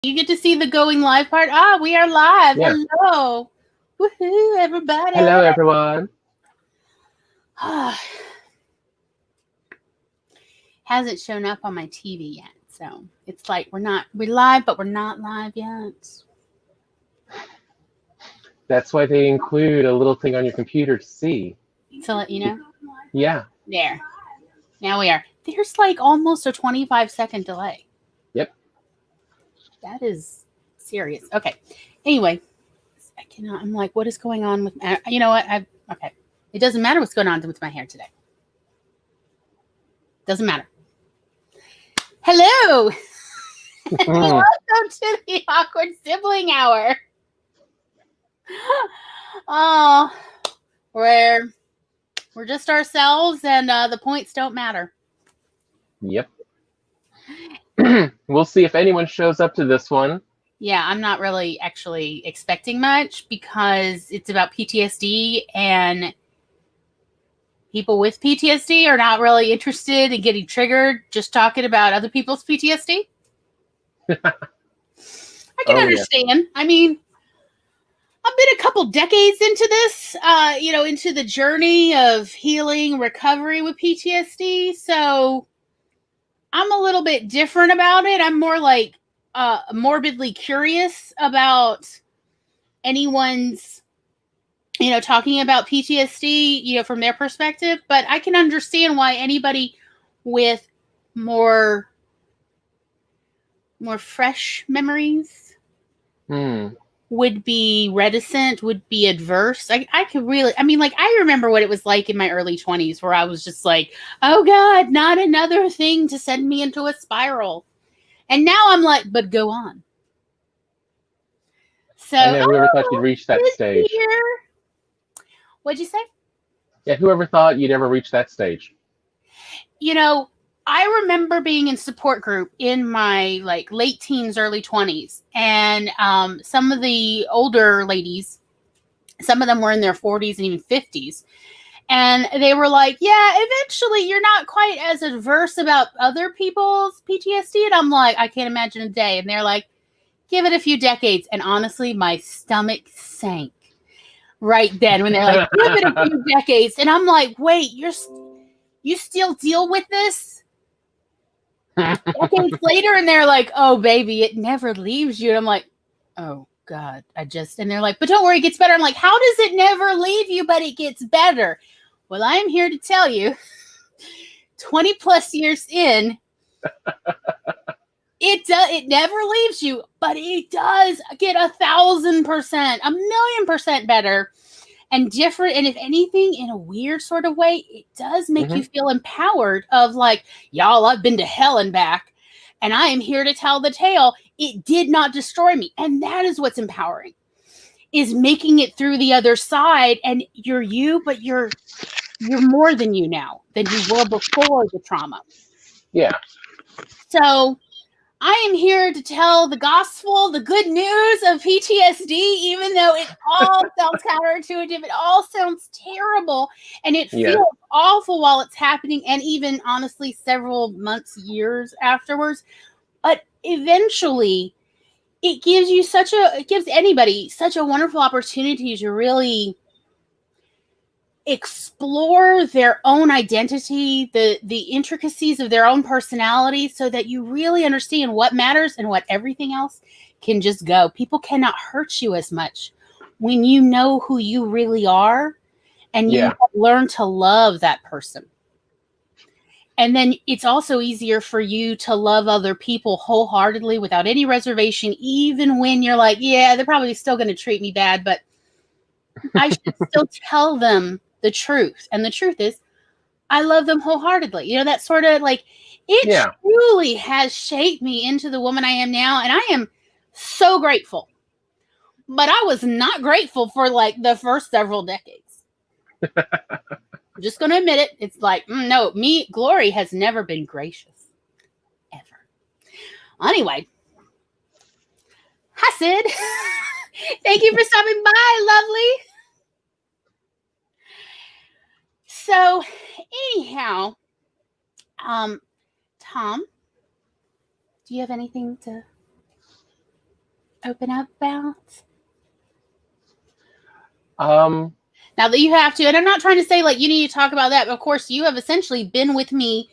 You get to see the going live part. Ah, we are live. Yeah. Hello. Woohoo, everybody. Hello, everyone. Hasn't shown up on my TV yet. So it's like we're live, but we're not live yet. That's why they include a little thing on your computer to see. To let you know. Yeah. There. Now we are. There's like almost a 25-second delay. Yep. That is serious. Okay. Anyway, I cannot. I'm like, what is going on with? You know what? Okay. It doesn't matter what's going on with my hair today. Doesn't matter. Hello. Welcome to the Awkward Sibling Hour. Oh, we're just ourselves, and the points don't matter. Yep. We'll see if anyone shows up to this one. Yeah, I'm not really actually expecting much because it's about PTSD, and people with PTSD are not really interested in getting triggered just talking about other people's PTSD. I can understand. Yeah. I mean, I've been a couple decades into this, into the journey of healing, recovery with PTSD. So I'm a little bit different about it. I'm more like morbidly curious about anyone's, talking about PTSD, from their perspective. But I can understand why anybody with more fresh memories would be reticent, would be adverse. I remember what it was like in my early 20s where I was just like, oh God, not another thing to send me into a spiral. And now I'm like, but go on. So I know, whoever thought you'd reach that stage. What'd you say? Yeah, whoever thought you'd ever reach that stage. I remember being in support group in my late teens, early 20s. And some of the older ladies, some of them were in their 40s and even 50s. And they were like, yeah, eventually you're not quite as adverse about other people's PTSD. And I'm like, I can't imagine a day. And they're like, give it a few decades. And honestly, my stomach sank right then when they're like, give it a few decades. And I'm like, wait, you still deal with this decades later? And they're like, oh, baby, it never leaves you. And I'm like, oh, God, and they're like, but don't worry, it gets better. I'm like, how does it never leave you, but it gets better? Well, I'm here to tell you, 20 plus years in, it never leaves you, but it does get 1,000%, 1,000,000% better and different. And if anything, in a weird sort of way, it does make you feel empowered of like, y'all, I've been to hell and back, and I am here to tell the tale. It did not destroy me. And that is what's empowering, is making it through the other side. And you're you, but you're more than you now than you were before the trauma. Yeah. So I am here to tell the gospel, the good news of PTSD, even though it all sounds counterintuitive. It all sounds terrible, and it feels awful while it's happening, and even honestly several months, years afterwards. But eventually it gives anybody such a wonderful opportunity to really explore their own identity, the intricacies of their own personality, so that you really understand what matters and what everything else can just go. People cannot hurt you as much when you know who you really are, and you learn to love that person. And then it's also easier for you to love other people wholeheartedly without any reservation, even when you're like, yeah, they're probably still going to treat me bad, but I should still tell them the truth. And the truth is, I love them wholeheartedly. That sort of it truly has shaped me into the woman I am now. And I am so grateful. But I was not grateful for the first several decades. I'm just going to admit it. It's like, no, Glory has never been gracious. Ever. Anyway. Hi, Sid. Thank you for stopping by, lovely. So, anyhow, Tom, do you have anything to open up about? Um, Now that you have to, and I'm not trying to say like you need to talk about that, but of course you have essentially been with me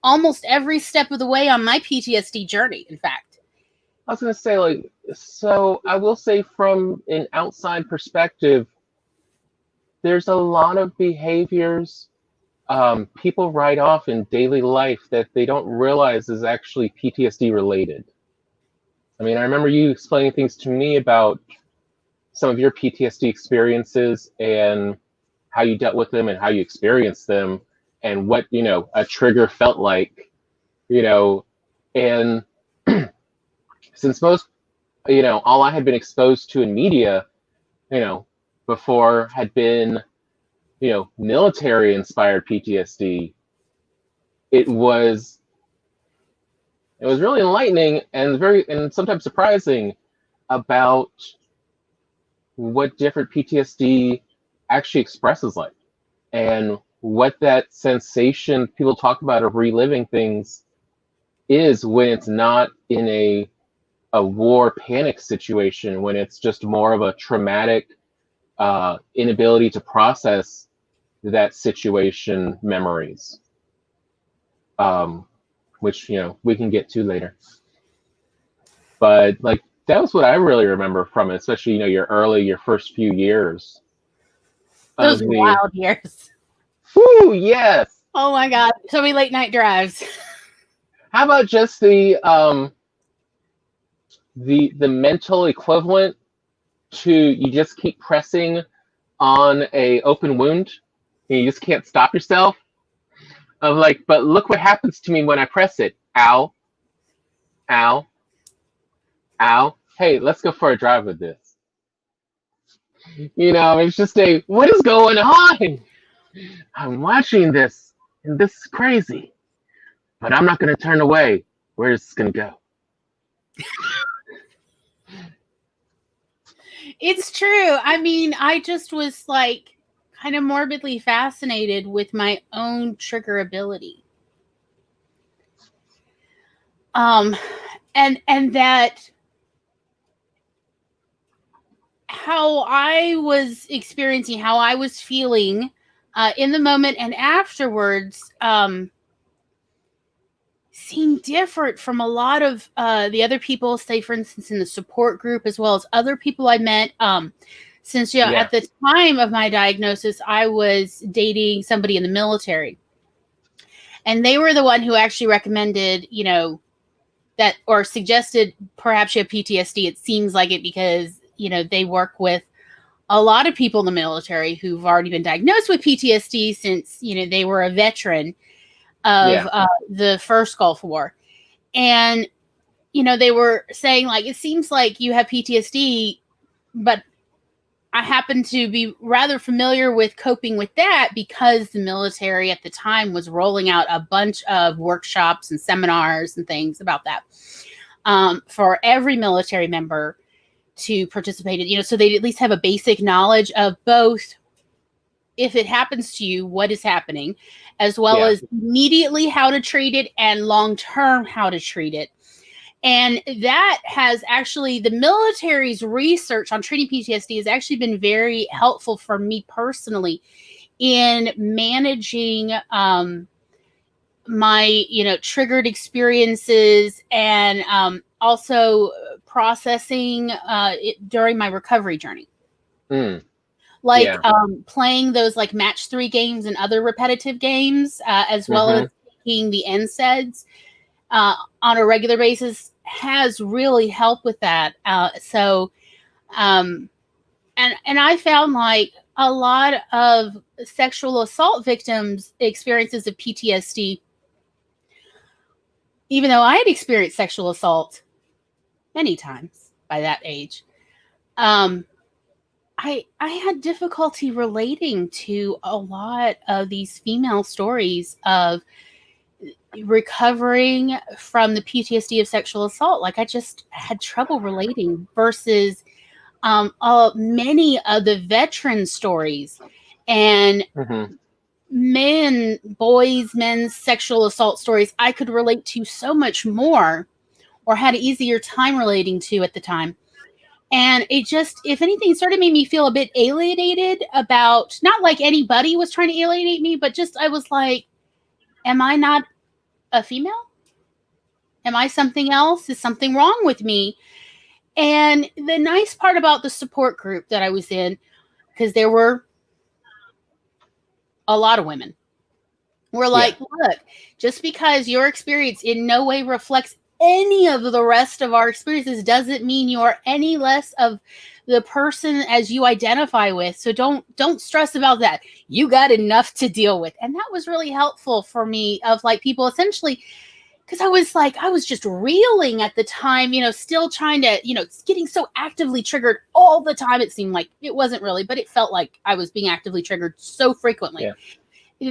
almost every step of the way on my PTSD journey, in fact. I was gonna say, like, so I will say from an outside perspective, there's a lot of behaviors people write off in daily life that they don't realize is actually PTSD related. I mean, I remember you explaining things to me about some of your PTSD experiences and how you dealt with them and how you experienced them and what, a trigger felt like, you know, and since most, all I had been exposed to in media, before had been, military inspired PTSD, it was really enlightening and sometimes surprising about what different PTSD actually expresses like and what that sensation people talk about of reliving things is when it's not in a war panic situation, when it's just more of a traumatic inability to process that situation memories, which we can get to later. But like that was what I really remember from it, especially your first few years of Those the wild years. whoo, yes. Oh my God. So many late night drives. How about just the mental equivalent to you just keep pressing on a open wound and you just can't stop yourself of like, but look what happens to me when I press it. Ow, ow, ow. Hey, let's go for a drive with this. It's just what is going on? I'm watching this and this is crazy, but I'm not going to turn away. Where is this going to go? It's true. I mean, I just was like kind of morbidly fascinated with my own trigger ability. And that how I was experiencing, how I was feeling in the moment and afterwards seemed different from a lot of the other people, say, for instance, in the support group, as well as other people I met. Since, at the time of my diagnosis, I was dating somebody in the military. And they were the one who actually recommended, that or suggested perhaps you have PTSD. It seems like it because, they work with a lot of people in the military who've already been diagnosed with PTSD since, they were a veteran of the first Gulf War. And, they were saying, like, it seems like you have PTSD, but I happen to be rather familiar with coping with that because the military at the time was rolling out a bunch of workshops and seminars and things about that for every military member to participate in, so they'd at least have a basic knowledge of both if it happens to you, what is happening, as well as immediately how to treat it and long-term how to treat it. And that has actually, the military's research on treating PTSD has actually been very helpful for me personally in managing my, triggered experiences and also processing it during my recovery journey. Playing those like match 3 games and other repetitive games, as well as taking the NSAIDs on a regular basis has really helped with that. And I found like a lot of sexual assault victims' experiences of PTSD, even though I had experienced sexual assault many times by that age, I had difficulty relating to a lot of these female stories of recovering from the PTSD of sexual assault. Like I just had trouble relating versus many of the veteran stories and men's sexual assault stories I could relate to so much more or had an easier time relating to at the time. And it just, if anything, sort of made me feel a bit alienated about, not like anybody was trying to alienate me, but just I was like, am I not a female? Am I something else? Is something wrong with me? And the nice part about the support group that I was in, because there were a lot of women, were like, look, just because your experience in no way reflects any of the rest of our experiences doesn't mean you're any less of the person as you identify with. So don't stress about that. You got enough to deal with. And that was really helpful for me, of like people essentially, because I was just reeling at the time, still trying to, getting so actively triggered all the time. It seemed like it wasn't really, but it felt like I was being actively triggered so frequently.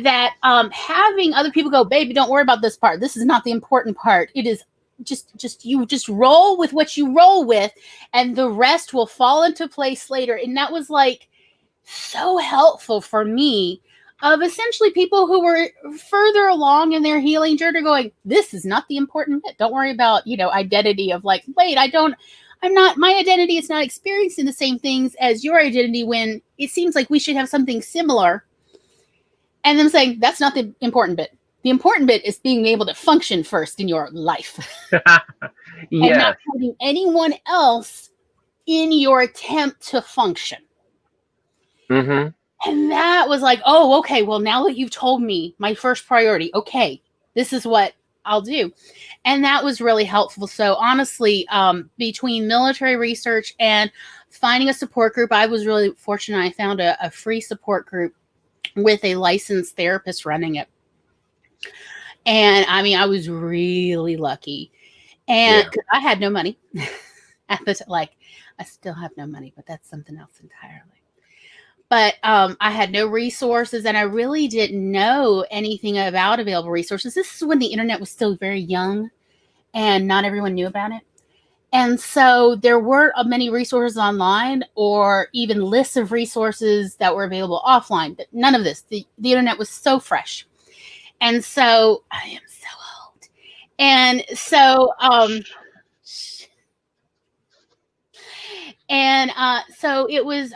That having other people go, baby, don't worry about this part. This is not the important part. It is just roll with what you roll with, and the rest will fall into place later. And that was like so helpful for me, of essentially people who were further along in their healing journey going, this is not the important bit. Don't worry about, identity of like, wait, my identity is not experiencing the same things as your identity, when it seems like we should have something similar. And them saying, that's not the important bit. The important bit is being able to function first in your life. And not having anyone else in your attempt to function. Mm-hmm. And that was like, oh, okay, well, now that you've told me my first priority, okay, this is what I'll do. And that was really helpful. So honestly, between military research and finding a support group, I was really fortunate. I found a free support group with a licensed therapist running it. And I mean, I was really lucky. And I had no money at the I still have no money, but that's something else entirely. But I had no resources, and I really didn't know anything about available resources. This is when the internet was still very young and not everyone knew about it. And so there weren't many resources online, or even lists of resources that were available offline. But none of this. The internet was so fresh. And so I am so old. And so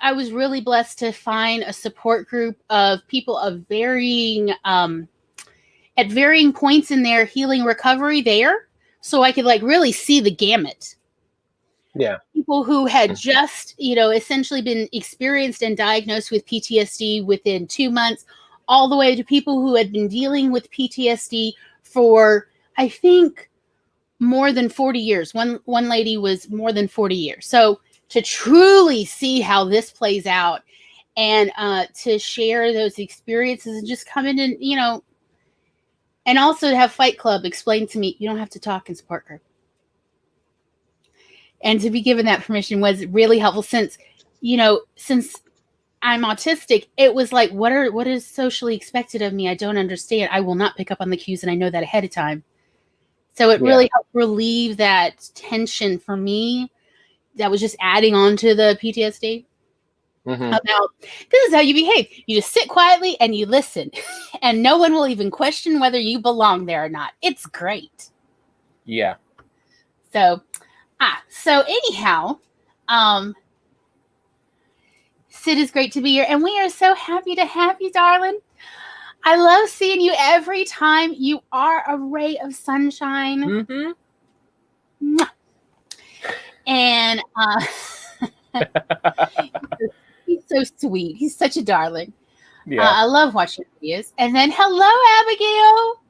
I was really blessed to find a support group of people of varying at varying points in their healing recovery there, so I could really see the gamut. Yeah. People who had just, essentially been experienced and diagnosed with PTSD within 2 months, all the way to people who had been dealing with PTSD for, I think, more than 40 years. One lady was more than 40 years. So to truly see how this plays out, and to share those experiences, and just come in and, and also to have Fight Club explain to me, you don't have to talk in support group. And to be given that permission was really helpful, since I'm autistic, it was like, what is socially expected of me? I don't understand. I will not pick up on the cues, and I know that ahead of time. So it really helped relieve that tension for me that was just adding on to the PTSD. About, this is how you behave. You just sit quietly and you listen, and no one will even question whether you belong there or not. It's great. Yeah. So anyhow, Sid, is great to be here, and we are so happy to have you, darling. I love seeing you every time. You are a ray of sunshine. Mm-hmm. And he's so sweet. He's such a darling. Yeah. I love watching videos. And then, hello, Abigail.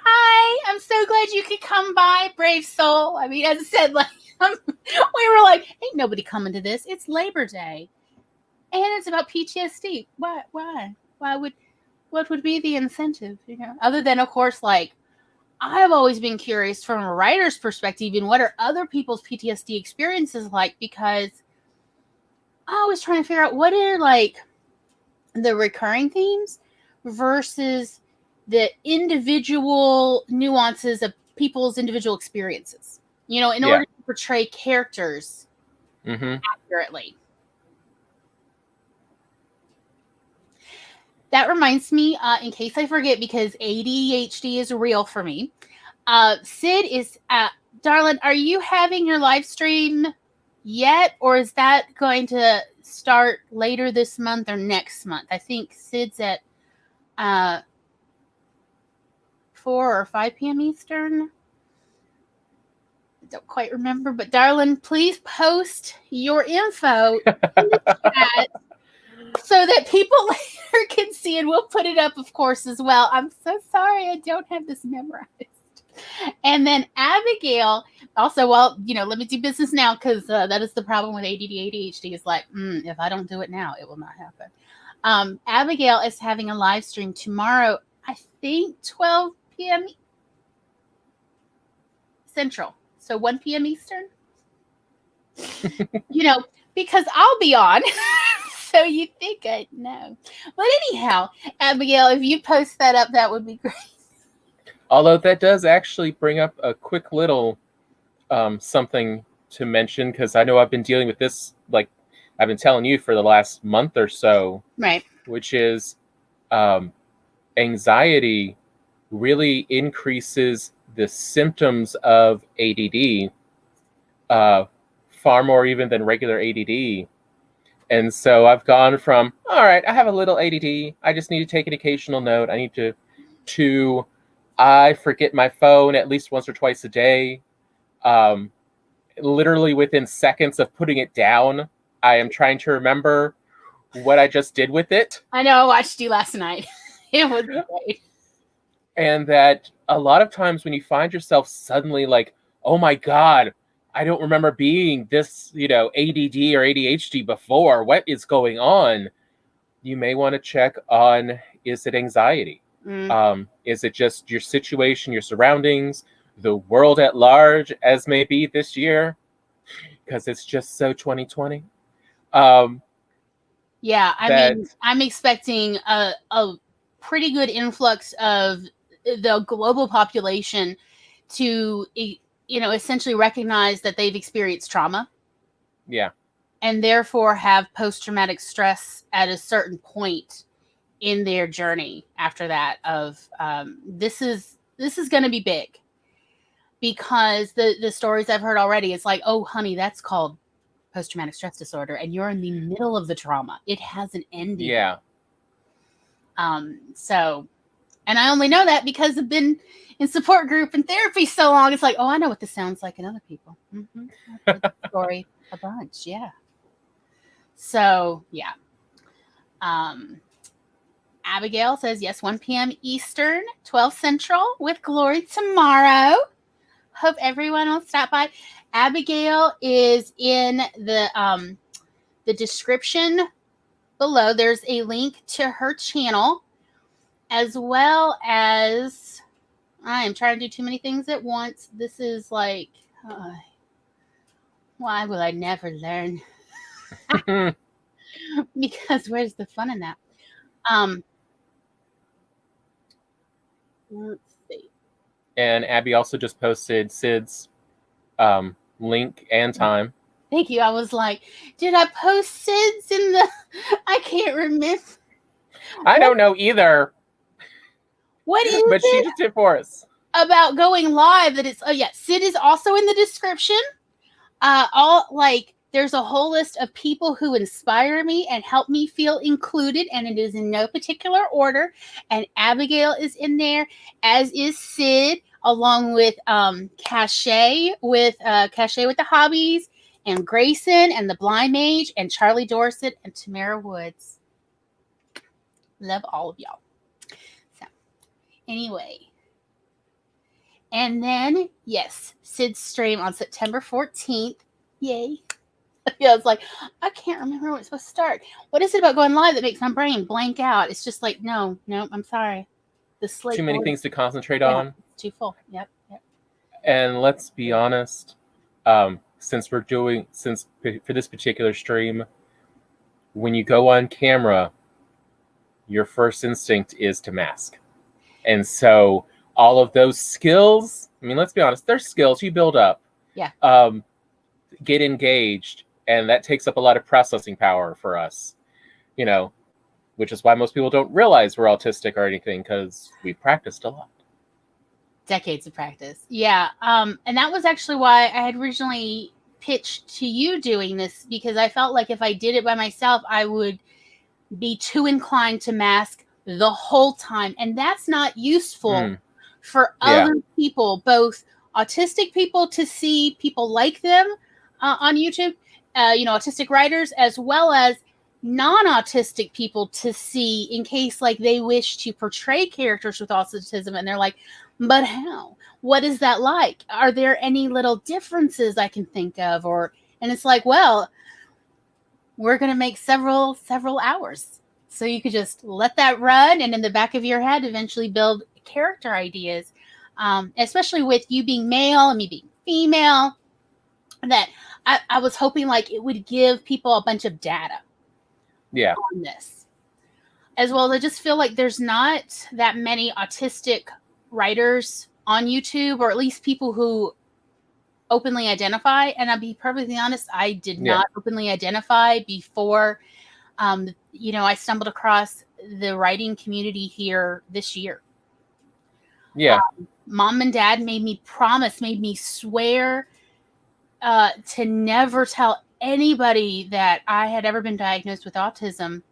Hi. I'm so glad you could come by, brave soul. I mean, as I said, we were like, ain't nobody coming to this. It's Labor Day. And it's about PTSD. Why? What would be the incentive, other than, of course, I've always been curious from a writer's perspective, and what are other people's PTSD experiences like, because I was trying to figure out what are the recurring themes versus the individual nuances of people's individual experiences, in order to portray characters accurately. That reminds me, in case I forget, because ADHD is real for me. Sid is, darling, are you having your live stream yet, or is that going to start later this month or next month? I think Sid's at 4 or 5 p.m. Eastern. I don't quite remember, but darling, please post your info in the chat so that people later can see, and we'll put it up, of course, as well. I'm so sorry I don't have this memorized. And then Abigail, also, well, let me do business now, because that is the problem with ADD, ADHD. Is like, if I don't do it now, it will not happen. Abigail is having a live stream tomorrow, I think 12 p.m. Central. So 1 p.m. Eastern. Because I'll be on. So you think I'd know. But anyhow, Abigail, if you post that up, that would be great. Although that does actually bring up a quick little something to mention, because I know I've been dealing with this, like I've been telling you for the last month or so. Right. Which is anxiety really increases the symptoms of ADD far more even than regular ADD. And so I've gone from, all right, I have a little ADD. I just need to take an occasional note. I need to I forget my phone at least once or twice a day. Literally within seconds of putting it down, I am trying to remember what I just did with it. I know, I watched you last night. It was great. And that a lot of times when you find yourself suddenly like, oh my God, I don't remember being this, ADD or ADHD before. What is going on? You may want to check on, is it anxiety? Is it just your situation, your surroundings, the world at large, as may be this year? Because it's just so 2020. Yeah, I mean, I'm expecting a pretty good influx of the global population to, essentially recognize that they've experienced trauma. Yeah. And therefore have post-traumatic stress at a certain point in their journey after that of this is going to be big, because the stories I've heard already, it's like, oh honey, that's called post-traumatic stress disorder, and you're in the middle of the trauma. It hasn't ended. Yeah. So, and I only know that because I've been in support group and therapy so long. It's like, oh, I know what this sounds like in other people. Mm-hmm. I've heard the story a bunch. Yeah. So, yeah. Abigail says, yes, 1 p.m. Eastern, 12 Central with Glory tomorrow. Hope everyone will stop by. Abigail is in the description below. There's a link to her channel, as well as, I am trying to do too many things at once. This is like, why will I never learn? Because where's the fun in that? Let's see. And Abby also just posted Sid's link and time. Thank you. I was like, did I post Sid's in the... I can't remember. I don't know either. What is but she just did for us. About going live that it's... Oh, yeah. Sid is also in the description. There's a whole list of people who inspire me and help me feel included, and it is in no particular order. And Abigail is in there, as is Sid, along with Cachet with the Hobbies, and Grayson and the Blind Mage, and Charlie Dorset and Tamara Woods. Love all of y'all. So, anyway. And then, yes, Sid's stream on September 14th. Yay. Yeah, it's like, I can't remember when it's supposed to start. What is it about going live that makes my brain blank out? It's just like, no, I'm sorry. The slate too many things to concentrate on. Too full. Yep. And let's be honest, since for this particular stream, when you go on camera, your first instinct is to mask. And so all of those skills, I mean, let's be honest, they're skills you build up. Yeah. Get engaged, and that takes up a lot of processing power for us, which is why most people don't realize we're autistic or anything, because we practiced a lot. Decades of practice. Yeah. And that was actually why I had originally pitch to you doing this, because I felt like if I did it by myself, I would be too inclined to mask the whole time. And that's not useful for other people, both autistic people to see people like them on YouTube, autistic writers, as well as non-autistic people to see, in case like they wish to portray characters with autism and they're like, but how? What is that like? Are there any little differences I can think of? And it's like, well, we're going to make several hours. So you could just let that run, and in the back of your head, eventually build character ideas, especially with you being male and me being female, that I was hoping like it would give people a bunch of data on this. As well as I just feel like there's not that many autistic writers on YouTube, or at least people who openly identify. And I'll be perfectly honest, I did not openly identify before I stumbled across the writing community here this year. Mom and dad made me swear to never tell anybody that I had ever been diagnosed with autism,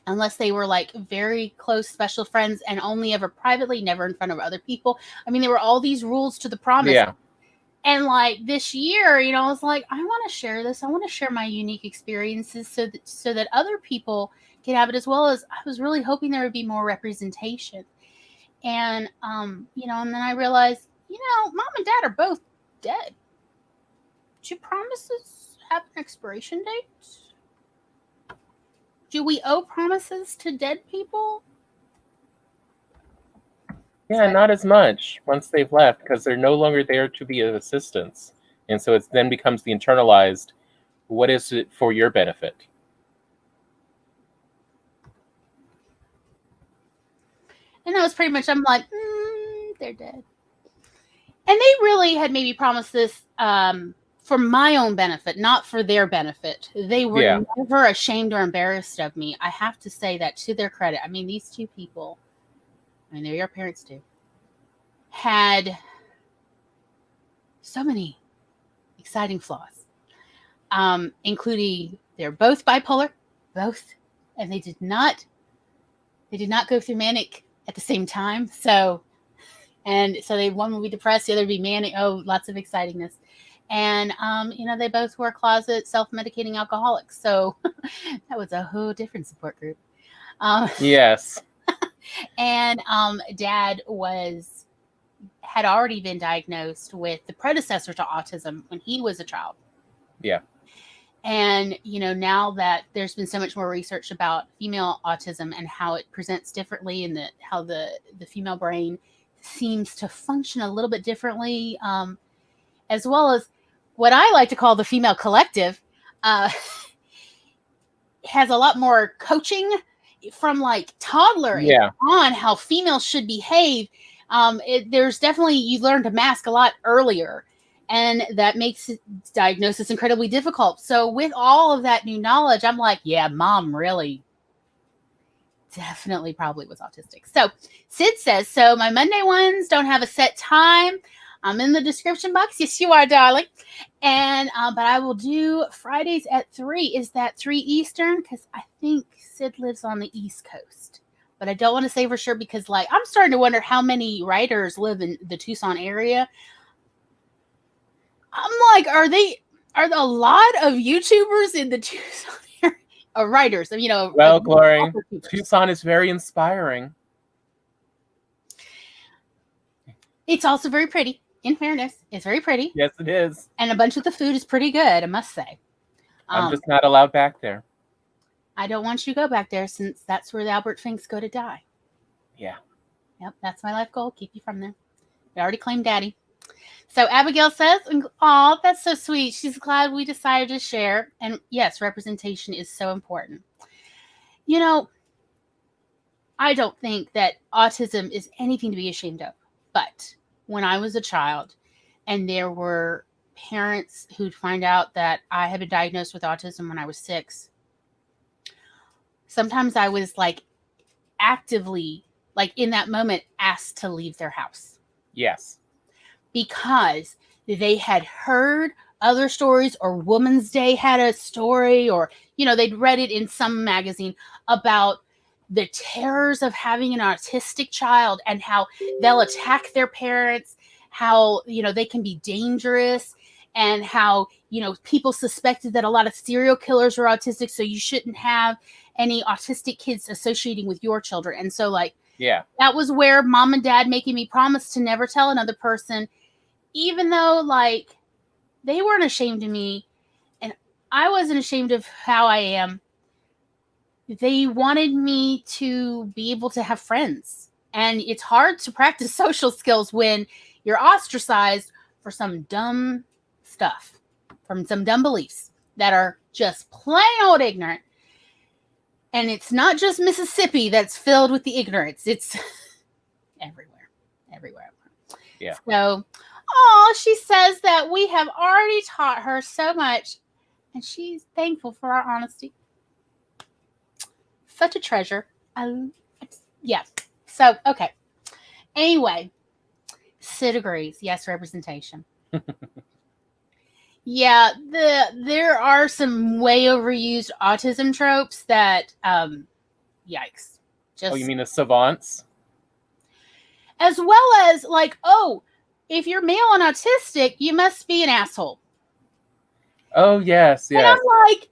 unless they were like very close special friends, and only ever privately, never in front of other people. I mean, there were all these rules to the promise. And like this year, I was like, I want to share this. I want to share my unique experiences so that other people can have it, as well as I was really hoping there would be more representation. And, and then I realized, mom and dad are both dead. Do promises have an expiration date? Do we owe promises to dead people? Yeah, not as much once they've left, because they're no longer there to be of assistance. And so it then becomes the internalized, what is it for your benefit? And that was pretty much, I'm like, they're dead. And they really had maybe promised this for my own benefit, not for their benefit. They were never ashamed or embarrassed of me. I have to say that to their credit. I mean, these two people, they're your parents too, had so many exciting flaws, including they're both bipolar, and they did not go through manic at the same time. So they, one would be depressed, the other would be manic. Oh, lots of excitingness. And they both were closet self-medicating alcoholics. So that was a whole different support group. Yes. And dad had already been diagnosed with the predecessor to autism when he was a child. Yeah. And, now that there's been so much more research about female autism and how it presents differently, and how the female brain seems to function a little bit differently, as well as what I like to call the female collective, has a lot more coaching from like toddler on how females should behave. There's definitely, you learn to mask a lot earlier, and that makes diagnosis incredibly difficult. So with all of that new knowledge, I'm like, yeah, mom really definitely probably was autistic. So Sid says, so my Monday ones don't have a set time. I'm in the description box. Yes, you are, darling. And but I will do Fridays at 3. Is that 3 Eastern? Because I think Sid lives on the East Coast. But I don't want to say for sure, because like I'm starting to wonder how many writers live in the Tucson area. I'm like, are a lot of YouTubers in the Tucson area? Writers, Well, Glory, Tucson is very inspiring. It's also very pretty. In fairness, it's very pretty. Yes, it is. And a bunch of the food is pretty good, I must say. I'm just not allowed back there. I don't want you to go back there, since that's where the Albert Finks go to die. Yeah. Yep, that's my life goal. Keep you from there. I already claimed daddy. So Abigail says, oh, that's so sweet. She's glad we decided to share. And yes, representation is so important. I don't think that autism is anything to be ashamed of. But when I was a child and there were parents who'd find out that I had been diagnosed with autism when I was 6, sometimes I was like actively, like in that moment, asked to leave their house. Yes. Because they had heard other stories, or Woman's Day had a story, or, they'd read it in some magazine about the terrors of having an autistic child and how they'll attack their parents, how, they can be dangerous, and how, people suspected that a lot of serial killers were autistic, so you shouldn't have any autistic kids associating with your children. And so, like, Yeah. that was where mom and dad making me promise to never tell another person, even though, like, they weren't ashamed of me and I wasn't ashamed of how I am. They wanted me to be able to have friends. And it's hard to practice social skills when you're ostracized for some dumb stuff, from some dumb beliefs that are just plain old ignorant. And it's not just Mississippi that's filled with the ignorance. It's everywhere. Yeah. So, she says that we have already taught her so much, and she's thankful for our honesty. Such a treasure. Yeah. So, okay. Anyway, Sid agrees. Yes, representation. Yeah, there are some way overused autism tropes that, yikes. Oh, you mean the savants? As well as, like, if you're male and autistic, you must be an asshole. Oh, yes. And I'm like,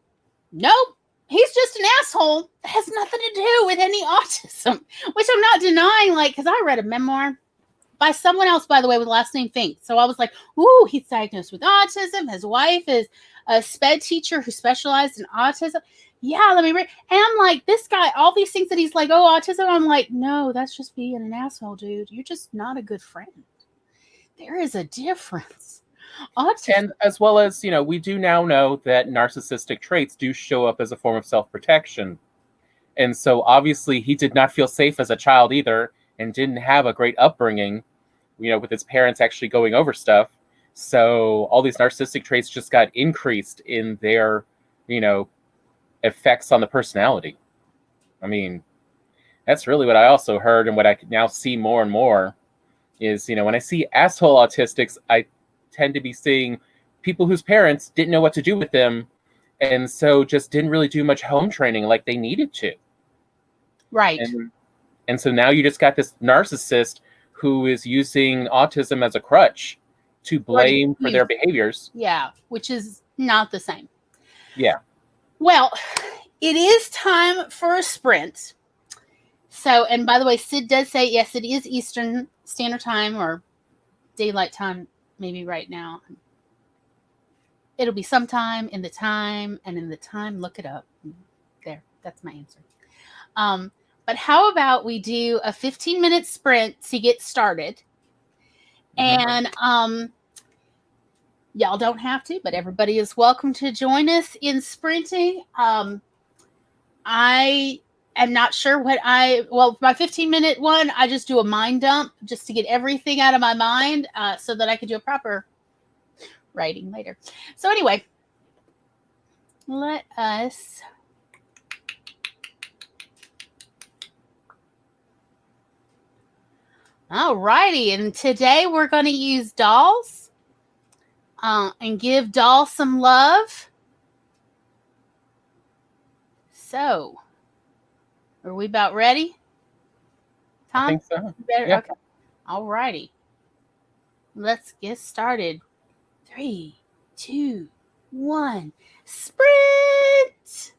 nope, he's just an asshole. It has nothing to do with any autism, which I'm not denying, like, because I read a memoir by someone else, by the way, with the last name Fink. So I was like, ooh, he's diagnosed with autism. His wife is a sped teacher who specialized in autism. Yeah, let me read. And I'm like, this guy, all these things that he's like, autism. I'm like, no, that's just being an asshole, dude. You're just not a good friend. There is a difference. Autism. And as well as, we do now know that narcissistic traits do show up as a form of self-protection. And so obviously he did not feel safe as a child either and didn't have a great upbringing, with his parents actually going over stuff. So all these narcissistic traits just got increased in their, effects on the personality. I mean, that's really what I also heard, and what I can now see more and more is, when I see asshole autistics, I tend to be seeing people whose parents didn't know what to do with them, and so just didn't really do much home training like they needed to. Right. And so now you just got this narcissist who is using autism as a crutch to blame for their behaviors. Yeah, which is not the same. Yeah. Well, it is time for a sprint. So, and by the way, Sid does say, yes, it is Eastern Standard Time or Daylight Time, maybe right now. It'll be sometime in the time, and in the time, look it up. There, that's my answer. But how about we do a 15-minute sprint to get started? Mm-hmm. And y'all don't have to, but everybody is welcome to join us in sprinting. I am not sure my 15-minute one, I just do a mind dump just to get everything out of my mind so that I can do a proper writing later. So anyway, let us... All righty, and today we're going to use dolls and give dolls some love. So, are we about ready? Tom? I think so. Yeah. Okay. All righty. Let's get started. 3, 2, 1. Sprint!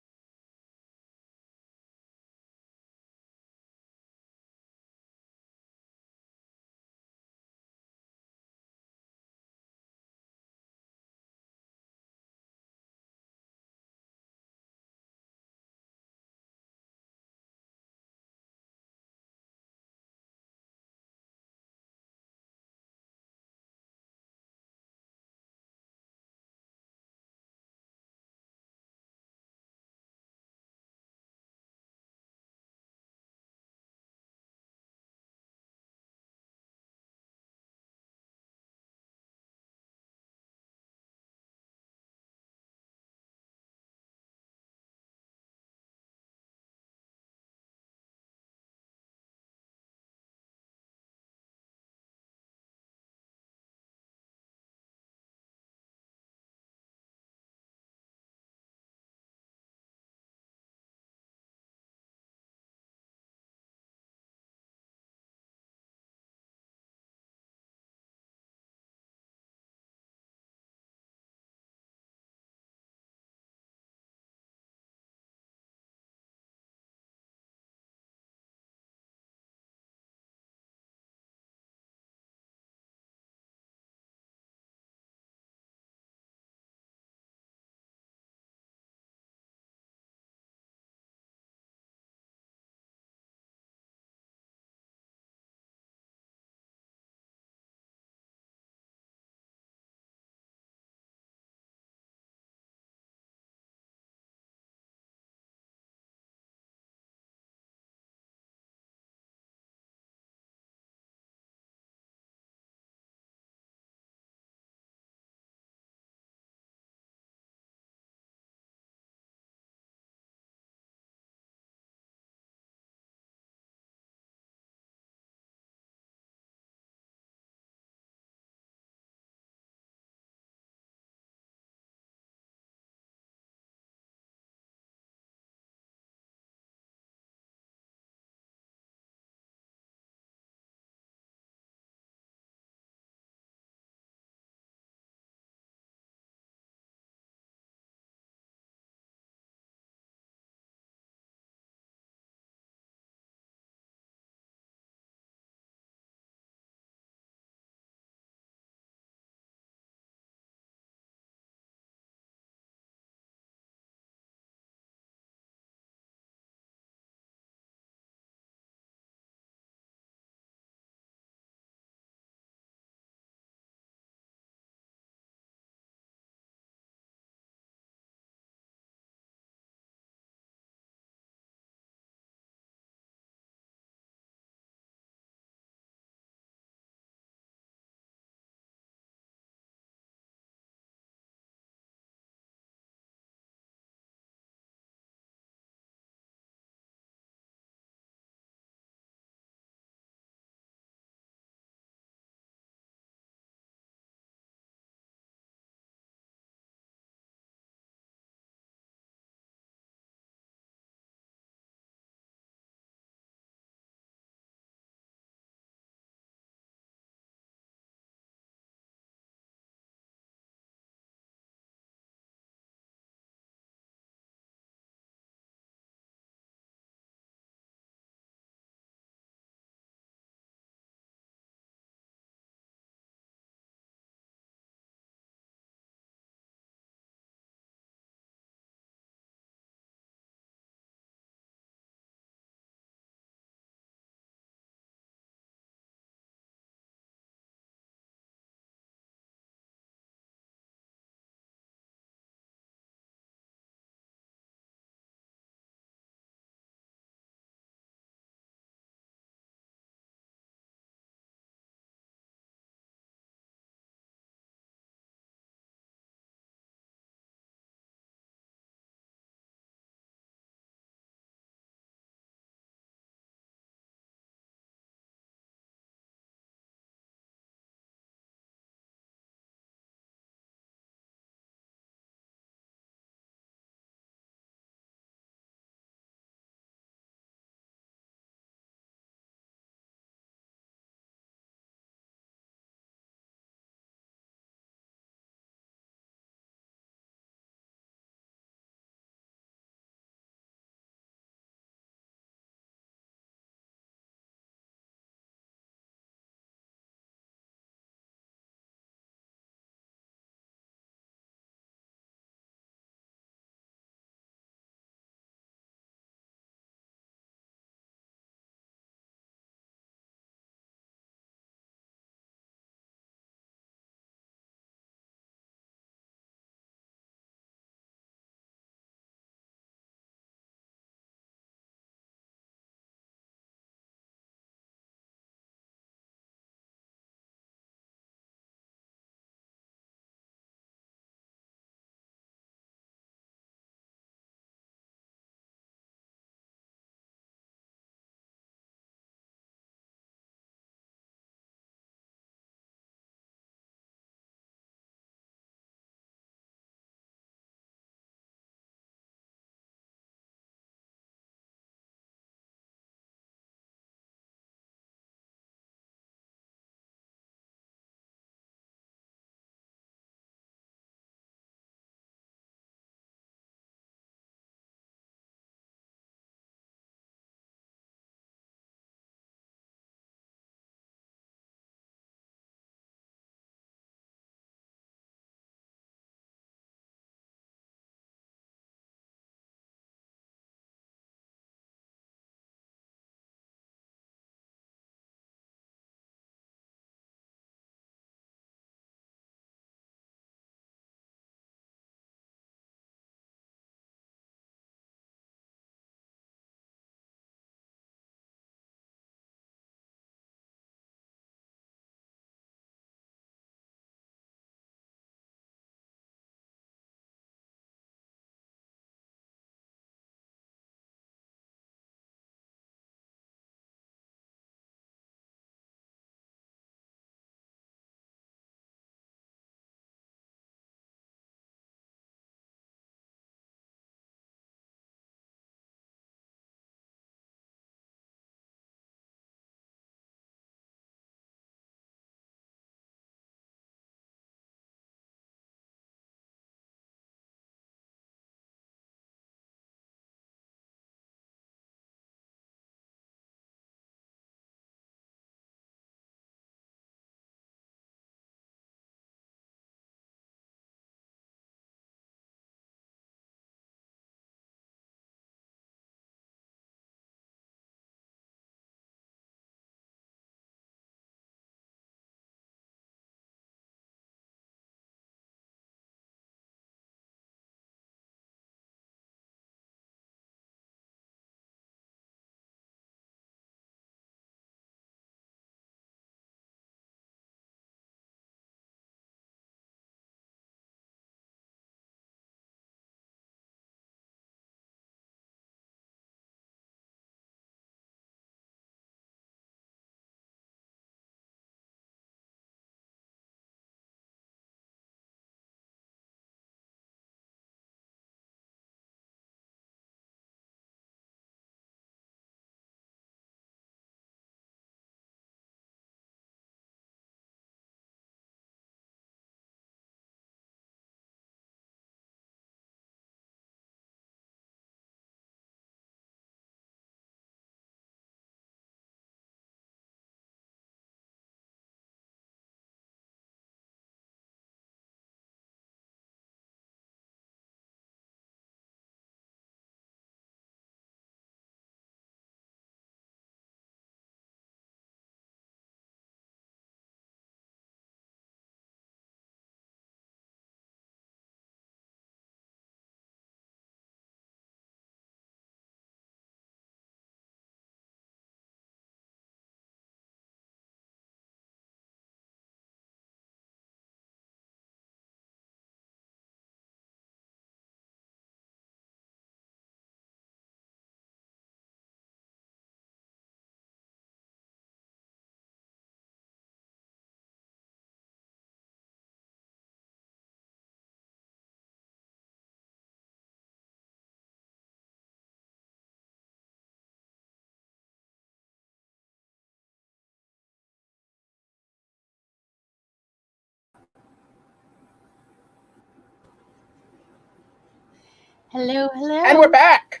Hello, hello. And we're back.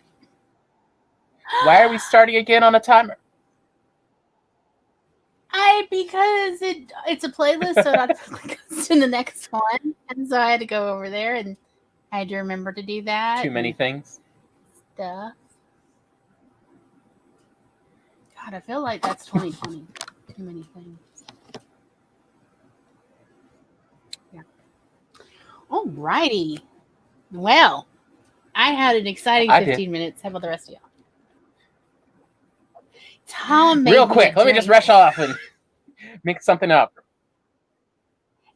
Why are we starting again on a timer? Because it's a playlist, so it automatically goes to the next one, and so I had to go over there, and I had to remember to do that. Too many things. Stuff. God, I feel like that's 2020. Too many things. Yeah. Alrighty. Well, I had an exciting 15 minutes. How about the rest of y'all? Tom made Real quick, let me just rush off and mix something up.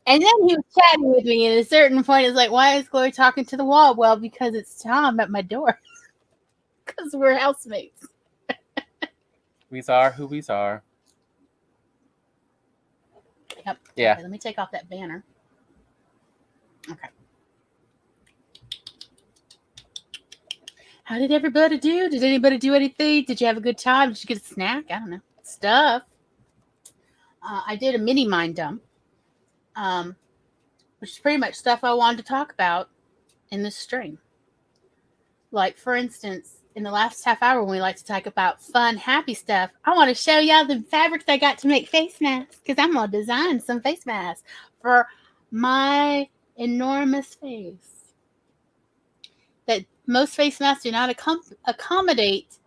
And then he was chatting with me, and at a certain point, it's like, why is Chloe talking to the wall? Well, because it's Tom at my door. Because we're housemates. We are who we are. Yep. Yeah. Okay, let me take off that banner. Okay. How did everybody do? Did anybody do anything? Did you have a good time? Did you get a snack? I don't know. Stuff. I did a mini mind dump, which is pretty much stuff I wanted to talk about in this stream. Like, for instance, in the last half hour when we like to talk about fun, happy stuff, I want to show y'all the fabrics I got to make face masks, because I'm going to design some face masks for my enormous face. That most face masks do not accommodate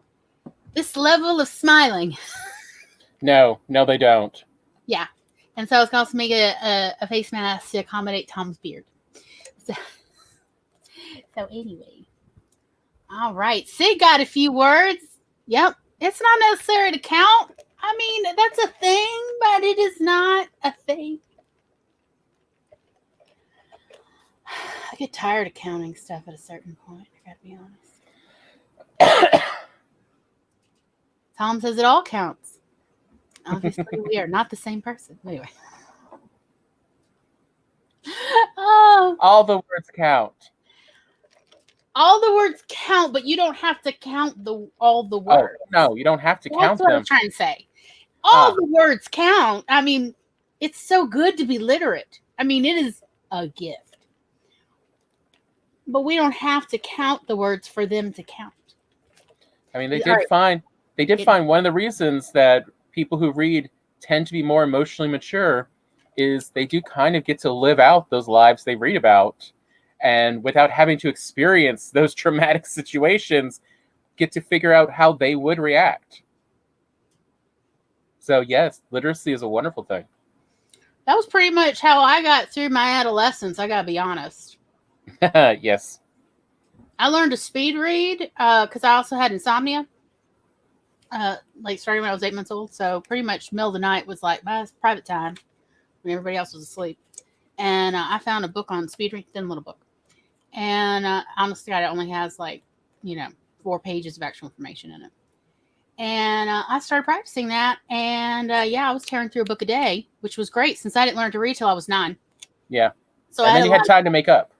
this level of smiling. No, they don't. Yeah. And so I was going to make a face mask to accommodate Tom's beard. So anyway. All right. Sid got a few words. Yep. It's not necessary to count. I mean, that's a thing, but it is not a thing. I get tired of counting stuff at a certain point. I gotta be honest. Tom says it all counts. Obviously, we are not the same person. Anyway. Oh. All the words count. All the words count, but you don't have to count all the words. Oh, no, you don't have to count them. That's what I'm trying to say. All the words count. I mean, it's so good to be literate. I mean, it is a gift. But we don't have to count the words for them to count. I mean, they did find one of the reasons that people who read tend to be more emotionally mature is they do kind of get to live out those lives they read about. And without having to experience those traumatic situations, get to figure out how they would react. So yes, literacy is a wonderful thing. That was pretty much how I got through my adolescence, I gotta be honest. Yes. I learned to speed read because I also had insomnia. Like starting when I was 8 months old. So pretty much middle of the night was like my private time when everybody else was asleep. And I found a book on speed reading, thin little book. And honestly, it only has 4 pages of actual information in it. And I started practicing that. And I was tearing through a book a day, which was great since I didn't learn to read till I was 9. Yeah. So and then you had time to make up.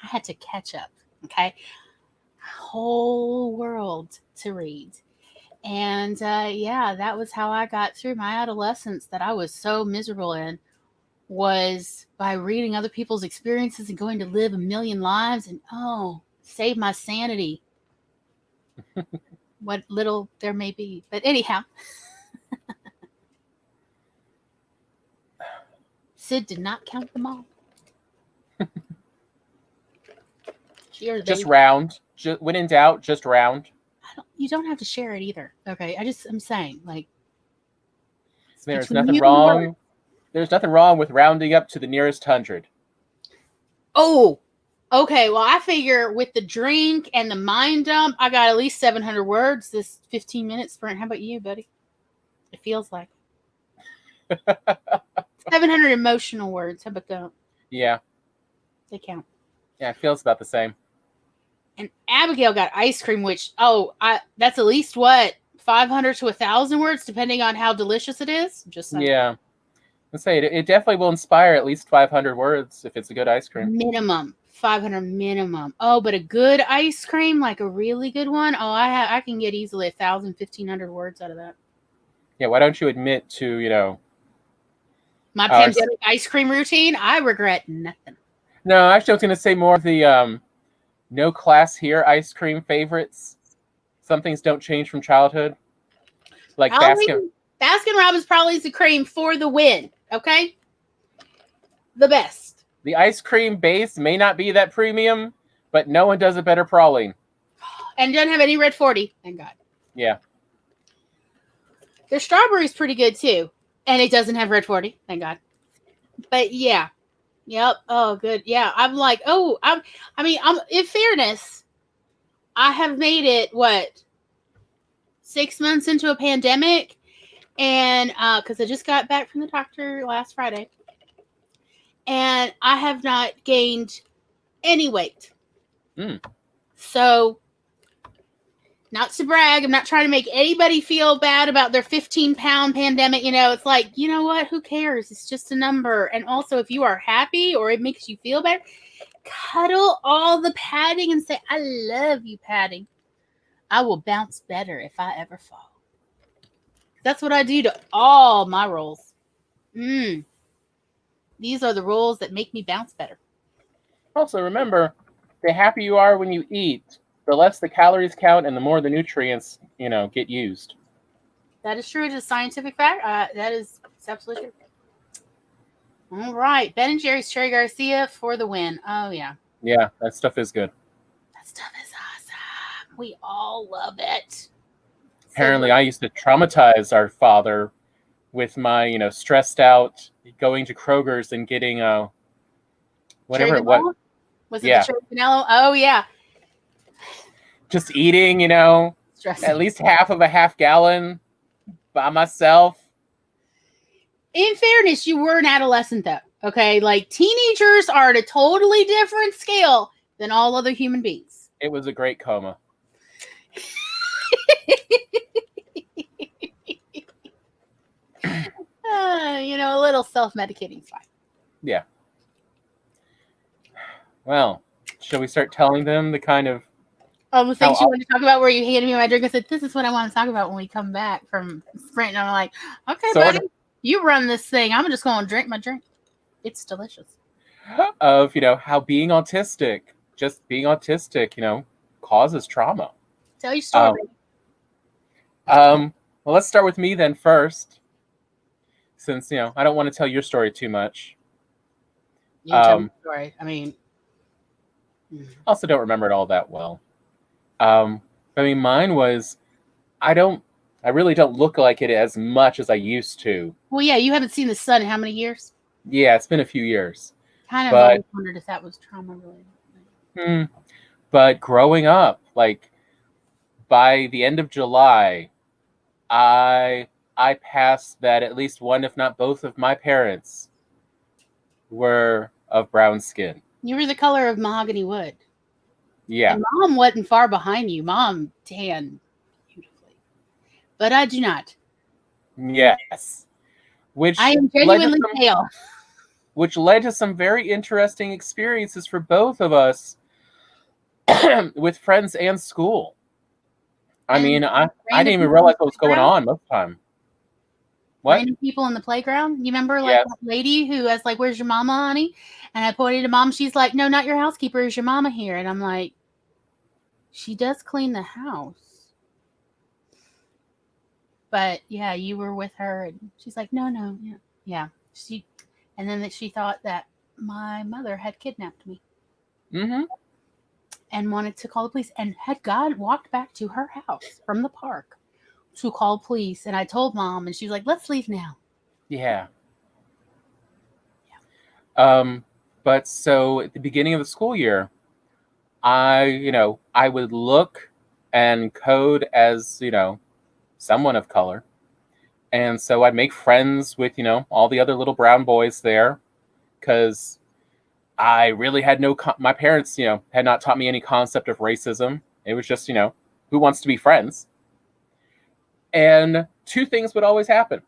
I had to catch up. Okay. A whole world to read. And that was how I got through my adolescence that I was so miserable in. Was by reading other people's experiences and going to live a million lives and save my sanity. What little there may be. But anyhow. Sid did not count them all. Just round. When in doubt, just round. You don't have to share it either. Okay. I'm saying, there's nothing wrong. There's nothing wrong with rounding up to the nearest 100. Oh, okay. Well, I figure with the drink and the mind dump, I got at least 700 words this 15-minute sprint. How about you, buddy? It feels like 700 emotional words. How about that? Yeah. They count. Yeah, it feels about the same. And Abigail got ice cream, which, that's at least 500 to 1,000 words, depending on how delicious it is. Just saying. Yeah. Let's say it definitely will inspire at least 500 words if it's a good ice cream. Minimum. 500 minimum. Oh, but a good ice cream, like a really good one, I can get easily 1,000, 1,500 words out of that. Yeah, why don't you admit to, my pandemic ice cream routine? I regret nothing. No, actually, I was going to say more of the No class here, ice cream favorites. Some things don't change from childhood. Like Baskin Robbins Pralines and cream for the win. Okay? The best. The ice cream base may not be that premium, but no one does a better praline. And doesn't have any red 40. Thank God. Yeah. Their strawberry's pretty good too. And it doesn't have red 40. Thank God. But yeah. Yep. Oh, good. Yeah. I'm like, in fairness, I have made it, 6 months into a pandemic. And because I just got back from the doctor last Friday. And I have not gained any weight. So, not to brag, I'm not trying to make anybody feel bad about their 15-pound pandemic. It's like, you know what? Who cares? It's just a number. And also, if you are happy or it makes you feel better, cuddle all the padding and say, I love you, padding. I will bounce better if I ever fall. That's what I do to all my rolls. These are the rolls that make me bounce better. Also, remember, the happier you are when you eat, the less the calories count and the more the nutrients, get used. That is true. It is a scientific fact. That is absolutely true. All right. Ben and Jerry's Cherry Garcia for the win. Oh, yeah. Yeah, that stuff is good. That stuff is awesome. We all love it. Apparently, I used to traumatize our father with my, stressed out, going to Kroger's and getting whatever it was. Was it the cherry vanilla? Oh, yeah. Just eating, at least half of a half gallon by myself. In fairness, you were an adolescent, though. Okay? Like, teenagers are at a totally different scale than all other human beings. It was a great coma. A little self-medicating is fine. Yeah. Well, shall we start telling them the kind of the things you want to talk about, where you handed me my drink and said, this is what I want to talk about when we come back from Sprint. And I'm like, okay, buddy, you run this thing. I'm just going to drink my drink. It's delicious. Of, how being autistic, causes trauma. Tell your story. Well, let's start with me then first. Since, I don't want to tell your story too much. You tell me the story. I mean... Also don't remember it all that well. Mine was, I really don't look like it as much as I used to. Well, yeah, you haven't seen the sun in how many years? Yeah, it's been a few years. Kind of always wondered if that was trauma related. But growing up, by the end of July, I passed that at least one, if not both, of my parents were of brown skin. You were the color of mahogany wood. Yeah. And Mom wasn't far behind you. Mom tanned beautifully. But I do not. Yes. Which I am genuinely pale. Which led to some very interesting experiences for both of us with friends and school. I didn't even realize what was going on most of the time. What? Random people in the playground. You remember that lady who was like, where's your mama, honey? And I pointed to Mom. She's like, no, not your housekeeper. Is your mama here? And I'm like, she does clean the house. But yeah, you were with her. And she's like, no. Yeah. And then she thought that my mother had kidnapped me. Mm-hmm. And wanted to call the police. And had God walked back to her house from the park to call police. And I told Mom, and she was like, let's leave now. Yeah. But so at the beginning of the school year, I would look and code as, someone of color. And so I'd make friends with, all the other little brown boys there, because I really had my parents, had not taught me any concept of racism. It was just, who wants to be friends? And two things would always happen.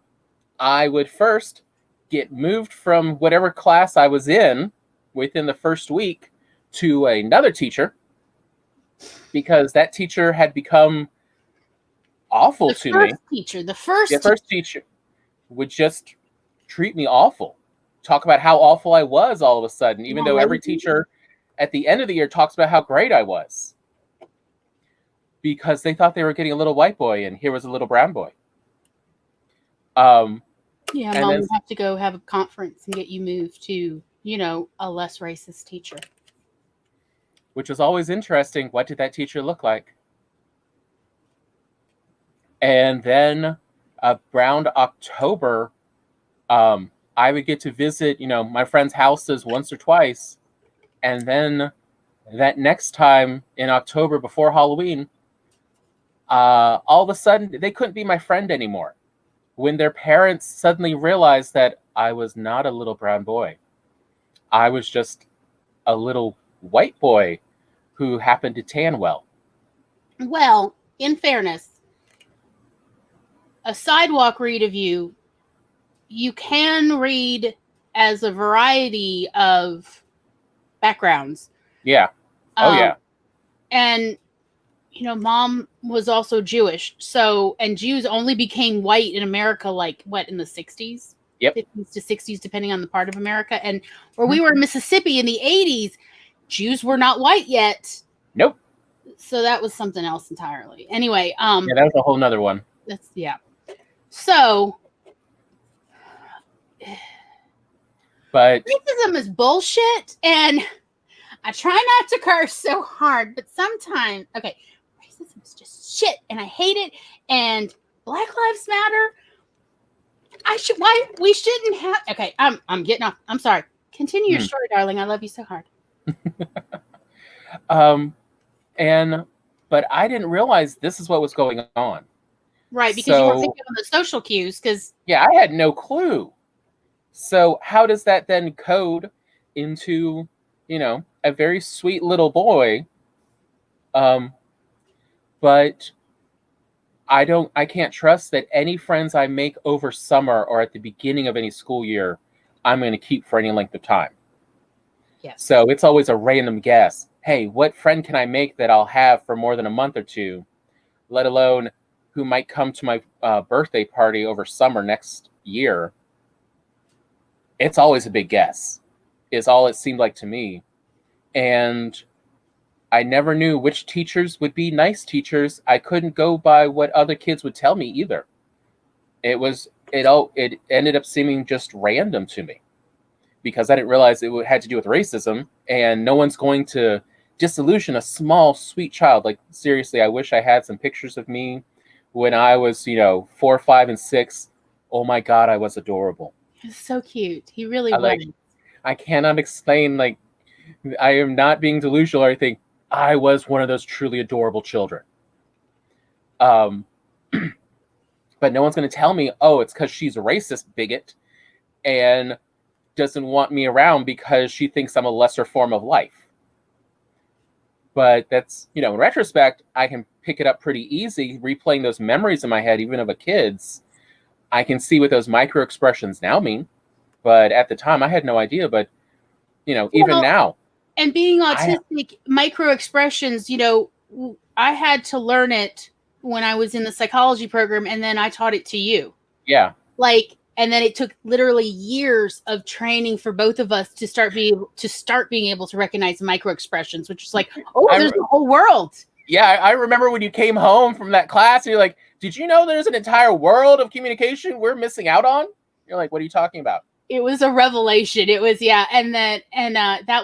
I would first get moved from whatever class I was in within the first week to another teacher, because that teacher had become awful to me. The first teacher would just treat me awful. Talk about how awful I was all of a sudden, even though every teacher at the end of the year talks about how great I was. Because they thought they were getting a little white boy, and here was a little brown boy. Yeah, and Mom then- would have to go have a conference and get you moved to, a less racist teacher. Which was always interesting. What did that teacher look like? And then around October, I would get to visit, my friends' houses once or twice. And then that next time in October before Halloween, all of a sudden they couldn't be my friend anymore. When their parents suddenly realized that I was not a little brown boy. I was just a little white boy who happened to tan well. Well, in fairness, a sidewalk read of you can read as a variety of backgrounds. Yeah. Oh, yeah. And, Mom was also Jewish. So, and Jews only became white in America, in the 60s? Yep. 50s to 60s, depending on the part of America. And where we were in Mississippi in the 80s, Jews were not white yet. Nope. So that was something else entirely. Anyway. Yeah, that was a whole nother one. Yeah. So. But Racism is bullshit, and I try not to curse so hard, but sometimes, racism is just shit, and I hate it, and Black Lives Matter. We shouldn't have. Okay, I'm getting off. I'm sorry. Continue your story, darling. I love you so hard. But I didn't realize this is what was going on. Right, because you weren't thinking of the social cues. Because I had no clue. So how does that then code into, a very sweet little boy? But I can't trust that any friends I make over summer or at the beginning of any school year, I'm going to keep for any length of time. Yeah. So it's always a random guess. Hey, what friend can I make that I'll have for more than a month or two, let alone who might come to my birthday party over summer next year? It's always a big guess, is all it seemed like to me. And I never knew which teachers would be nice teachers. I couldn't go by what other kids would tell me either. It ended up seeming just random to me because I didn't realize it had to do with racism, and no one's going to disillusion a small, sweet child. Like, seriously, I wish I had some pictures of me when I was, 4, 5, and 6. Oh my God, I was adorable. He's so cute. He really was. I cannot explain, I am not being delusional or anything. I was one of those truly adorable children. But no one's going to tell me, oh, it's because she's a racist bigot and doesn't want me around because she thinks I'm a lesser form of life. But that's, in retrospect, I can pick it up pretty easy, replaying those memories in my head, even of a kid's. I can see what those micro expressions now mean. But at the time, I had no idea. But, even now. And being autistic, micro expressions, I had to learn it when I was in the psychology program, and then I taught it to you. Yeah. And then it took literally years of training for both of us to start being able to recognize micro expressions, which is there's a whole world. Yeah, I remember when you came home from that class, and you're like, did you know there's an entire world of communication we're missing out on? You're like, what are you talking about? It was a revelation. It was, that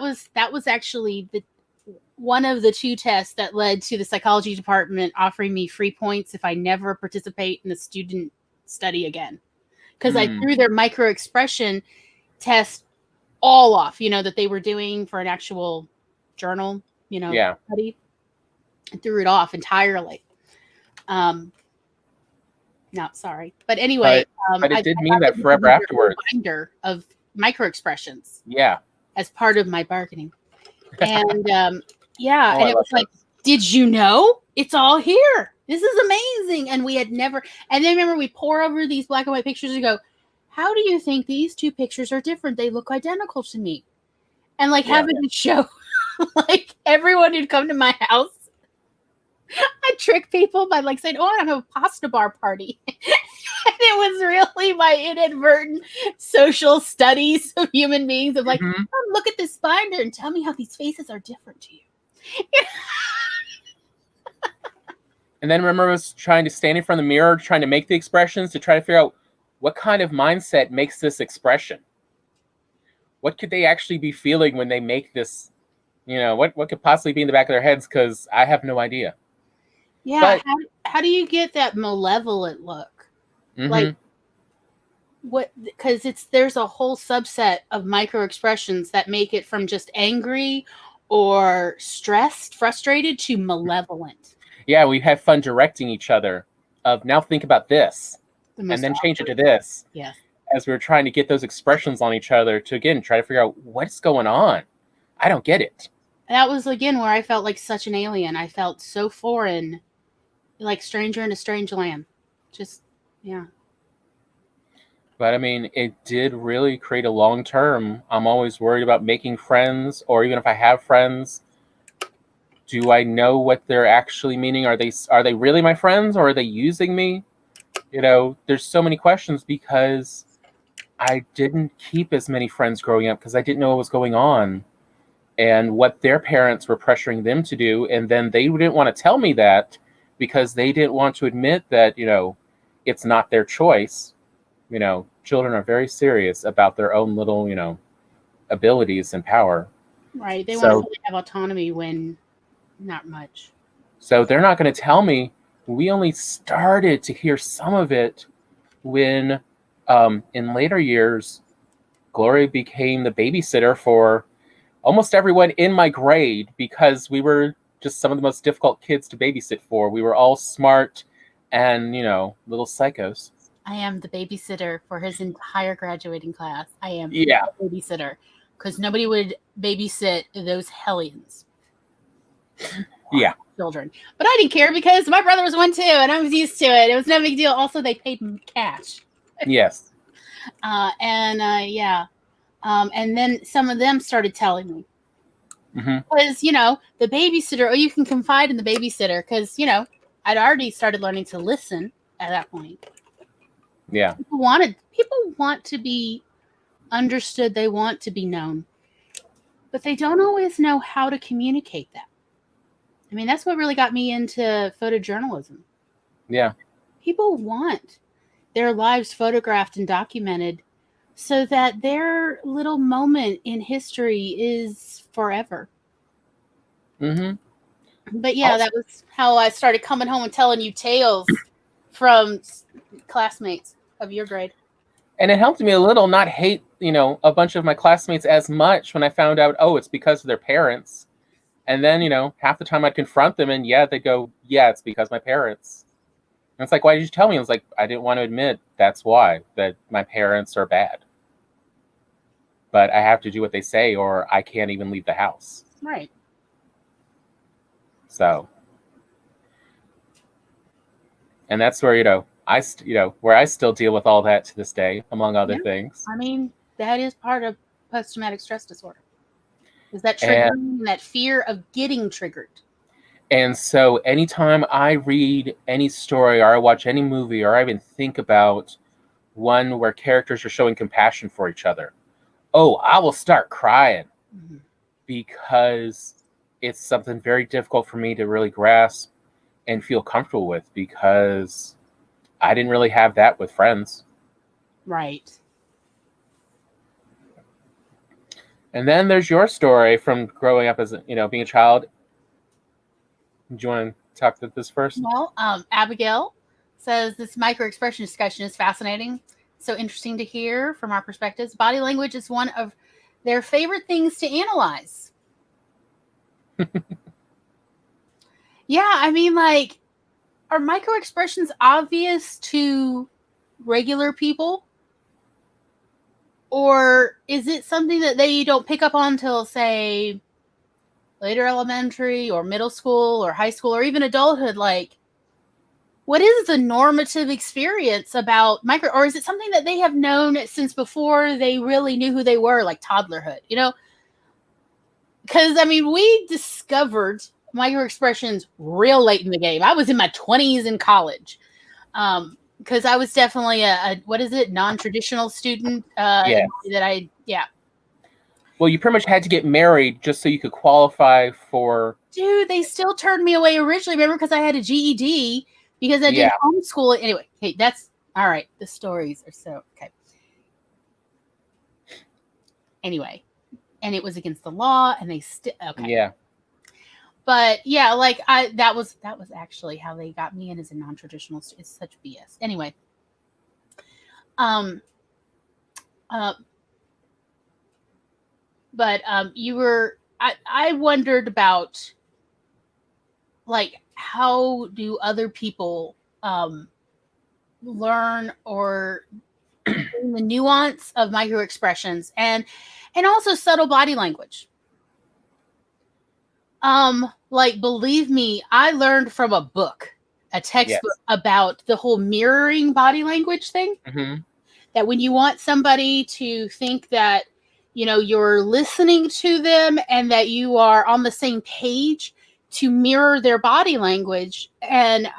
was actually one of the 2 tests that led to the psychology department offering me free points if I never participate in a student study again. Because I threw their micro expression test all off, that they were doing for an actual journal, study. I threw it off entirely. No, sorry. But anyway. But it did mean that forever afterwards. Reminder of micro expressions. Yeah. As part of my bargaining. And and it was like, did you know? It's all here. This is amazing. And we had never, and then remember we pour over these black and white pictures and go, how do you think these 2 pictures are different? They look identical to me. And having it show, everyone who'd come to my house, I trick people by saying, oh, I have a pasta bar party. it was really my inadvertent social studies of human beings of like, Mhm. oh, look at this binder and tell me how these faces are different to you. And then remember us trying to stand in front of the mirror, trying to make the expressions to try to figure out what kind of mindset makes this expression. What could they actually be feeling when they make this? What could possibly be in the back of their heads? Because I have no idea. Yeah, But how do you get that malevolent look? Like what? Because there's a whole subset of micro expressions that make it from just angry or stressed, frustrated to malevolent. yeah, we have fun directing each other. Of now, think about this, The and most then change it awkward. to this. Yes. As we were trying to get those expressions on each other to again try to figure out what's going on. I don't get it. That was again where I felt like such an alien. I felt so foreign, like stranger in a strange land. Just yeah. But I mean, it did really create a long term. I'm always worried about making friends, or even if I have friends, do I know what they're actually meaning? Are they really my friends, or are they using me? There's so many questions because I didn't keep as many friends growing up because I didn't know what was going on and what their parents were pressuring them to do, and then they didn't want to tell me that because they didn't want to admit that it's not their choice. Children are very serious about their own little abilities and power. Right. They So- want to have autonomy when not much. So they're not going to tell me. We only started to hear some of it when, in later years, Gloria became the babysitter for almost everyone in my grade because we were just some of the most difficult kids to babysit for. We were all smart and, little psychos. I am the babysitter for his entire graduating class. I am Yeah. the babysitter because nobody would babysit those hellions. Yeah. Children. But I didn't care because my brother was one too and I was used to it. It was no big deal. Also, they paid cash. Yes. Yeah. And then some of them started telling me. Mm-hmm. Because, the babysitter, or you can confide in the babysitter because, I'd already started learning to listen at that point. Yeah. People want to be understood. They want to be known. But they don't always know how to communicate that. I mean, that's what really got me into photojournalism. Yeah. People want their lives photographed and documented so that their little moment in history is forever. Mm-hmm. But yeah, that was how I started coming home and telling you tales from classmates of your grade. And it helped me a little not hate, a bunch of my classmates as much when I found out, oh, it's because of their parents. And then, half the time I'd confront them and they'd go, yeah, it's because my parents. And it's like, why did you tell me? I was like, I didn't want to admit that's why, that my parents are bad. But I have to do what they say or I can't even leave the house. Right. So. And that's where, where I still deal with all that to this day, among other things. I mean, that is part of post-traumatic stress disorder. Is that triggering and that fear of getting triggered. And so anytime I read any story or I watch any movie or I even think about one where characters are showing compassion for each other, I will start crying because it's something very difficult for me to really grasp and feel comfortable with because I didn't really have that with friends. Right. And then there's your story from growing up as, being a child. Do you want to talk about this first? Well, Abigail says this micro-expression discussion is fascinating. So interesting to hear from our perspectives. Body language is one of their favorite things to analyze. Yeah, I mean, like, are micro-expressions obvious to regular people? Or is it something that they don't pick up on until, say, later elementary or middle school or high school or even adulthood? Like, what is the normative experience about micro, or is it something that they have known since before they really knew who they were, like toddlerhood, Because, I mean, we discovered micro expressions real late in the game. I was in my 20s in college. because I was definitely a what is it, non-traditional student. Yeah. Yeah. Well, you pretty much had to get married just so you could qualify for. Dude, they still turned me away originally. Remember, because I had a GED because I did homeschool. Anyway, hey, that's all right. The stories are so okay. Anyway, and it was against the law, and they still okay. Yeah. But yeah, like that was actually how they got me in as a non-traditional student. It's such BS. Anyway, but you were I wondered about like how do other people learn or the nuance of microexpressions and also subtle body language. Like, believe me, I learned from a book, a textbook about the whole mirroring body language thing. Mm-hmm. That when you want somebody to think that, you know, you're listening to them and that you are on the same page, to mirror their body language and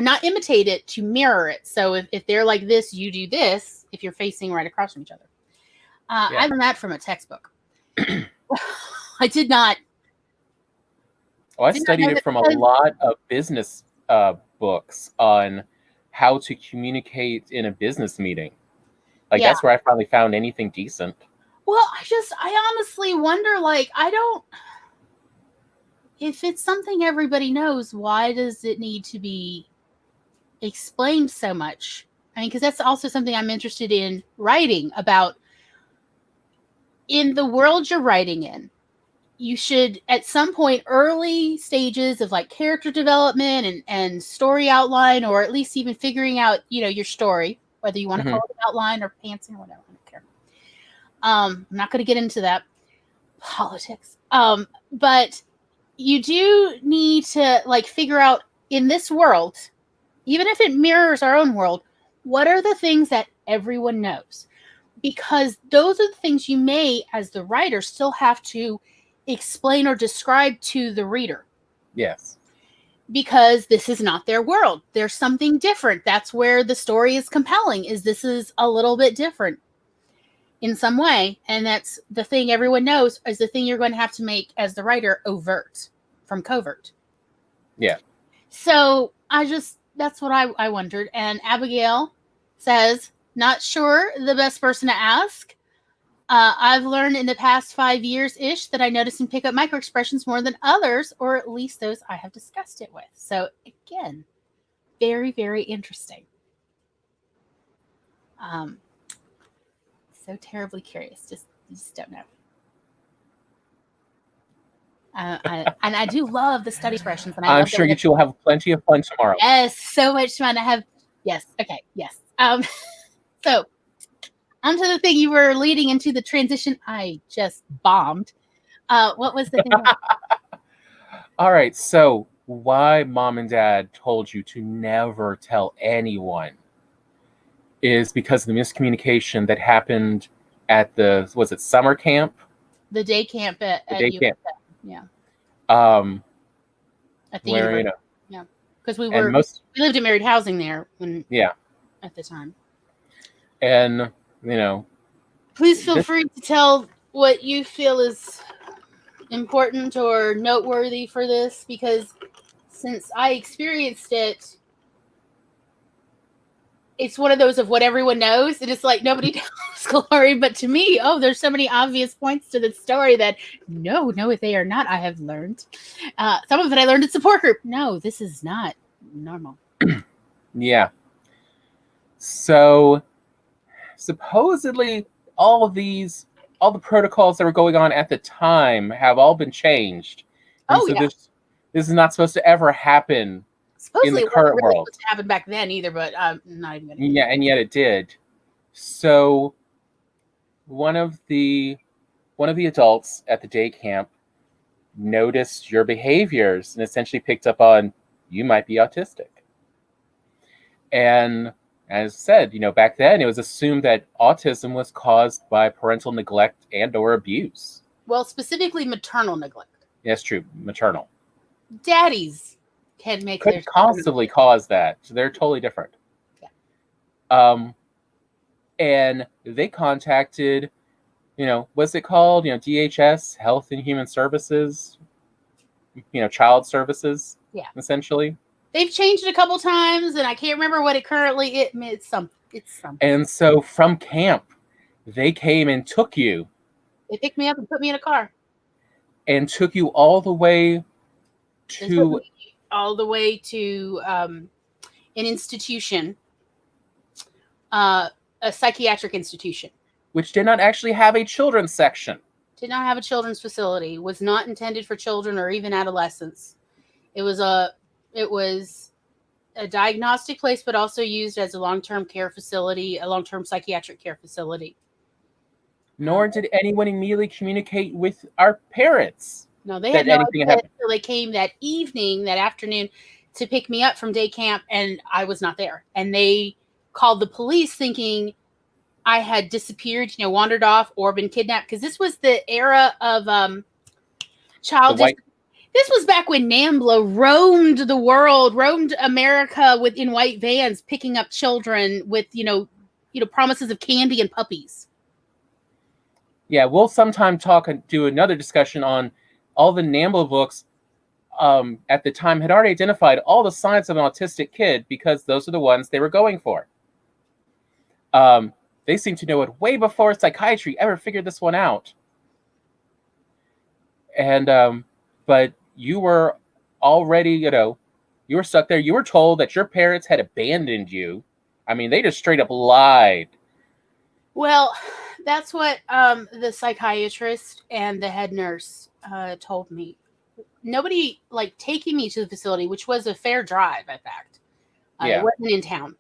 not imitate it, to mirror it. So if they're like this, you do this if you're facing right across from each other. I learned that from a textbook. I did not. Oh, I studied it from a lot of business books on how to communicate in a business meeting. Like, that's where I finally found anything decent. Well, I honestly wonder, like, if it's something everybody knows, why does it need to be explained so much? I mean, because that's also something I'm interested in writing about. In the world you're writing in, you should, at some point, early stages of like character development and story outline, or at least even figuring out, you know, your story, whether you want to call it an outline or pantsing or whatever. I don't care. I'm not going to get into that politics. But you do need to like figure out in this world, even if it mirrors our own world, what are the things that everyone knows? Because those are the things you may, as the writer, still have to explain or describe to the reader. Yes. Because this is not their world. There's something different. That's where the story is compelling, is this is a little bit different in some way. And that's the thing everyone knows, is the thing you're going to have to make as the writer overt from covert. Yeah. So that's what I wondered. And Abigail says, not sure the best person to ask. I've learned in the past 5 years-ish that I notice and pick up microexpressions more than others, or at least those I have discussed it with. So again, very, very interesting. So terribly curious. Just don't know. And I do love the study expressions. And I'm sure you two will have plenty of fun tomorrow. Yes, so much fun. Yes. Okay. Yes. So onto the thing you were leading into, the transition I just bombed. What was the thing? All right. So why mom and dad told you to never tell anyone is because of the miscommunication that happened at was it summer camp? The day camp at day camp. Yeah. At the where, university. Yeah. Because we lived in married housing there at the time. And please feel free to tell what you feel is important or noteworthy for this, because since I experienced it, it's one of those of what everyone knows, and it's like nobody tells glory. But to me, there's so many obvious points to the story that no, they are not. I have learned some of it. I learned in support group. No, this is not normal. Yeah. So supposedly all the protocols that were going on at the time have all been changed. This is not supposed to ever happen. Supposedly in the current world. It happened back then either, but I'm not even gonna. Yeah, and yet it did. So one of the adults at the day camp noticed your behaviors and essentially picked up on you might be autistic. And as said, back then it was assumed that autism was caused by parental neglect and or abuse. Well, specifically maternal neglect. Yes, true, maternal. Daddies can make could possibly cause that. So they're totally different. And they contacted, what's it called? DHS, Health and Human Services, child services, essentially. They've changed it a couple times, and I can't remember what it currently is. It's something. And so from camp, they came and took you. They picked me up and put me in a car. And took you all the way to... an institution, a psychiatric institution. Which did not actually have a children's section. Did not have a children's facility. Was not intended for children or even adolescents. It was a diagnostic place, but also used as a long-term care facility, a long-term psychiatric care facility. Nor did anyone immediately communicate with our parents. No, they had no idea until they came that evening, that afternoon, to pick me up from day camp, and I was not there. And they called the police thinking I had disappeared, wandered off or been kidnapped, because this was the era of child. This was back when NAMBLA roamed the world, roamed America in white vans, picking up children with promises of candy and puppies. Yeah, we'll sometime do another discussion on all the NAMBLA books. At the time had already identified all the signs of an autistic kid because those are the ones they were going for. They seem to know it way before psychiatry ever figured this one out. And but you were already, you were stuck there. You were told that your parents had abandoned you. I mean, they just straight up lied. Well, that's what the psychiatrist and the head nurse told me. Nobody taking me to the facility, which was a fair drive, in fact. It wasn't in town.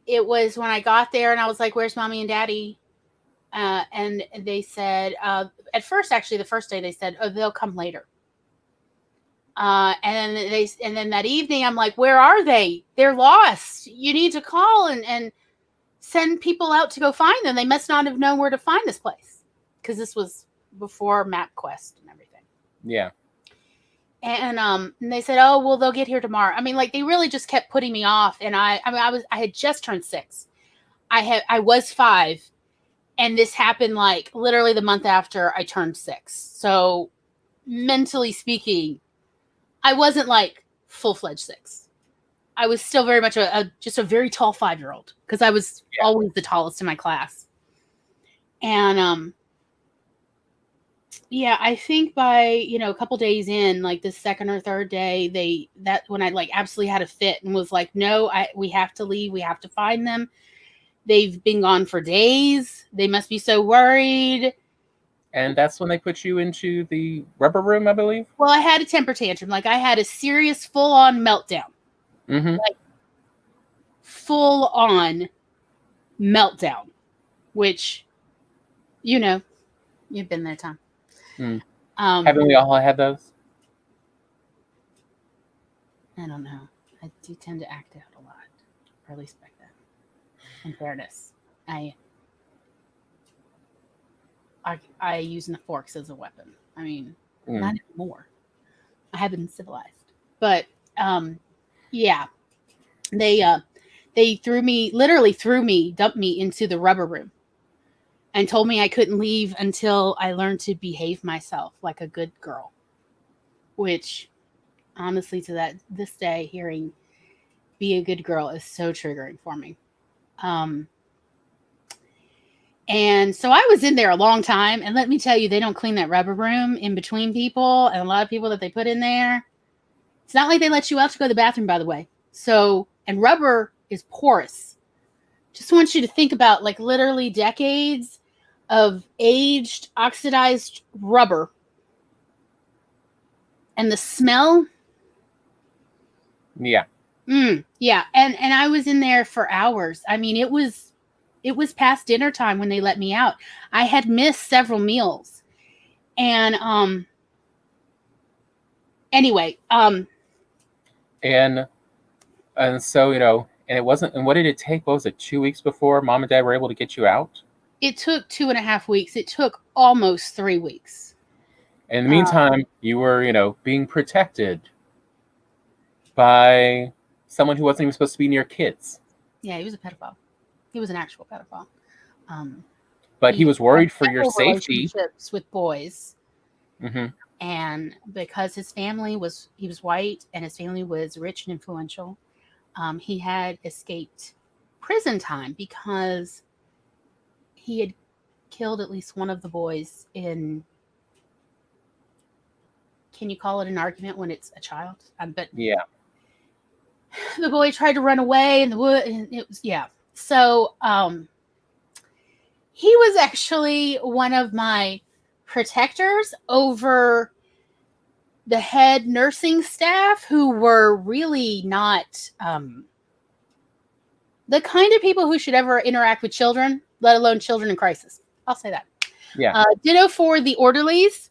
It was when I got there and I was like, "Where's mommy and daddy?" And they said, at first, actually, the first day they said, "Oh, they'll come later." And then that evening, I'm like, "Where are they? They're lost. You need to call and send people out to go find them. They must not have known where to find this place," because this was before MapQuest and everything. Yeah. And they said, "Oh, well, they'll get here tomorrow." I mean, they really just kept putting me off. And I had just turned 6. I was 5, and this happened literally the month after I turned 6. So mentally speaking, I wasn't full-fledged 6. I was still very much just a very tall 5-year-old, because I was always the tallest in my class. And I think by a couple days in, the second or third day, when I absolutely had a fit and was like, "No, we have to leave. We have to find them. They've been gone for days. They must be so worried." And that's when they put you into the rubber room, I believe. Well, I had a temper tantrum. I had a serious full-on meltdown. Mm-hmm. Full-on meltdown, which, you've been there, Tom. Haven't we all had those? I don't know. I do tend to act out a lot, or at least back then. In fairness, I use the forks as a weapon. I mean, not anymore. I have been civilized, but they dumped me into the rubber room and told me I couldn't leave until I learned to behave myself like a good girl. Which, honestly, to this day, hearing "be a good girl" is so triggering for me. And so I was in there a long time, and let me tell you, they don't clean that rubber room in between people, and a lot of people that they put in there. It's not like they let you out to go to the bathroom, by the way. So, and rubber is porous. Just want you to think about literally decades of aged, oxidized rubber. And the smell. Yeah. Yeah. And I was in there for hours. I mean, it was past dinner time when they let me out. I had missed several meals. And anyway, and so, and it wasn't, and what did it take? What was it, 2 weeks before mom and dad were able to get you out? It took 2.5 weeks. It took almost 3 weeks. In the meantime, you were, being protected by someone who wasn't even supposed to be near kids. Yeah, he was a pedophile. He was an actual pedophile. But he was had worried for your several safety. relationships with boys, Hmm. and because he was white and his family was rich and influential, he had escaped prison time because he had killed at least one of the boys in, can you call it an argument when it's a child? But Yeah. the boy tried to run away in the wood, and it was, yeah. So he was actually one of my protectors over the head nursing staff, who were really not the kind of people who should ever interact with children, let alone children in crisis. I'll say that. Yeah. Ditto for the orderlies.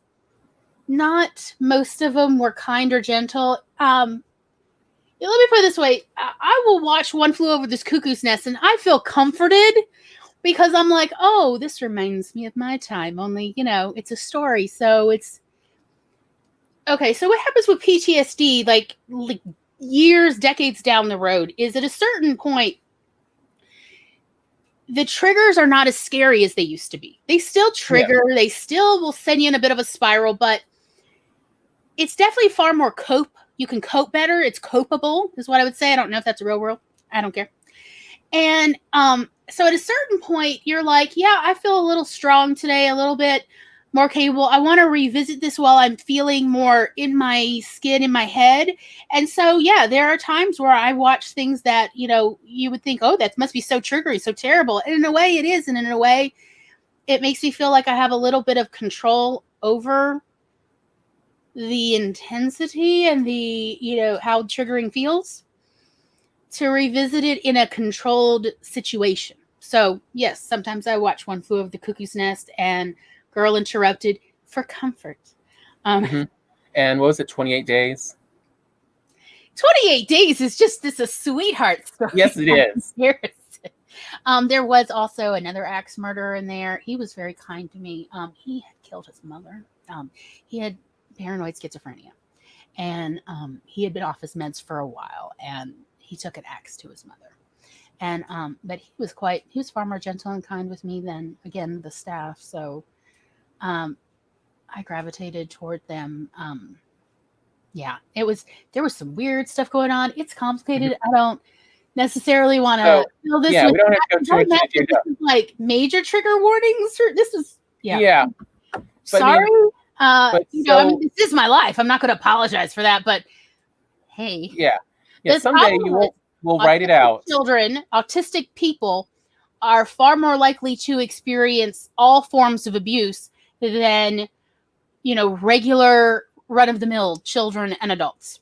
Not most of them were kind or gentle. Let me put it this way. I will watch One Flew Over This Cuckoo's Nest and I feel comforted because I'm like, oh, this reminds me of my time. Only, it's a story. So it's okay. So what happens with PTSD, like years, decades down the road, is at a certain point, the triggers are not as scary as they used to be. They still trigger. Yeah. They still will send you in a bit of a spiral, but it's definitely far more you can cope better. It's copable is what I would say. I don't know if that's a real word. I don't care. And so at a certain point, you're like, yeah, I feel a little strong today, a little bit more capable. I want to revisit this while I'm feeling more in my skin, in my head. And so, yeah, there are times where I watch things that, you would think, oh, that must be so triggery, so terrible. And in a way it is. And in a way, it makes me feel like I have a little bit of control over the intensity and the, how triggering feels, to revisit it in a controlled situation. So yes, sometimes I watch One Flew Over the Cuckoo's Nest and Girl Interrupted for comfort. And what was it, 28 Days? 28 Days is just a sweetheart story. Yes, it is. There was also another axe murderer in there. He was very kind to me. He had killed his mother. He had paranoid schizophrenia, and he had been off his meds for a while, and he took an axe to his mother. And but he was far more gentle and kind with me than, again, the staff. So I gravitated toward them. Yeah, there was some weird stuff going on. It's complicated. I don't necessarily want to feel this. Yeah, we don't have to go too much into this is like major trigger warnings. This is yeah. Sorry. This is my life. I'm not going to apologize for that. But hey, yeah. Someday we'll write it out. Children, autistic people are far more likely to experience all forms of abuse than, regular run-of-the-mill children and adults.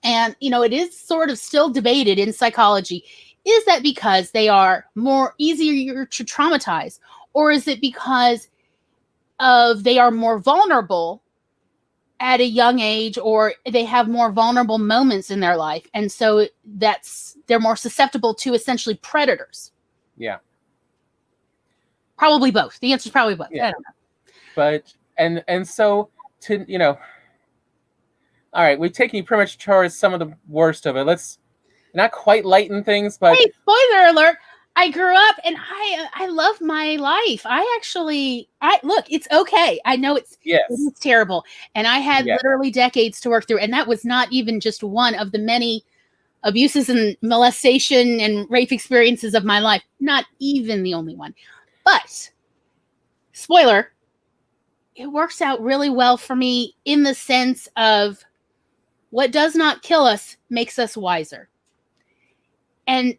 And, it is sort of still debated in psychology. Is that because they are more easier to traumatize? Or is it because they are more vulnerable at a young age, or they have more vulnerable moments in their life, and so they're more susceptible to essentially predators? Yeah, probably both. The answer is probably both. Yeah. I don't know. But and so to all right, we've taken you pretty much towards some of the worst of it. Let's not quite lighten things, but hey, spoiler alert. I grew up and I love my life. Look, it's okay. I know it's terrible. And I had literally decades to work through. And that was not even just one of the many abuses and molestation and rape experiences of my life. Not even the only one. But, spoiler, it works out really well for me in the sense of what does not kill us makes us wiser. And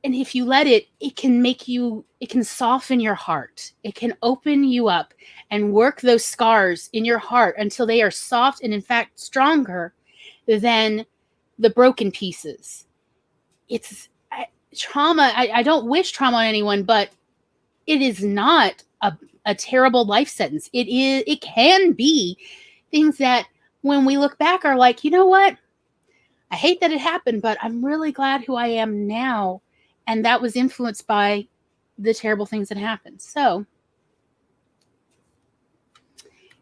if you let it can soften your heart. It can open you up and work those scars in your heart until they are soft and, in fact, stronger than the broken pieces. It's trauma. I don't wish trauma on anyone, but it is not a terrible life sentence. It can be things that when we look back are like, you know what? I hate that it happened, but I'm really glad who I am now. And that was influenced by the terrible things that happened. So.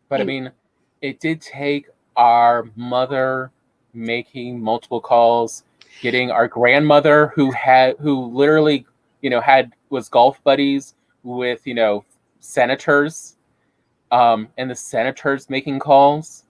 But I mean, it did take our mother making multiple calls getting our grandmother who literally, was golf buddies with, senators, and the senators making calls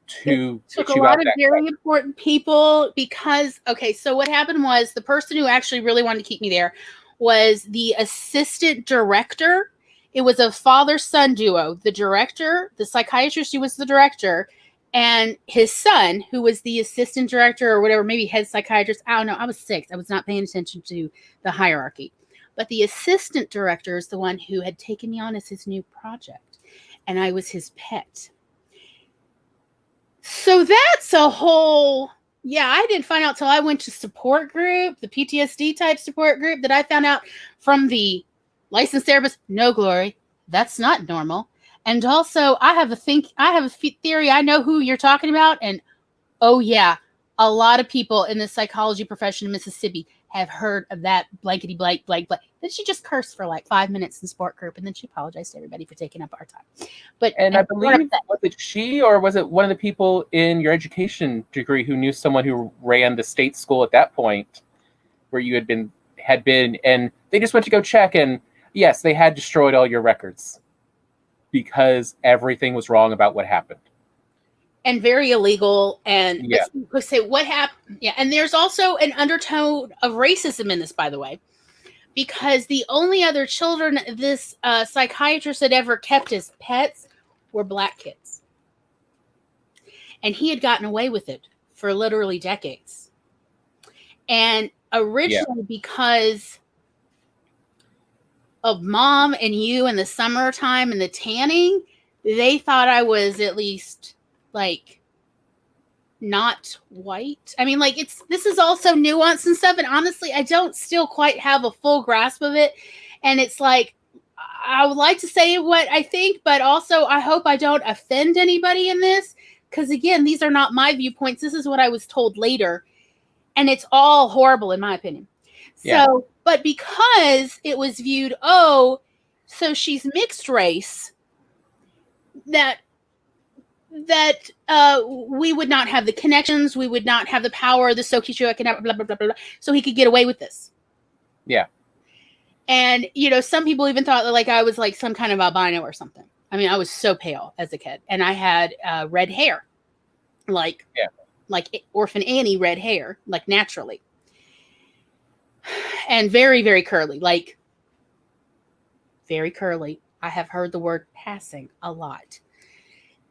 to took a lot of very important people because, okay, so what happened was the person who actually really wanted to keep me there was the assistant director. It was a father-son duo. The director, the psychiatrist who was the director, and his son, who was the assistant director or whatever, maybe head psychiatrist. I don't know. I was 6. I was not paying attention to the hierarchy. But the assistant director is the one who had taken me on as his new project. And I was his pet. So that's a whole, I didn't find out till I went to support group, the PTSD type support group, that I found out from the licensed therapist, no, Glory, that's not normal. And also I have a theory. I know who you're talking about. And oh yeah, a lot of people in the psychology profession in Mississippi have heard of that blankety blank. Then she just cursed for like 5 minutes in sport group, and then she apologized to everybody for taking up our time. And I believe, was it she or was it one of the people in your education degree who knew someone who ran the state school at that point where you had been, and they just went to go check, and yes, they had destroyed all your records because everything was wrong about what happened. And very illegal. And let's say what happened. Yeah. And there's also an undertone of racism in this, by the way, because the only other children this psychiatrist had ever kept as pets were Black kids. And he had gotten away with it for literally decades. And originally, because of Mom and you in the summertime and the tanning, they thought I was at least like not white. I mean, like this is also nuance and stuff. And honestly, I don't still quite have a full grasp of it. And it's like, I would like to say what I think, but also I hope I don't offend anybody in this. Because again, these are not my viewpoints. This is what I was told later. And it's all horrible in my opinion. So, but because it was viewed, so she's mixed race, that we would not have the connections, we would not have the power, the socioeconomic, blah, blah, blah, blah, blah, so he could get away with this. Yeah. And, some people even thought that, like, I was like some kind of albino or something. I mean, I was so pale as a kid. And I had red hair. Like Orphan Annie red hair, like naturally. And very, very curly. Like, very curly. I have heard the word passing a lot.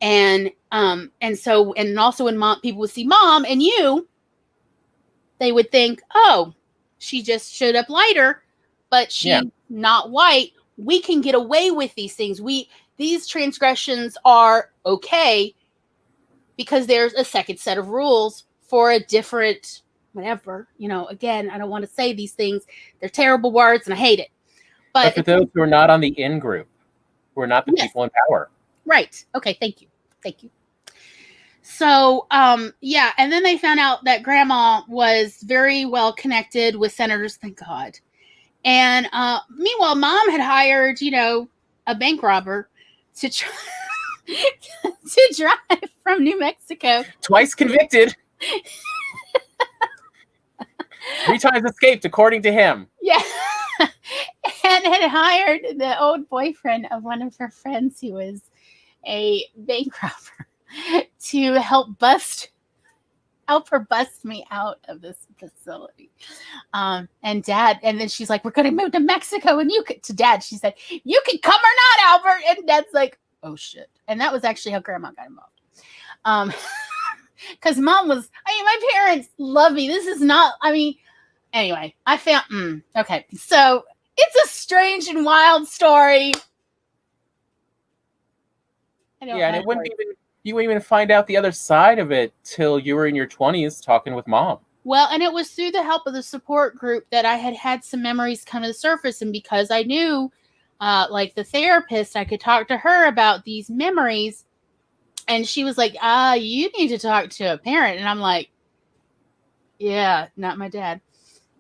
And also when people would see Mom and you, they would think, oh, she just showed up lighter, but she's not white. We can get away with these things. These transgressions are okay because there's a second set of rules for a different whatever. Again, I don't want to say these things. They're terrible words and I hate it. But for those who are not on the in group, who are not the people in power. Right. Okay. Thank you. So, and then they found out that Grandma was very well connected with senators. Thank God. And meanwhile, Mom had hired, a bank robber to drive from New Mexico. Twice convicted. 3 times escaped, according to him. Yeah. And had hired the old boyfriend of one of her friends who was a bank robber to help her bust me out of this facility. And then she's like, we're going to move to Mexico and to Dad, she said, you can come or not, Albert. And Dad's like, oh shit. And that was actually how Grandma got involved. Because Mom was, my parents love me. This is not, anyway, I found, okay. So it's a strange and wild story. And you wouldn't even find out the other side of it till you were in your 20s talking with Mom. Well, and it was through the help of the support group that I had some memories come to the surface. And because I knew, like the therapist, I could talk to her about these memories. And she was like, you need to talk to a parent. And I'm like, yeah, not my dad.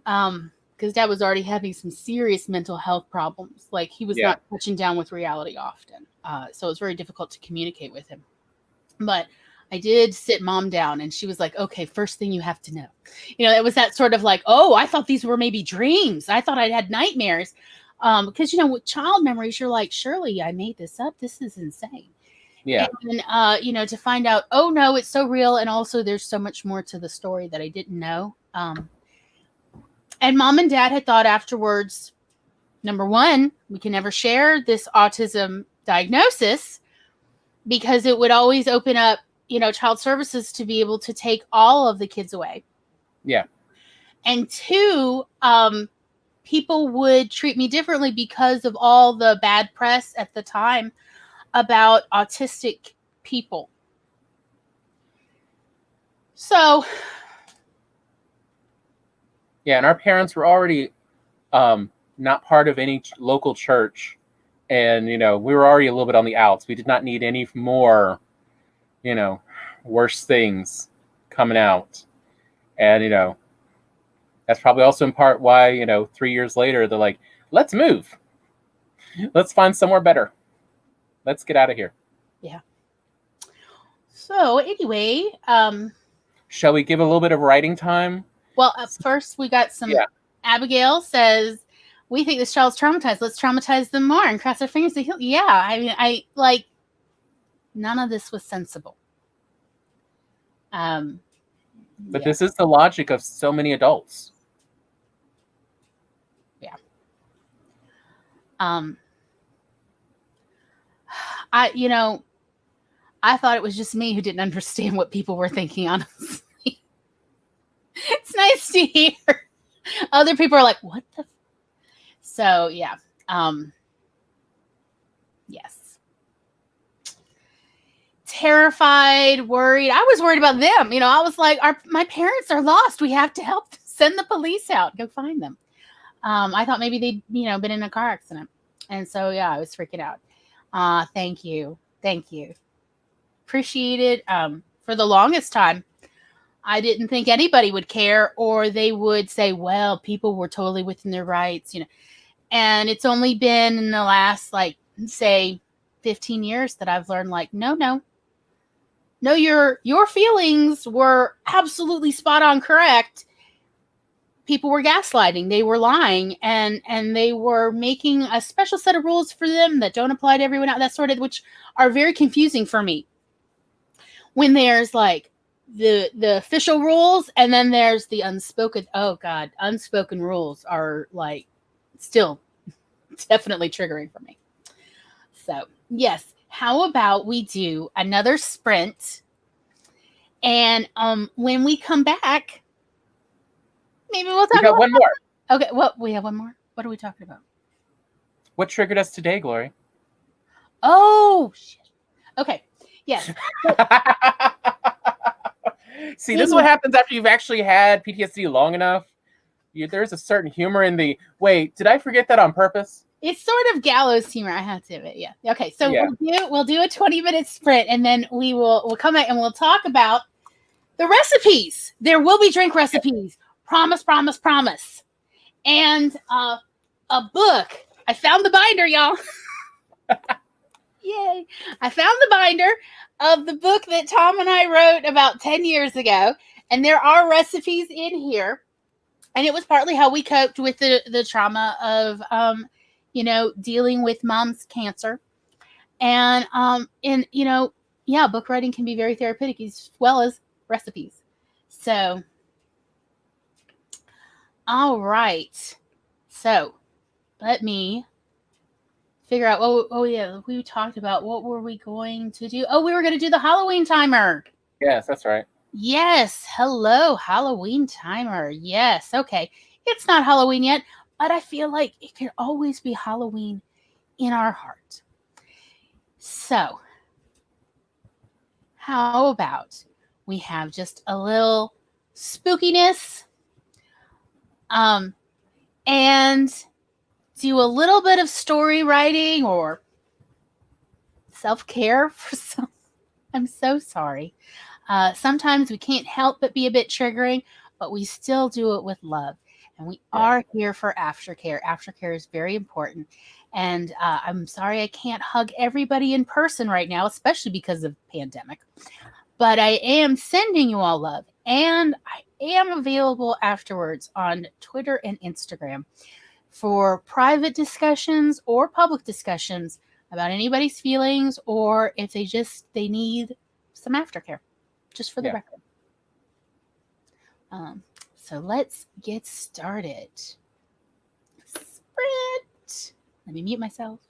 Because Dad was already having some serious mental health problems. Like he was not touching down with reality often. So it was very difficult to communicate with him. But I did sit mom down, and she was like, okay, first thing you have to know. It was that sort of like, oh, I thought these were maybe dreams. I thought I'd had nightmares. Because, with child memories, you're like, surely I made this up. This is insane. Yeah. And, to find out, oh, no, it's so real. And also there's so much more to the story that I didn't know. And mom and dad had thought afterwards, number one, we can never share this autism diagnosis because it would always open up, child services to be able to take all of the kids away. Yeah. And two, people would treat me differently because of all the bad press at the time about autistic people. So, yeah, and our parents were already not part of any local church, and we were already a little bit on the outs. We did not need any more, worse things coming out, and that's probably also in part why 3 years later they're like, let's move, let's find somewhere better. Let's get out of here. Yeah. So anyway, shall we give a little bit of writing time? Well, first we got some. Yeah. Abigail says, "We think this child's traumatized. Let's traumatize them more and cross our fingers to heal." Yeah, I mean, none of this was sensible. But this is the logic of so many adults. Yeah. I thought it was just me who didn't understand what people were thinking, honestly. It's nice to hear other people are like, what the? So, yeah. Yes. Terrified, worried. I was worried about them. I was like, my parents are lost. We have to help. Send the police out. Go find them. I thought maybe they'd, been in a car accident. And so, yeah, I was freaking out. Thank you. Thank you. Appreciate it. For the longest time, I didn't think anybody would care, or they would say, well, people were totally within their rights, and it's only been in the last, say 15 years that I've learned, no, your feelings were absolutely spot on correct. People were gaslighting, they were lying, and they were making a special set of rules for them that don't apply to everyone else, that sort of, which are very confusing for me. When there's the official rules, and then there's the unspoken. Oh God, unspoken rules are still definitely triggering for me. So yes, how about we do another sprint, and when we come back, maybe we'll talk. We got one more. Okay, well, we have one more. What are we talking about? What triggered us today, Glory? Oh shit. Okay. Yes. See, this is what happens after you've actually had PTSD long enough. There's a certain humor in the, wait, did I forget that on purpose? It's sort of gallows humor, I have to admit. Yeah. Okay, so yeah. We'll do a 20-minute sprint, and then we'll come back and we'll talk about the recipes. There will be drink recipes. Promise, promise, promise. And a book. I found the binder, y'all. Yay. I found the binder of the book that Tom and I wrote about 10 years ago. And there are recipes in here. And it was partly how we coped with the trauma of, dealing with mom's cancer. And, book writing can be very therapeutic as well as recipes. So, all right. So, let me figure out. We talked about what were we going to do? Oh, we were going to do the Halloween timer. Yes, that's right. Yes. Hello, Halloween timer. Yes. Okay. It's not Halloween yet, but I feel like it can always be Halloween in our heart. So, how about we have just a little spookiness, and do a little bit of story writing or self-care for some. I'm so sorry. Sometimes we can't help but be a bit triggering, but we still do it with love. And we are here for aftercare. Aftercare is very important. And I'm sorry I can't hug everybody in person right now, especially because of pandemic. But I am sending you all love, and I am available afterwards on Twitter and Instagram for private discussions or public discussions about anybody's feelings, or if they need some aftercare, just for the record. So let's get started. Sprint. Let me mute myself.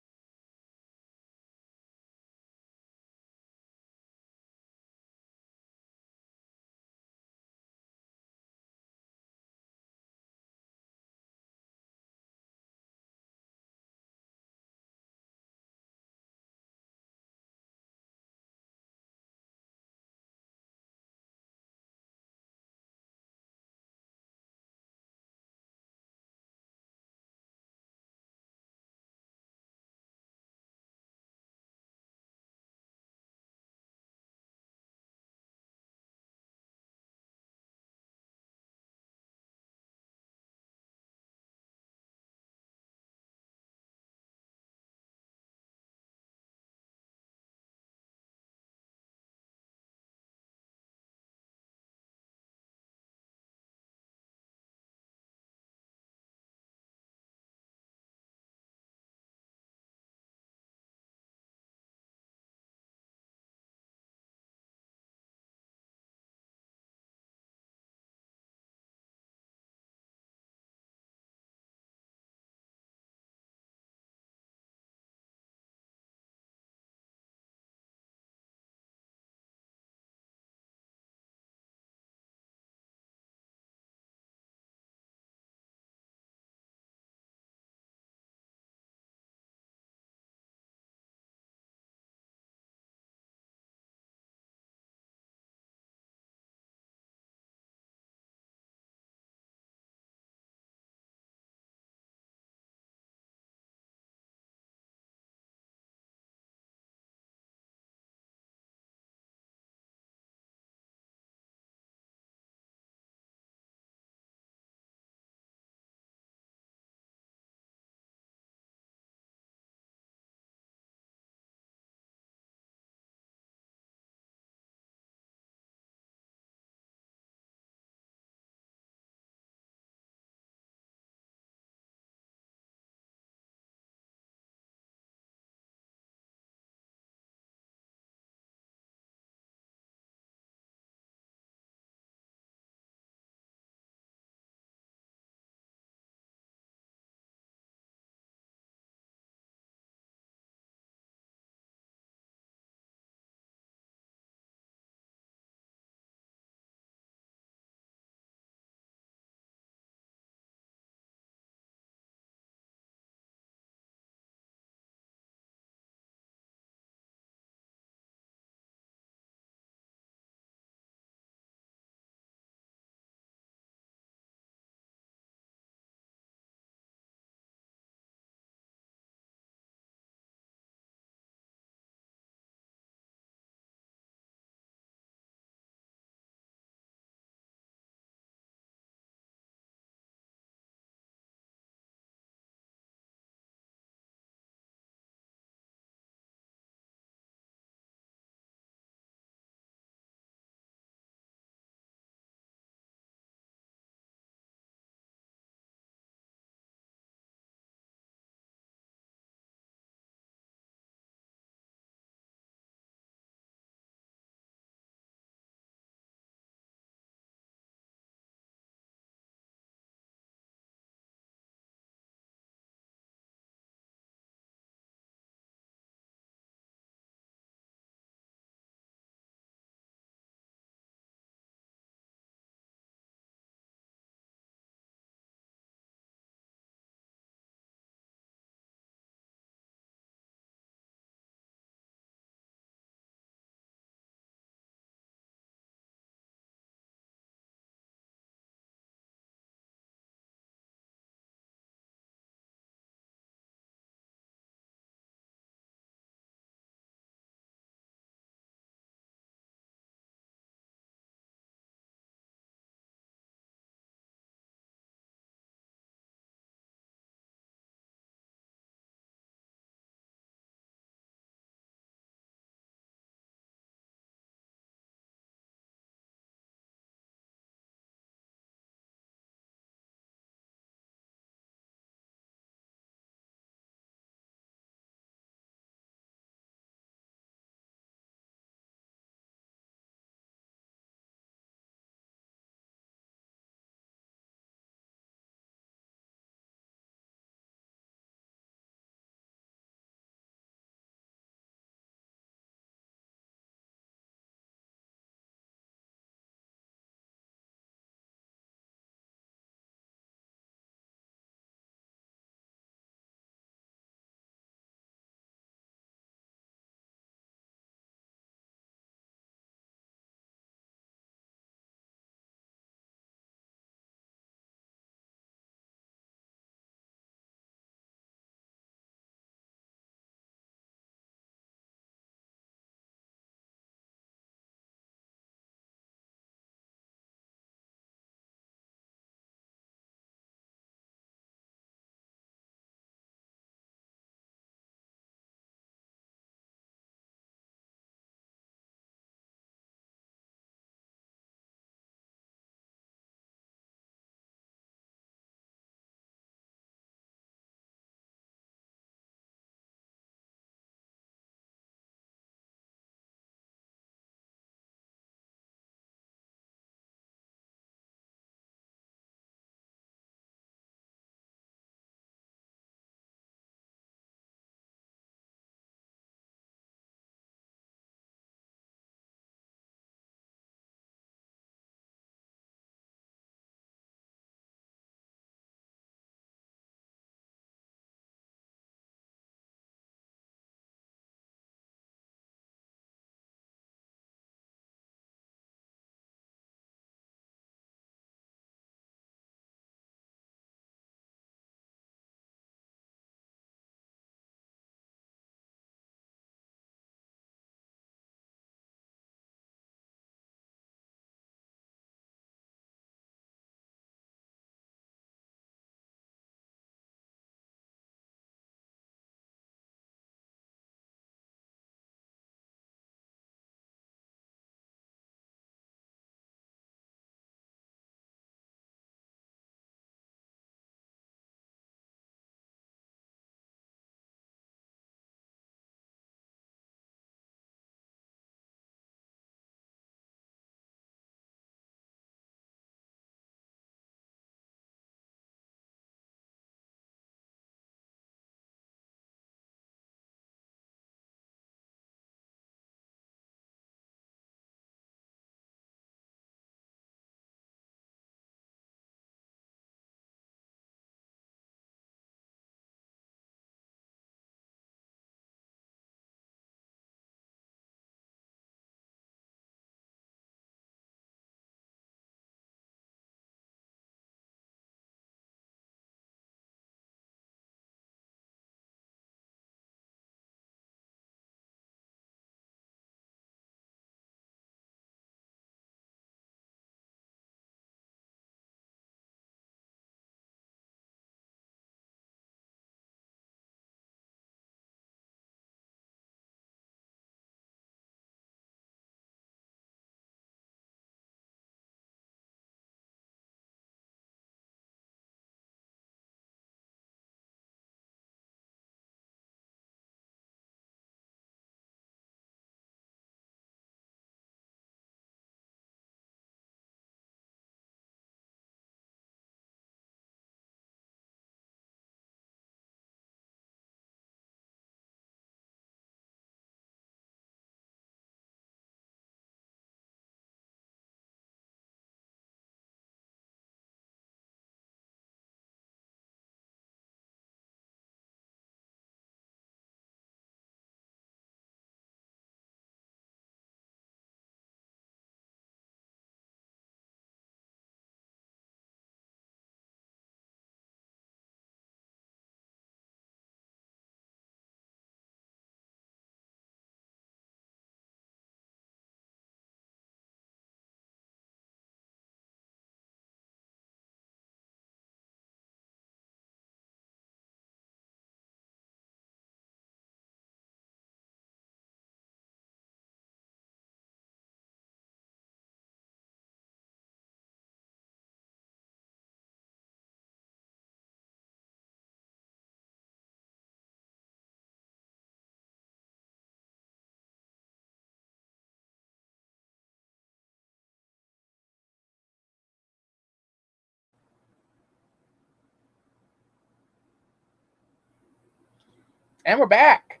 And we're back.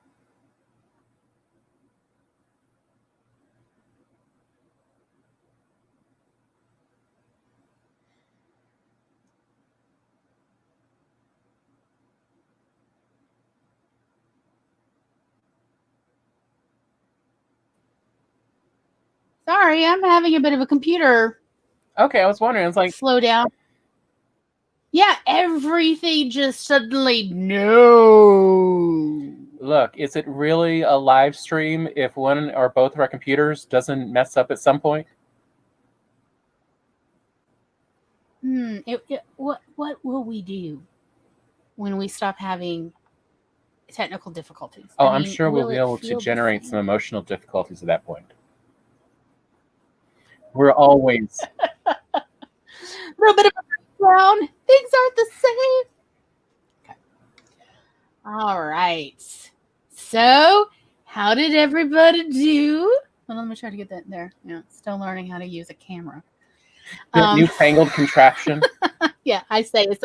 Sorry, I'm having a bit of a computer Okay, I was wondering. It's like, slow down. Yeah, everything just suddenly no. look, is it really a live stream if one or both of our computers doesn't mess up at some point? What will we do when we stop having technical difficulties? Oh, I I'm mean, sure we'll will be it able to feel the generate same? some emotional difficulties at that point. We're always A little bit of a breakdown. Things aren't the same. Okay. All right. So, how did everybody do? Well, let me try to get that there. Yeah, still learning how to use a camera. that newfangled contraption. Yeah, I say it's.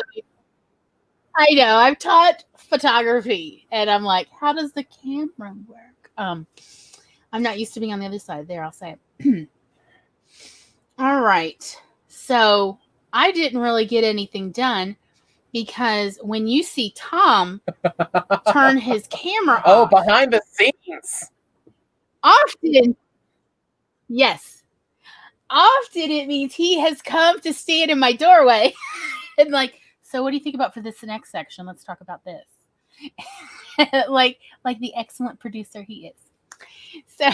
I know. I've taught photography, and I'm like, how does the camera work? I'm not used to being on the other side. There, I'll say it. All right. So I didn't really get anything done because when you see Tom turn his camera Oh, off, behind the scenes. often, yes, often it means he has come to stand in my doorway and like, so what do you think about for this next section? Let's talk about this. like the excellent producer he is. So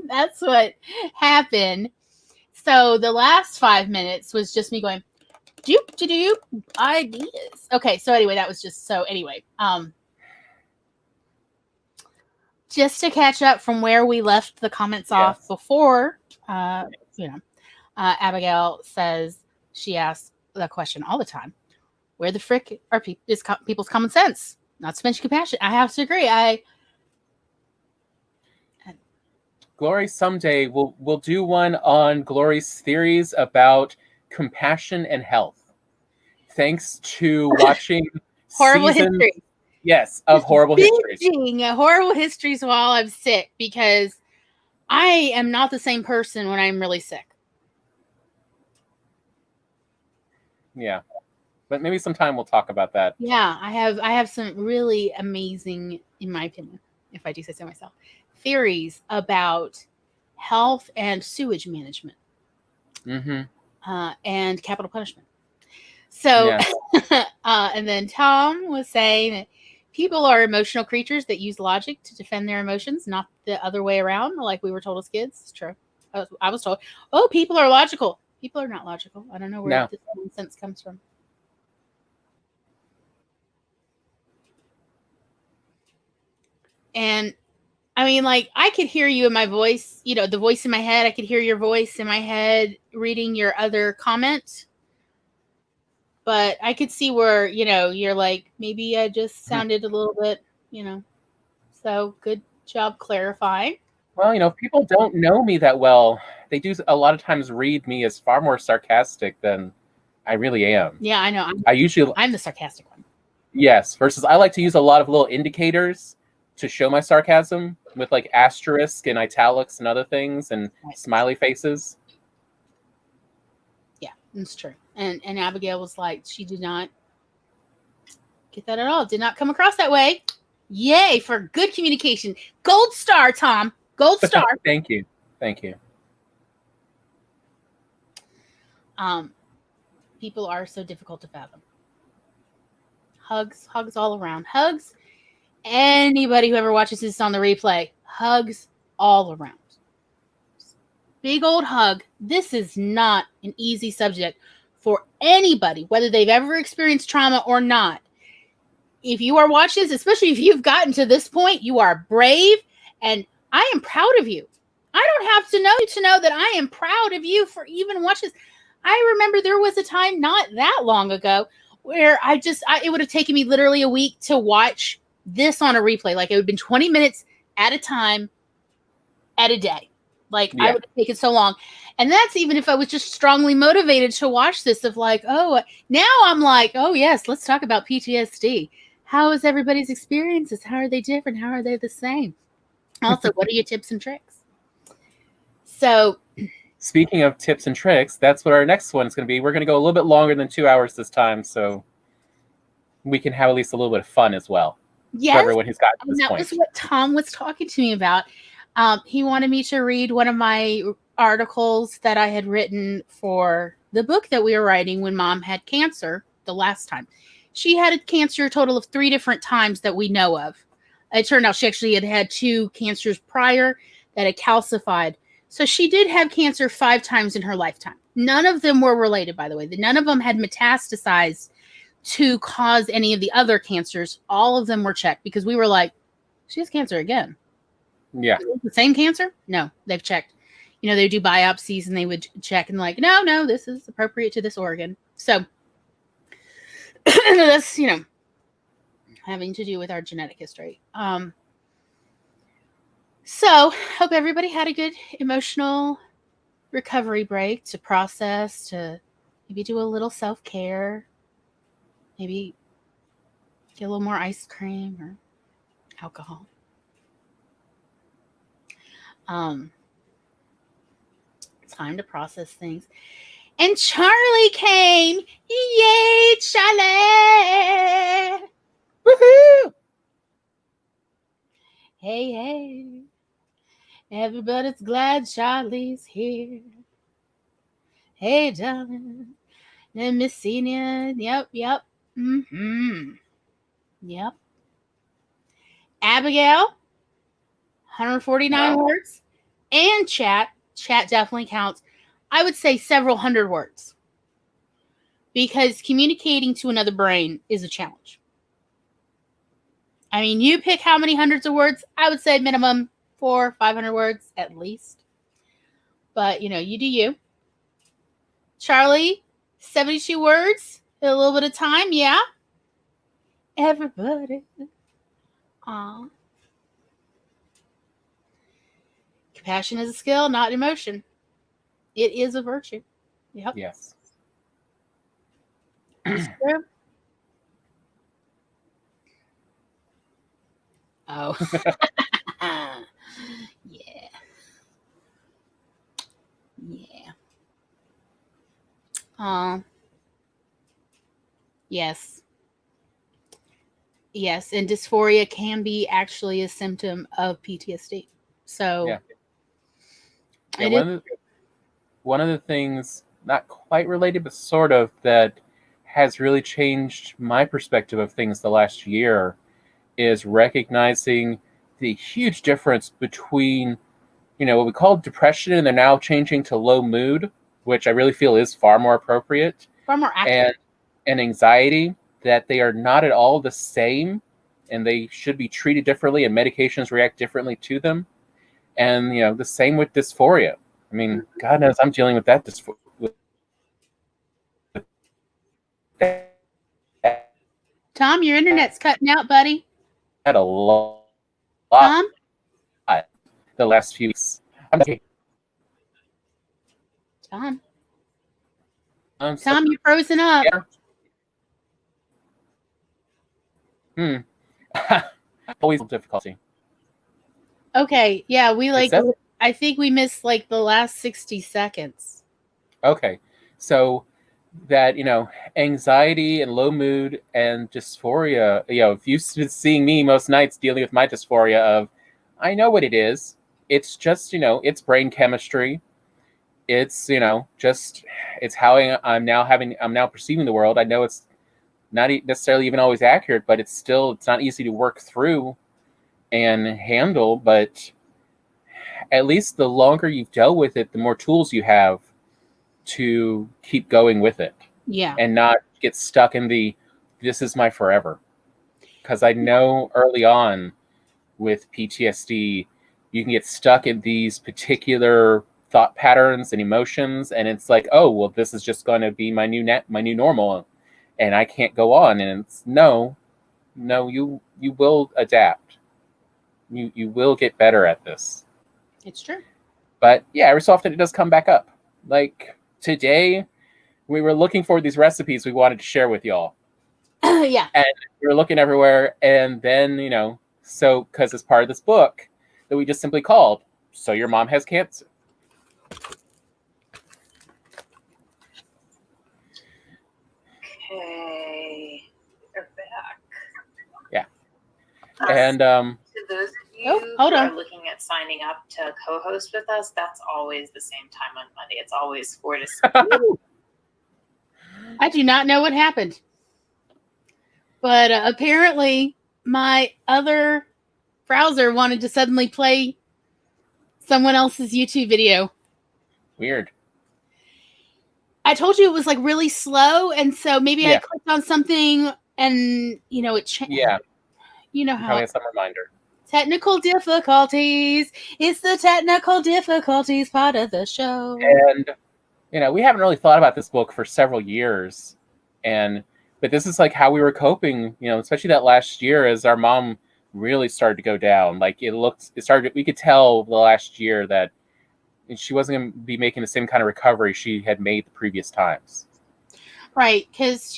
that's what happened. So the last 5 minutes was just me going, doop ideas. Okay, so anyway, that was just so anyway. Just to catch up from where we left the comments off before, Abigail says she asks the question all the time: where the frick are people's common sense? Not to mention compassion. I have to agree. Glory, someday we'll do one on Glory's theories about compassion and health. Thanks to watching horrible history. Yes, of horrible histories. Horrible histories while I'm sick, because I am not the same person when I'm really sick. Yeah. But maybe sometime we'll talk about that. Yeah, I have some really amazing, in my opinion, if I do say so myself, theories about health and sewage management. And capital punishment. So, and then Tom was saying that people are emotional creatures that use logic to defend their emotions, not the other way around, like we were told as kids. It's true. I was told, oh, people are logical. People are not logical. I don't know where this nonsense comes from. And I mean, like, I could hear you in my voice, the voice in my head. I could hear your voice in my head reading your other comment. But I could see where, you're like, maybe I just sounded a little bit, So good job clarifying. Well, if people don't know me that well, they do a lot of times read me as far more sarcastic than I really am. Yeah, I know. I'm the sarcastic one. Yes, versus I like to use a lot of little indicators to show my sarcasm with like asterisk and italics and other things and smiley faces. Yeah, that's true. And Abigail was like, she did not get that at all. Did not come across that way. Yay for good communication. Gold star, Tom. Gold star. Thank you. People are so difficult to fathom. Hugs all around. Hugs. Anybody who ever watches this on the replay, hugs all around. Big old hug. This is not an easy subject for anybody, whether they've ever experienced trauma or not. If you are watching this, especially if you've gotten to this point, you are brave, and I am proud of you. I don't have to know you to know that I am proud of you for even watching this. I remember there was a time not that long ago where it would have taken me literally a week to watch this on a replay. Like, it would have been 20 minutes at a time at a day. Like, I would have taken so long. And that's even if I was just strongly motivated to watch this, of like, oh, now I'm like, oh yes, let's talk about PTSD. How is everybody's experiences? How are they different? How are they the same? Also, what are your tips and tricks? So, Speaking of tips and tricks, that's what our next one is going to be. We're going to go a little bit longer than 2 hours this time, so we can have at least a little bit of fun as well. yes, For everyone who's gotten to and this that point. was what Tom was talking to me about. He wanted me to read one of my articles that I had written for the book that we were writing when Mom had cancer the last time. She had cancer a total of 3 different times that we know of. It turned out she actually had 2 cancers prior that had calcified. So she did have cancer 5 times in her lifetime. None of them were related, by the way. None of them had metastasized to cause any of the other cancers. All of them were checked because we were like, she has cancer again. Yeah. The same cancer? No, they've checked. You know, they do biopsies and they would check and like, no, this is appropriate to this organ. So that's, you know, having to do with our genetic history. So hope everybody had a good emotional recovery break to process, to maybe do a little self-care, maybe get a little more ice cream or alcohol. Time to process things. And Charlie came. Yay, Charlie! Woohoo! Hey. Everybody's glad Charlie's here. Hey, darling. Let me see you. Yep. Mm-hmm. Yep. Abigail, 149 words. And chat. Chat definitely counts. I would say several hundred words. Because communicating to another brain is a challenge. I mean, you pick how many hundreds of words. I would say minimum 400 or 500 words at least. But, you know, you do you. Charlie, 72 words. A little bit of time, yeah. Everybody. Aww. Compassion is a skill, not emotion. It is a virtue. Yep. Yes. True. Oh. Yeah. Yes. Yes, and dysphoria can be actually a symptom of PTSD. So Yeah, one of the things, not quite related, but sort of, that has really changed my perspective of things the last year is recognizing the huge difference between, you know, what we call depression, and they're now changing to low mood, which I really feel is far more appropriate, far more accurate. and anxiety, that they are not at all the same, and they should be treated differently, and medications react differently to them. And, you know, the same with dysphoria. I mean, God knows I'm dealing with that dysphoria. Tom, your internet's cutting out, buddy. Had a lot Tom? The last few weeks. Tom, So, you're frozen up. always difficulty. Okay, yeah, says- I think we missed like the last 60 seconds. Okay, so that, you know, anxiety and low mood and dysphoria, you know, if you've been seeing me most nights dealing with my dysphoria of, I know what it is. It's just, you know, it's brain chemistry. It's, you know, just, it's how I'm now perceiving the world. I know it's not necessarily even always accurate, but it's not easy to work through and handle. But at least the longer you've dealt with it, the more tools you have to keep going with it. Yeah. And not get stuck in this is my forever. Because I know early on with PTSD, you can get stuck in these particular thought patterns and emotions, and it's like, oh, well, this is just going to be my new normal, and I can't go on. And it's no, you will adapt. You will get better at this. It's true. But yeah, every so often it does come back up. Like today, we were looking for these recipes we wanted to share with y'all. Yeah. And we were looking everywhere, and then, so because it's part of this book that we just simply called, So Your Mom Has Cancer. Okay, we're back. Yeah. And to those of you hold who on. are looking at signing up to co-host with us, that's always the same time on Monday. It's always 4 to 6. I do not know what happened. But apparently my other browser wanted to suddenly play someone else's YouTube video. Weird. I told you it was like really slow, and so maybe I Yeah. clicked on something and it changed. Yeah. You know how Probably some reminder. technical difficulties. It's the technical difficulties part of the show. And we haven't really thought about this book for several years, but this is like how we were coping, especially that last year as our mom really started to go down. Like we could tell the last year that she wasn't going to be making the same kind of recovery she had made the previous times. Right, because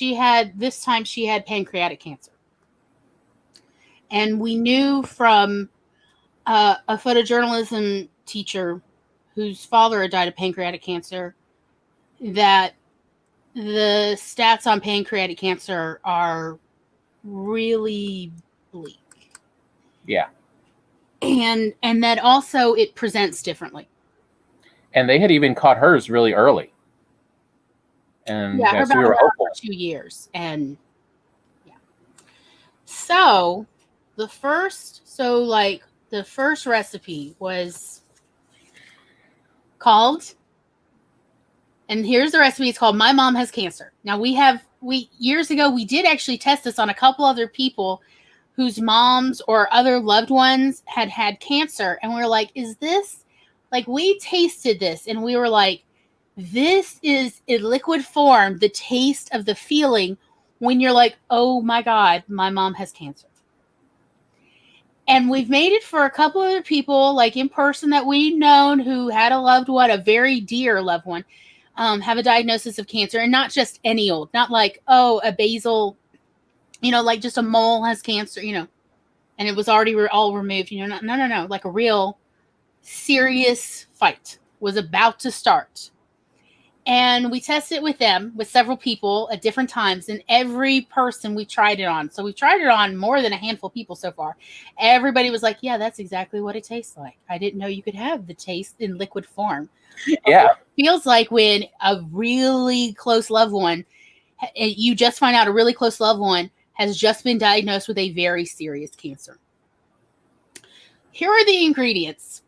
this time she had pancreatic cancer. And we knew from a photojournalism teacher whose father had died of pancreatic cancer that the stats on pancreatic cancer are really bleak. Yeah. And that also it presents differently. And they had even caught hers really early. And her so we were hopeful. 2 years. And yeah. So the first recipe was called, and here's the recipe. It's called My Mom Has Cancer. Now years ago, we did actually test this on a couple other people whose moms or other loved ones had cancer. And we were like, is this, like, we tasted this and we were like, this is in liquid form, the taste of the feeling when you're like, oh my God, my mom has cancer. And we've made it for a couple other people, like in person that we've known who had a loved one, a very dear loved one, have a diagnosis of cancer. And not just any old, not like, oh, a basal, like just a mole has cancer, and it was already all removed, no. Like a real serious fight was about to start. And we tested it with them, with several people at different times, and every person we tried it on. So we tried it on more than a handful of people so far. Everybody was like, yeah, that's exactly what it tastes like. I didn't know you could have the taste in liquid form. Yeah. It feels like when a really close loved one, you just find out a really close loved one has just been diagnosed with a very serious cancer. Here are the ingredients.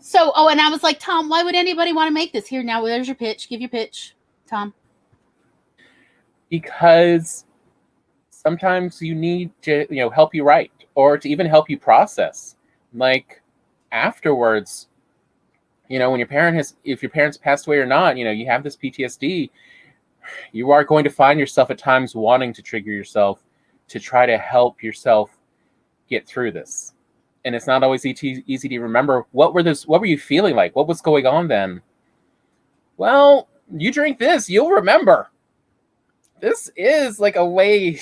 So, and I was like, Tom, why would anybody want to make this? Here, now, there's your pitch. Give your pitch, Tom. Because sometimes you need to, help you write or to even help you process. Like afterwards, when if your parents passed away or not, you have this PTSD, you are going to find yourself at times wanting to trigger yourself to try to help yourself get through this. And it's not always easy to remember what were you feeling like? What was going on then? Well, you drink this, you'll remember. This is like a way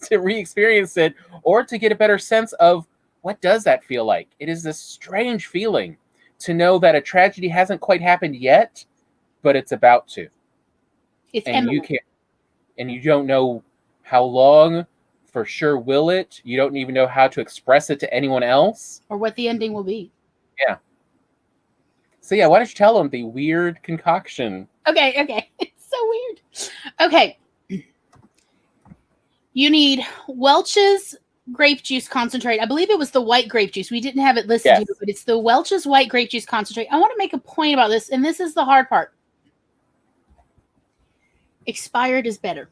to re-experience it or to get a better sense of what does that feel like. It is this strange feeling to know that a tragedy hasn't quite happened yet, but it's about to. It's and imminent. You don't know how long. For sure will it. You don't even know how to express it to anyone else. Or what the ending will be. Yeah. So yeah, why don't you tell them the weird concoction? Okay. It's so weird. Okay. You need Welch's grape juice concentrate. I believe it was the white grape juice. We didn't have it listed Yes. here, but it's the Welch's white grape juice concentrate. I want to make a point about this, and this is the hard part. Expired is better.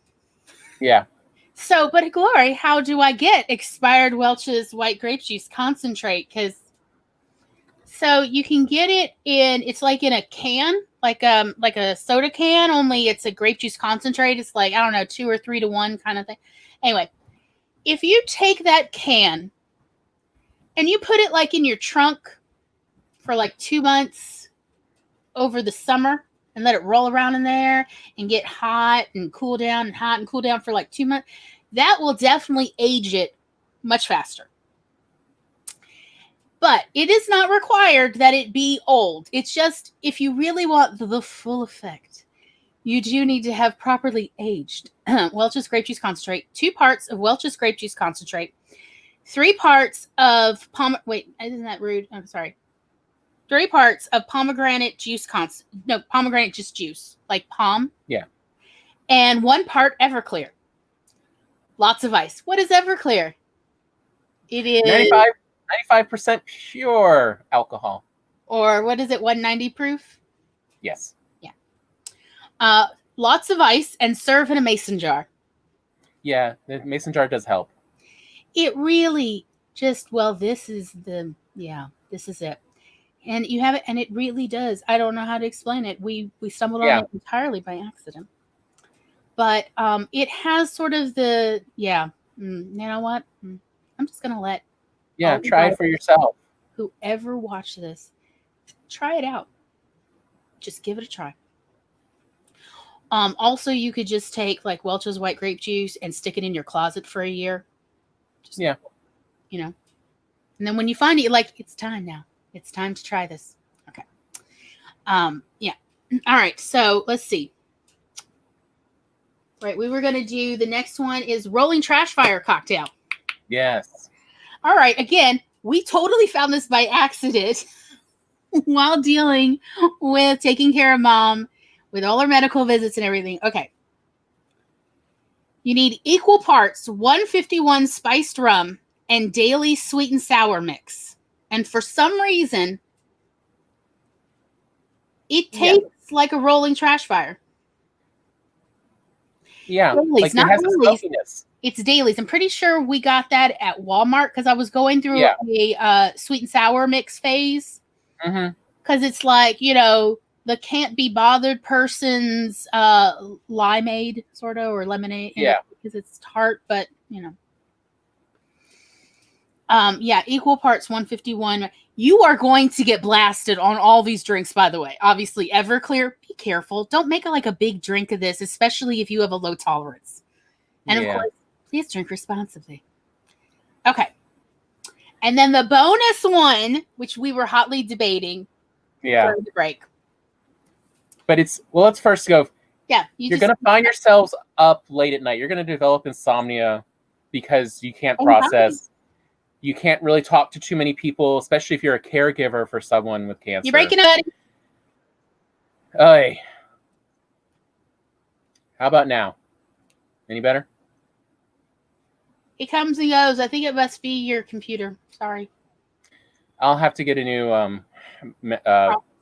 Yeah. So, but Glory, how do I get expired Welch's white grape juice concentrate? So you can get it it's like in a can, like a soda can, only it's a grape juice concentrate. It's like, I don't know, 2 or 3 to 1 kind of thing. Anyway, if you take that can and you put it like in your trunk for like 2 months over the summer and let it roll around in there and get hot and cool down for like 2 months, that will definitely age it much faster. But it is not required that it be old. It's just, if you really want the full effect, you do need to have properly aged Welch's grape juice concentrate, 2 parts of Welch's grape juice concentrate, 3 parts of wait, isn't that rude? I'm sorry. 3 parts of pomegranate juice pomegranate just juice, like palm. Yeah. And 1 part Everclear. Lots of ice. What is Everclear? It is 95% pure alcohol. Or what is it? 190 proof? Yes. Yeah. Lots of ice and serve in a mason jar. Yeah, the mason jar does help. It really just, this is it. And you have it, and it really does. I don't know how to explain it. We stumbled on it entirely by accident. But it has sort of you know what? I'm just going to let try it for yourself. Whoever watched this, try it out. Just give it a try. Also, you could just take like Welch's white grape juice and stick it in your closet for a year. Just, you know. And then when you find it, you're like, it's time now. It's time to try this. Okay. Yeah. All right. So let's see. Right. We were going to do the next one is rolling trash fire cocktail. Yes. All right. Again, we totally found this by accident while dealing with taking care of mom with all her medical visits and everything. Okay. You need equal parts 151 spiced rum and daily sweet and sour mix. And for some reason, it tastes like a rolling trash fire. Yeah, Dailies, like not it has Dailies. smokiness. It's Dailies. I'm pretty sure we got that at Walmart because I was going through a sweet and sour mix phase. Because it's like, the can't be bothered person's limeade, sort of, or lemonade. Because it's tart, but, equal parts 151. You are going to get blasted on all these drinks, by the way. Obviously, Everclear, be careful. Don't make a big drink of this, especially if you have a low tolerance. And of course, please drink responsibly. Okay. And then the bonus one, which we were hotly debating during the break. But let's first go. Yeah. You're going to find yourselves up late at night. You're going to develop insomnia because you can't process. You can't really talk to too many people, especially if you're a caregiver for someone with cancer. You're breaking up. Hey. How about now? Any better? It comes and goes. I think it must be your computer. Sorry. I'll have to get a new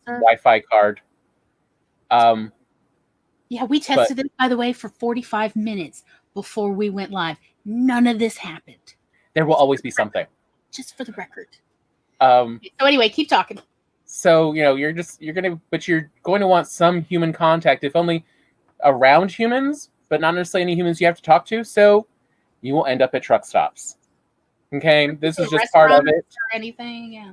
Wi-Fi card. Yeah, we tested it, by the way, for 45 minutes before we went live. None of this happened. There will always be something. Just for the record. So anyway, keep talking. So, you're going to want some human contact, if only around humans, but not necessarily any humans you have to talk to. So you will end up at truck stops. Okay, this is just part of it. Or anything, yeah.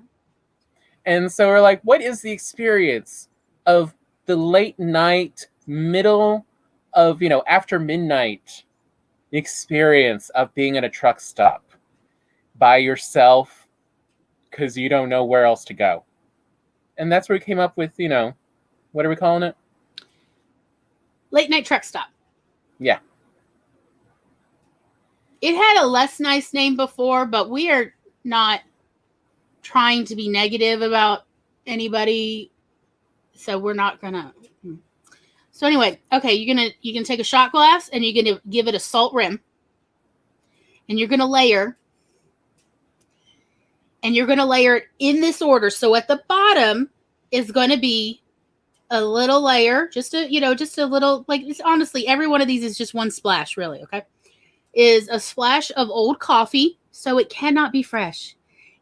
And so we're like, what is the experience of the late night, middle of, after midnight experience of being at a truck stop by yourself because you don't know where else to go? And that's where we came up with, what are we calling it? Late night truck stop. Yeah. It had a less nice name before, but we are not trying to be negative about anybody, so we're not gonna. So anyway, okay, you can take a shot glass and you're gonna give it a salt rim, and you're gonna layer, it in this order. So at the bottom is going to be a little layer, just a little, like, honestly, every one of these is just one splash, really. Okay. Is a splash of old coffee, so it cannot be fresh.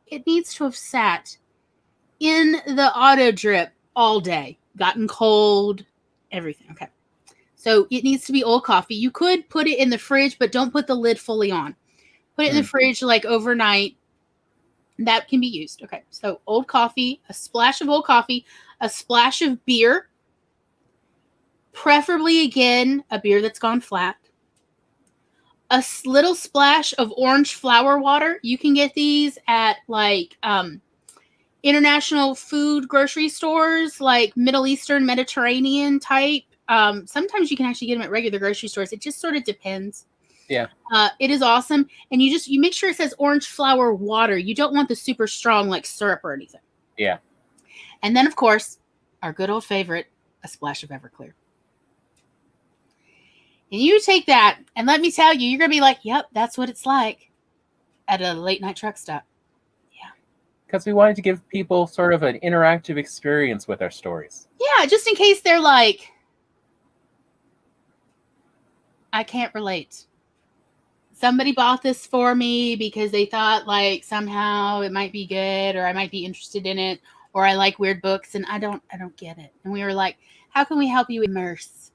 It needs to have sat in the auto drip all day, gotten cold, everything. Okay. So it needs to be old coffee. You could put it in the fridge, but don't put the lid fully on. Put it in the fridge like overnight. That can be used. Okay. So old coffee, a splash of old coffee, a splash of beer, preferably, again, a beer that's gone flat. little splash of orange flower water. You can get these at like international food grocery stores, like Middle Eastern, Mediterranean type. Sometimes you can actually get them at regular grocery stores. It just sort of depends. Yeah. It is awesome. And you make sure it says orange flower water. You don't want the super strong like syrup or anything. Yeah. And then, of course, our good old favorite, a splash of Everclear. And you take that, and let me tell you, you're going to be like, yep, that's what it's like at a late night truck stop. Yeah. Because we wanted to give people sort of an interactive experience with our stories. Yeah, just in case they're like, I can't relate. Somebody bought this for me because they thought like somehow it might be good, or I might be interested in it, or I like weird books and I don't get it. And we were like, how can we help you immerse?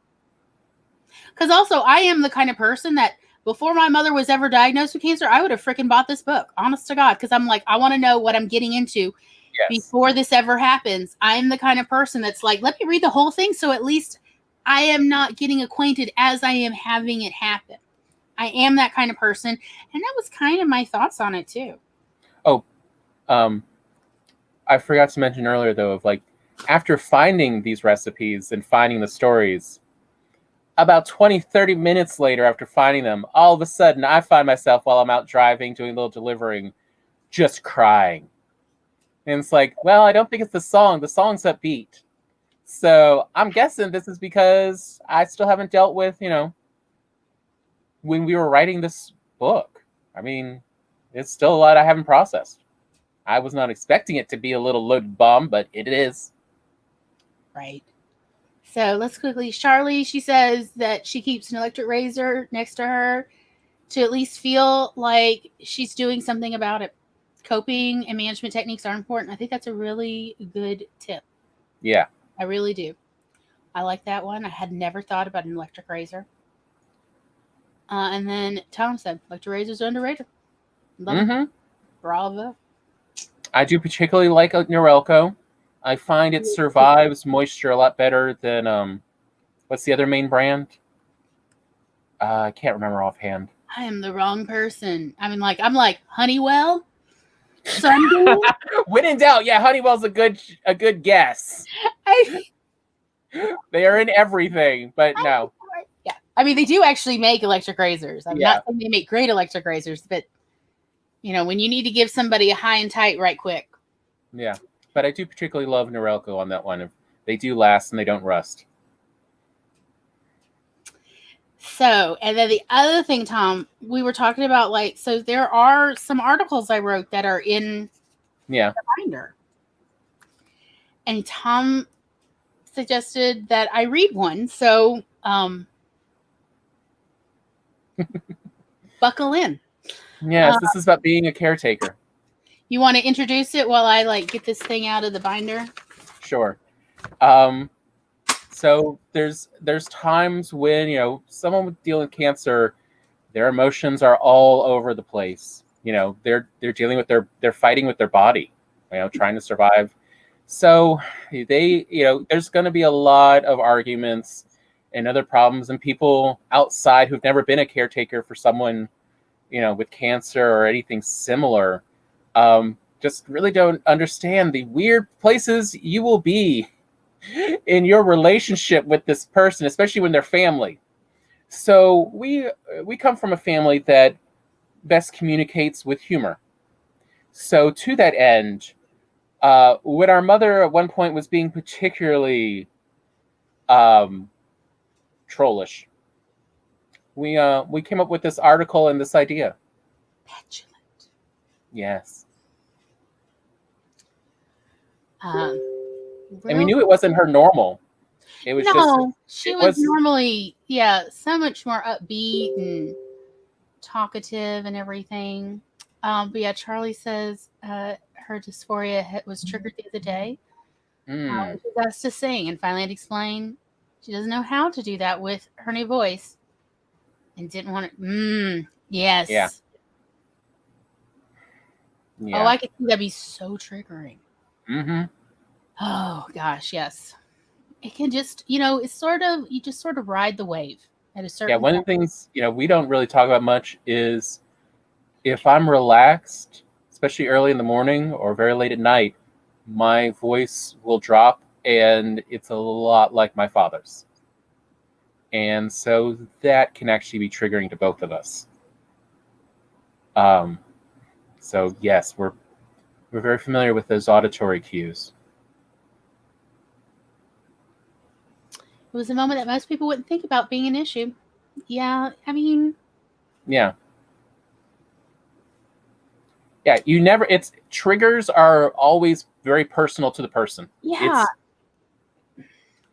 Because also I am the kind of person that before my mother was ever diagnosed with cancer, I would have freaking bought this book, honest to God, because I'm like, I want to know what I'm getting into before this ever happens. I'm the kind of person that's like, let me read the whole thing so at least I am not getting acquainted as I am having it happen. I am that kind of person. And that was kind of my thoughts on it too. Oh, I forgot to mention earlier though, of like, after finding these recipes and finding the stories, about 20-30 minutes later after finding them, all of a sudden I find myself while I'm out driving, doing a little delivering, just crying. And it's like, well, I don't think it's the song. The song's upbeat. So I'm guessing this is because I still haven't dealt with, when we were writing this book. I mean, it's still a lot I haven't processed. I was not expecting it to be a little loaded bomb, but it is. Right. So let's quickly, Charlie, she says that she keeps an electric razor next to her to at least feel like she's doing something about it. Coping and management techniques are important. I think that's a really good tip. Yeah. I really do. I like that one. I had never thought about an electric razor. And then Tom said, electric razors are underrated. Bravo. I do particularly like Norelco. I find it survives moisture a lot better than, what's the other main brand? I can't remember offhand. I am the wrong person. I'm like Honeywell. Sunbeam. When in doubt, yeah, Honeywell's a good guess. They are in everything, but no. Yeah, I mean they do actually make electric razors. I'm not saying they make great electric razors, but when you need to give somebody a high and tight right quick. Yeah, but I do particularly love Norelco on that one. They do last and they don't rust. So, and then the other thing, Tom, we were talking about, so there are some articles I wrote that are in the binder. And Tom suggested that I read one. So, buckle in. Yes, this is about being a caretaker. You want to introduce it while I get this thing out of the binder? Sure. So there's times when, someone with dealing with cancer, their emotions are all over the place. They're dealing with they're fighting with their body, trying to survive. So they, there's going to be a lot of arguments and other problems, and people outside who've never been a caretaker for someone, with cancer or anything similar, just really don't understand the weird places you will be in your relationship with this person, especially when they're family. So we come from a family that best communicates with humor. So to that end, when our mother at one point was being particularly trollish, we came up with this article and this idea. Petulant. Yes. And we knew it wasn't her normal. It was she was normally, so much more upbeat and talkative and everything. But yeah, Charlie says her dysphoria was triggered the other day. She was asked to sing, and finally had to explain she doesn't know how to do that with her new voice, and didn't want to. Yes. Yeah. Oh, I could see that'd be so triggering. Mm-hmm. Oh gosh, yes. It can just, it's you just sort of ride the wave. at a certain Yeah, one of the things, we don't really talk about much is if I'm relaxed, especially early in the morning or very late at night, my voice will drop and it's a lot like my father's. And so that can actually be triggering to both of us. So yes, we're very familiar with those auditory cues. It was a moment that most people wouldn't think about being an issue. Yeah, I mean... Yeah. Yeah, triggers are always very personal to the person. Yeah.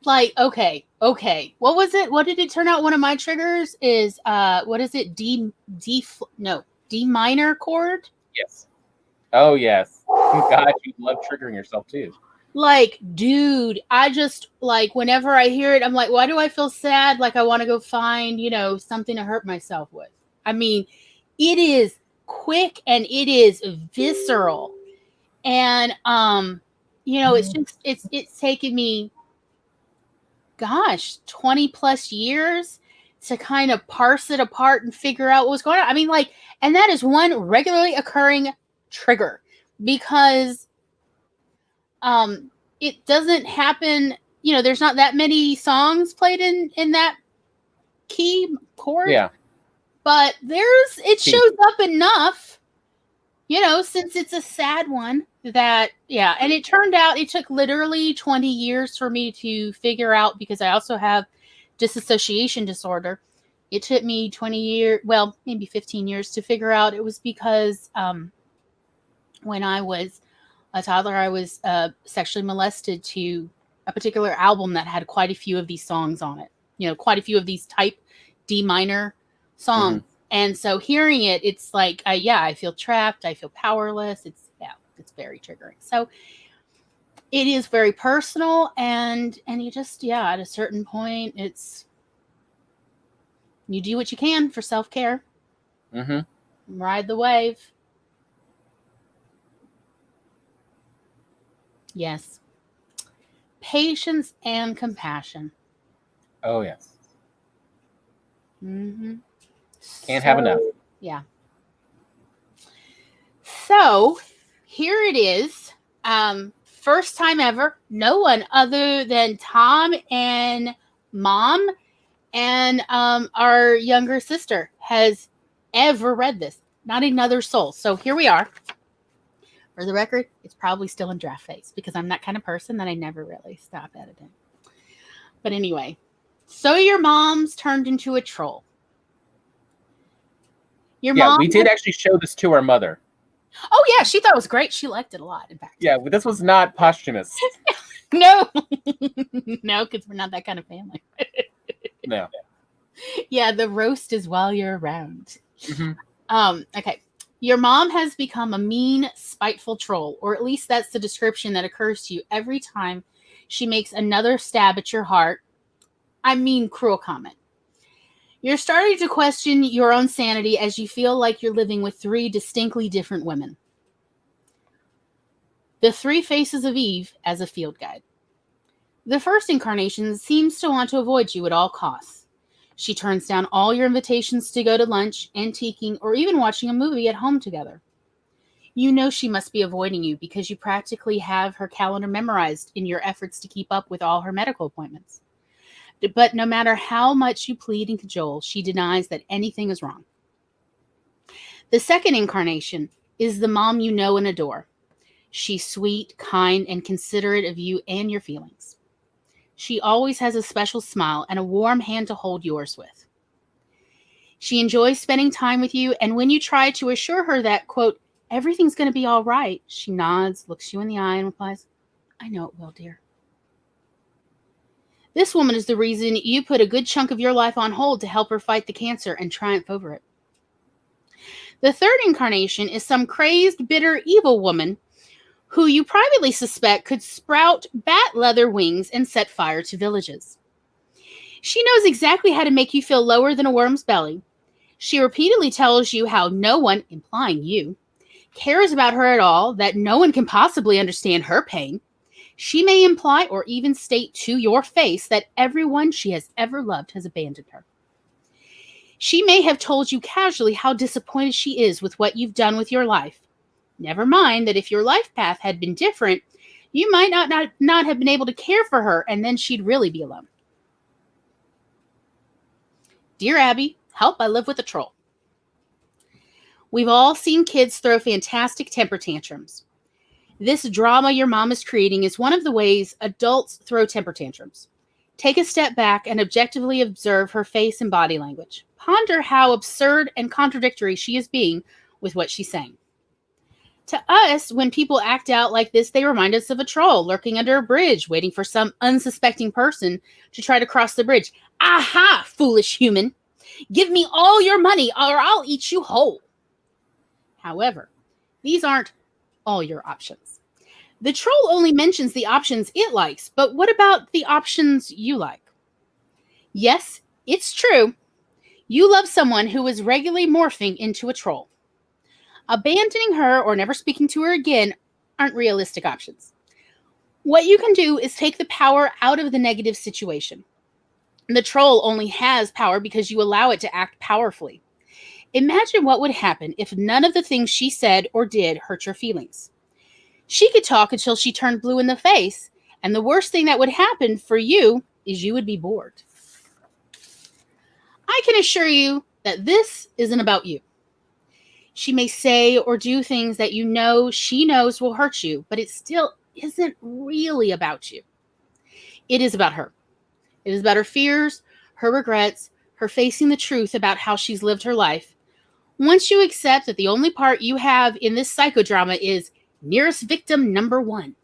Like, okay. What was it? What did it turn out? One of my triggers is, what is it? D minor chord? Yes. Oh, yes. God, you love triggering yourself too. Like, dude, I just, like, whenever I hear it, I'm like, why do I feel sad? Like, I want to go find, something to hurt myself with. I mean, it is quick and it is visceral. And, it's taken me, 20 plus years to kind of parse it apart and figure out what was going on. I mean, like, and that is one regularly occurring trigger because it doesn't happen, there's not that many songs played in that key chord. Yeah. But it shows up enough, since it's a sad one that, yeah. And it turned out it took literally 20 years for me to figure out, because I also have dissociation disorder. It took me 20 years, well, maybe 15 years to figure out it was because when I was a toddler, I was sexually molested to a particular album that had quite a few of these songs on it. Quite a few of these type D minor songs. Mm-hmm. And so hearing it, it's like, I feel trapped. I feel powerless. It's very triggering. So it is very personal. And you just, at a certain point, you do what you can for self-care. Mm-hmm. Ride the wave. Yes. Patience and compassion. Oh, yes. Mm-hmm. Can't have enough. Yeah. So here it is. First time ever. No one other than Tom and Mom and our younger sister has ever read this. Not another soul. So here we are. For the record, it's probably still in draft phase because I'm that kind of person that I never really stop editing. But anyway, so your mom's turned into a troll. We did actually show this to our mother. Oh, yeah, she thought it was great. She liked it a lot, in fact. Yeah, but this was not posthumous. No. No, because we're not that kind of family. No. Yeah, the roast is while you're around. Mm-hmm. Okay. Your mom has become a mean, spiteful troll, or at least that's the description that occurs to you every time she makes another stab at your heart. I mean, cruel comment. You're starting to question your own sanity as you feel like you're living with three distinctly different women. The Three Faces of Eve as a field guide. The first incarnation seems to want to avoid you at all costs. She turns down all your invitations to go to lunch, antiquing, or even watching a movie at home together. You know she must be avoiding you because you practically have her calendar memorized in your efforts to keep up with all her medical appointments. But no matter how much you plead and cajole, she denies that anything is wrong. The second incarnation is the mom you know and adore. She's sweet, kind, and considerate of you and your feelings. She always has a special smile and a warm hand to hold yours with. She enjoys spending time with you, and when you try to assure her that, quote, everything's going to be all right, she nods, looks you in the eye, and replies, I know it will, dear. This woman is the reason you put a good chunk of your life on hold to help her fight the cancer and triumph over it. The third incarnation is some crazed, bitter, evil woman who you privately suspect could sprout bat leather wings and set fire to villages. She knows exactly how to make you feel lower than a worm's belly. She repeatedly tells you how no one, implying you, cares about her at all, that no one can possibly understand her pain. She may imply or even state to your face that everyone she has ever loved has abandoned her. She may have told you casually how disappointed she is with what you've done with your life. Never mind that if your life path had been different, you might not have been able to care for her, and then she'd really be alone. Dear Abby, help, I live with a troll. We've all seen kids throw fantastic temper tantrums. This drama your mom is creating is one of the ways adults throw temper tantrums. Take a step back and objectively observe her face and body language. Ponder how absurd and contradictory she is being with what she's saying. To us, when people act out like this, they remind us of a troll lurking under a bridge, waiting for some unsuspecting person to try to cross the bridge. Aha, foolish human! Give me all your money or I'll eat you whole. However, these aren't all your options. The troll only mentions the options it likes, but what about the options you like? Yes, it's true. You love someone who is regularly morphing into a troll. Abandoning her or never speaking to her again aren't realistic options. What you can do is take the power out of the negative situation. The troll only has power because you allow it to act powerfully. Imagine what would happen if none of the things she said or did hurt your feelings. She could talk until she turned blue in the face, and the worst thing that would happen for you is you would be bored. I can assure you that this isn't about you. She may say or do things that you know she knows will hurt you, but it still isn't really about you. It is about her. It is about her fears, her regrets, her facing the truth about how she's lived her life. Once you accept that the only part you have in this psychodrama is nearest victim number one,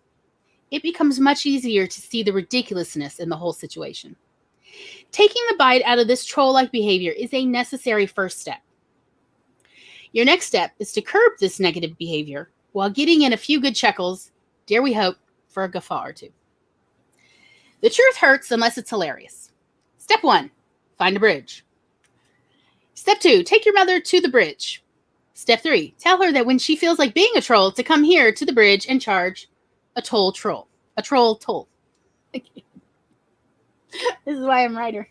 it becomes much easier to see the ridiculousness in the whole situation. Taking the bite out of this troll-like behavior is a necessary first step. Your next step is to curb this negative behavior while getting in a few good chuckles, dare we hope, for a guffaw or two. The truth hurts unless it's hilarious. Step 1, find a bridge. Step 2, take your mother to the bridge. Step 3, tell her that when she feels like being a troll, to come here to the bridge and charge a troll toll. This is why I'm a writer.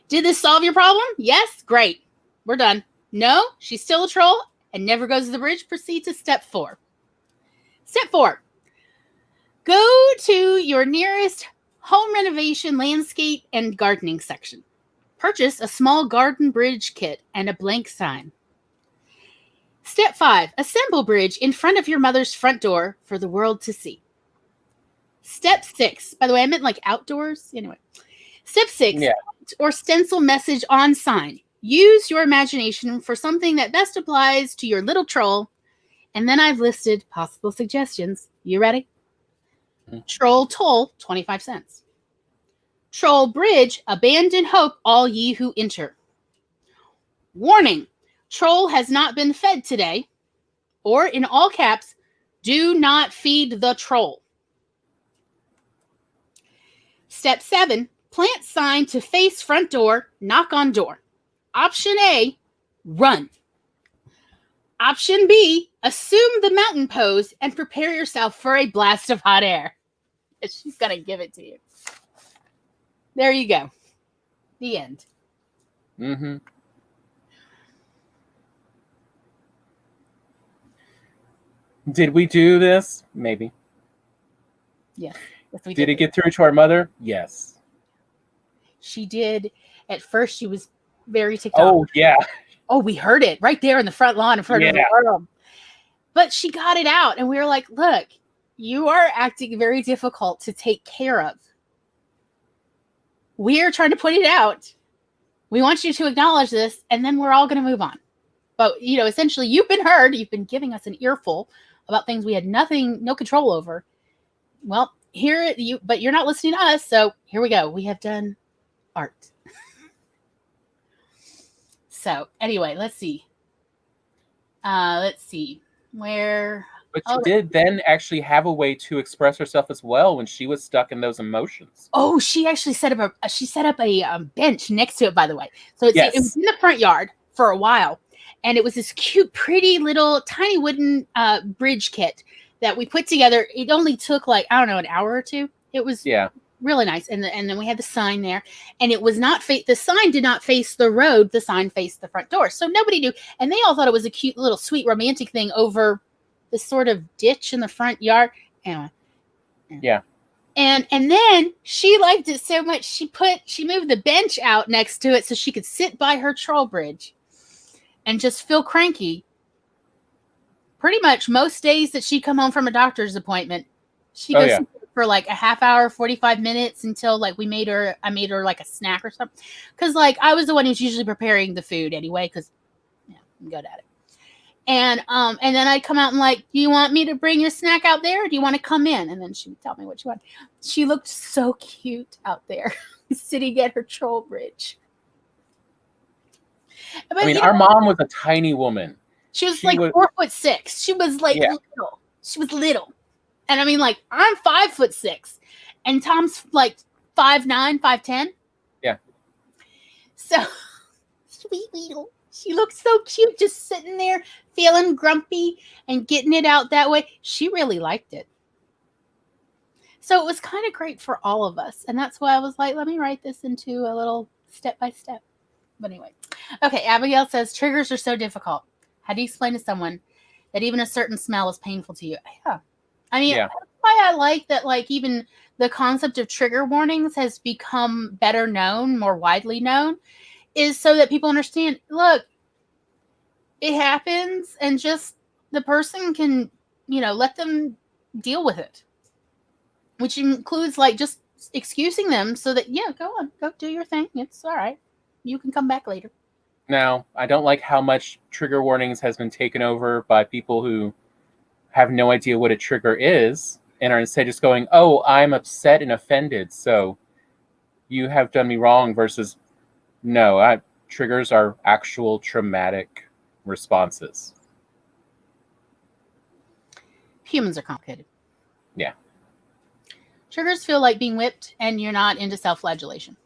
Did this solve your problem? Yes? Great. We're done. No? She's still a troll and never goes to the bridge? Proceed to step 4. Step 4. Go to your nearest home renovation, landscape, and gardening section. Purchase a small garden bridge kit and a blank sign. Step 5. Assemble bridge in front of your mother's front door for the world to see. Step 6. By the way, I meant like outdoors. Anyway. Step 6. Yeah. Or stencil message on sign. Use your imagination for something that best applies to your little troll. And then I've listed possible suggestions. You ready? Troll toll, 25 cents. Troll bridge, abandon hope, all ye who enter. Warning, troll has not been fed today. Or in all caps, do not feed the troll. Step 7, plant sign to face front door, knock on door. Option A, run. Option B, assume the mountain pose and prepare yourself for a blast of hot air. She's going to give it to you. There you go. The end. Mm-hmm. Did we do this? Maybe. Yes. Yes, we Did it get through to our mother? Yes. She did. At first, she was very ticked off. Oh, yeah. Oh, we heard it right there in the front lawn in front of the room. But she got it out, and we were like, look, you are acting very difficult to take care of. We are trying to put it out. We want you to acknowledge this, and then we're all going to move on. But, essentially, you've been heard. You've been giving us an earful about things we had no control over. Well, but you're not listening to us, so here we go. We have done art. So, anyway, let's see. Where... But she did then actually have a way to express herself as well when she was stuck in those emotions. Oh, she actually set up a bench next to it, by the way. So it was in the front yard for a while. And it was this cute, pretty little tiny wooden bridge kit that we put together. It only took an hour or two. It was really nice. And then we had the sign there, and it was not the sign did not face the road. The sign faced the front door, so nobody knew. And they all thought it was a cute little sweet romantic thing over this sort of ditch in the front yard. Anyway. Yeah. And then she liked it so much she moved the bench out next to it so she could sit by her troll bridge and just feel cranky. Pretty much most days that she'd come home from a doctor's appointment, she goes for like a half hour, 45 minutes until like I made her like a snack or something. Cause like I was the one who's usually preparing the food anyway, cause I'm good at it. And then I'd come out and like, do you want me to bring your snack out there? Or do you want to come in? And then she would tell me what she wanted. She looked so cute out there sitting at her troll bridge. But, I mean, our mom was a tiny woman. She was 4'6". She was like little. She was little. And I mean, like, I'm 5'6", and Tom's like 5'9", 5'10". Yeah. So sweet little. She looked so cute, just sitting there, feeling grumpy and getting it out that way. She really liked it. So it was kind of great for all of us. And that's why I was like, let me write this into a little step-by-step. But anyway. Okay, Abigail says, triggers are so difficult. How do you explain to someone that even a certain smell is painful to you? Yeah. I mean, that's why I like that, like, even the concept of trigger warnings has become better known, more widely known, is so that people understand, look, it happens, and just the person can, let them deal with it. Which includes, like, just excusing them so that, go on, go do your thing. It's all right. You can come back later. Now, I don't like how much trigger warnings has been taken over by people who have no idea what a trigger is and are instead just going, oh, I'm upset and offended, so you have done me wrong, versus no, triggers are actual traumatic responses. Humans are complicated. Yeah. Triggers feel like being whipped, and you're not into self-flagellation.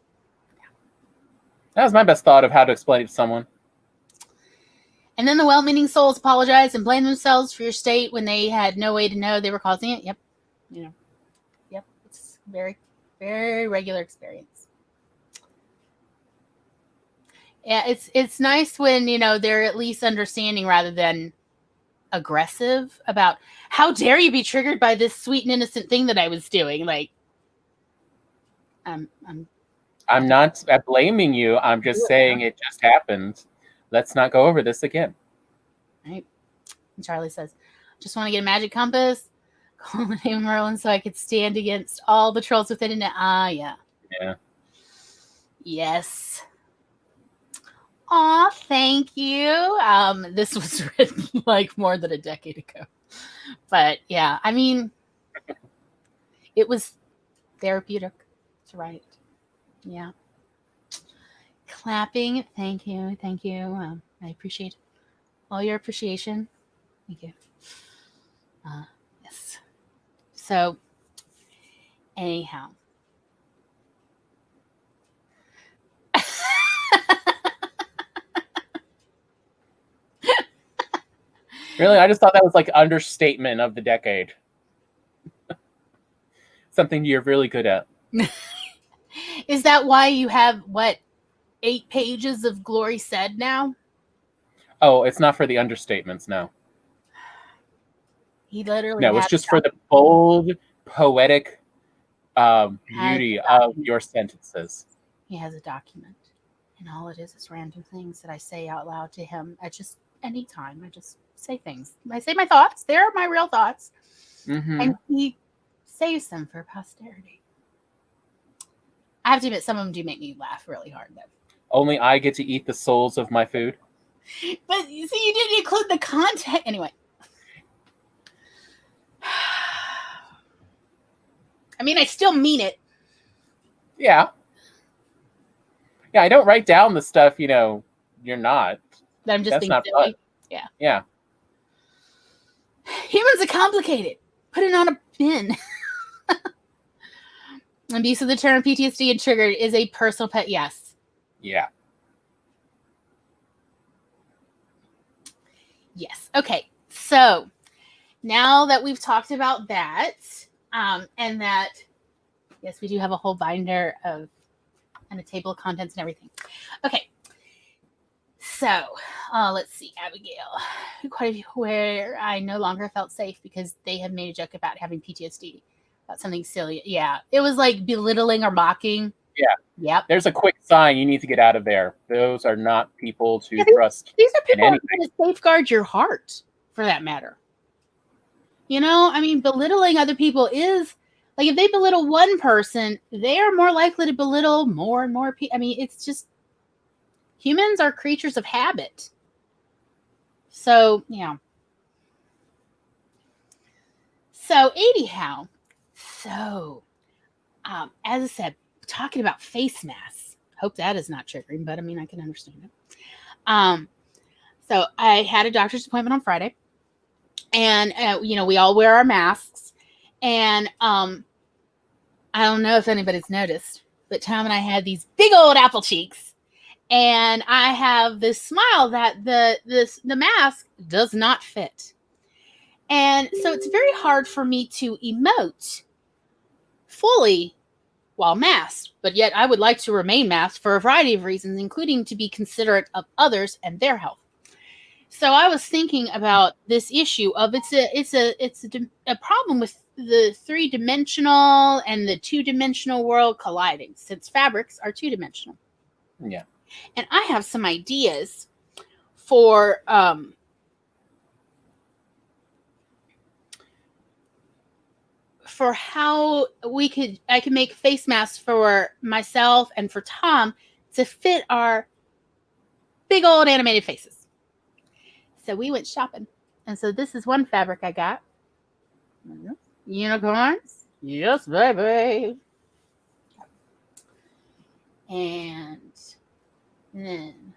That was my best thought of how to explain it to someone. And then the well-meaning souls apologize and blame themselves for your state when they had no way to know they were causing it. Yep. Yep. It's very, very regular experience. Yeah, it's nice when, they're at least understanding rather than aggressive about, how dare you be triggered by this sweet and innocent thing that I was doing? Like, I'm not blaming you. I'm just saying it just happened. Let's not go over this again. Right. And Charlie says, just want to get a magic compass, call the name of Merlin so I could stand against all the trolls within it. Yeah. Yeah. Yes. Aw, thank you. This was written like more than a decade ago. But yeah, I mean, it was therapeutic to write. Yeah. Clapping. Thank you. Thank you. I appreciate all your appreciation. Thank you. Yes. So, anyhow. Really? I just thought that was like understatement of the decade. Something you're really good at. Is that why you have, 8 pages of Glory Said now? Oh, it's not for the understatements, no. He literally No, it's just for the bold, poetic beauty of your sentences. He has a document. And all it is random things that I say out loud to him at just any time. I just say things. I say my thoughts. They're my real thoughts. Mm-hmm. And he saves them for posterity. I have to admit, some of them do make me laugh really hard, though. Only I get to eat the souls of my food. But you see, you didn't include the content. Anyway. I mean, I still mean it. Yeah. Yeah, I don't write down the stuff, you're not. I'm just being silly. Fun. Yeah. Yeah. Humans are complicated. Put it on a pin. Abuse of the term PTSD and triggered is a personal pet. Yes. Yeah. Yes. Okay. So now that we've talked about that, and that Yes, we do have a whole binder of and a table of contents and everything. Okay. So, let's see, Abigail. Quite a few where I no longer felt safe because they have made a joke about having PTSD, about something silly. Yeah, it was like belittling or mocking. Yeah. Yep. There's a quick sign you need to get out of there. Those are not people to trust. These are people in who are going to safeguard your heart, for that matter. You know, I mean, belittling other people is like if they belittle one person, they are more likely to belittle more and more people. I mean, it's just humans are creatures of habit. So, yeah. So, anyhow, as I said, talking about face masks. Hope that is not triggering, but I mean, I can understand it. So I had a doctor's appointment on Friday, and we all wear our masks, and I don't know if anybody's noticed, but Tom and I had these big old apple cheeks, and I have this smile that the mask does not fit. And so it's very hard for me to emote fully while masked, but yet I would like to remain masked for a variety of reasons, including to be considerate of others and their health. So I was thinking about this issue of it's a problem with the 3-dimensional and the 2-dimensional world colliding, since fabrics are 2-dimensional. Yeah. And I have some ideas for how I can make face masks for myself and for Tom to fit our big old animated faces. So we went shopping. And so this is one fabric I got. Unicorns. Yes, baby. And then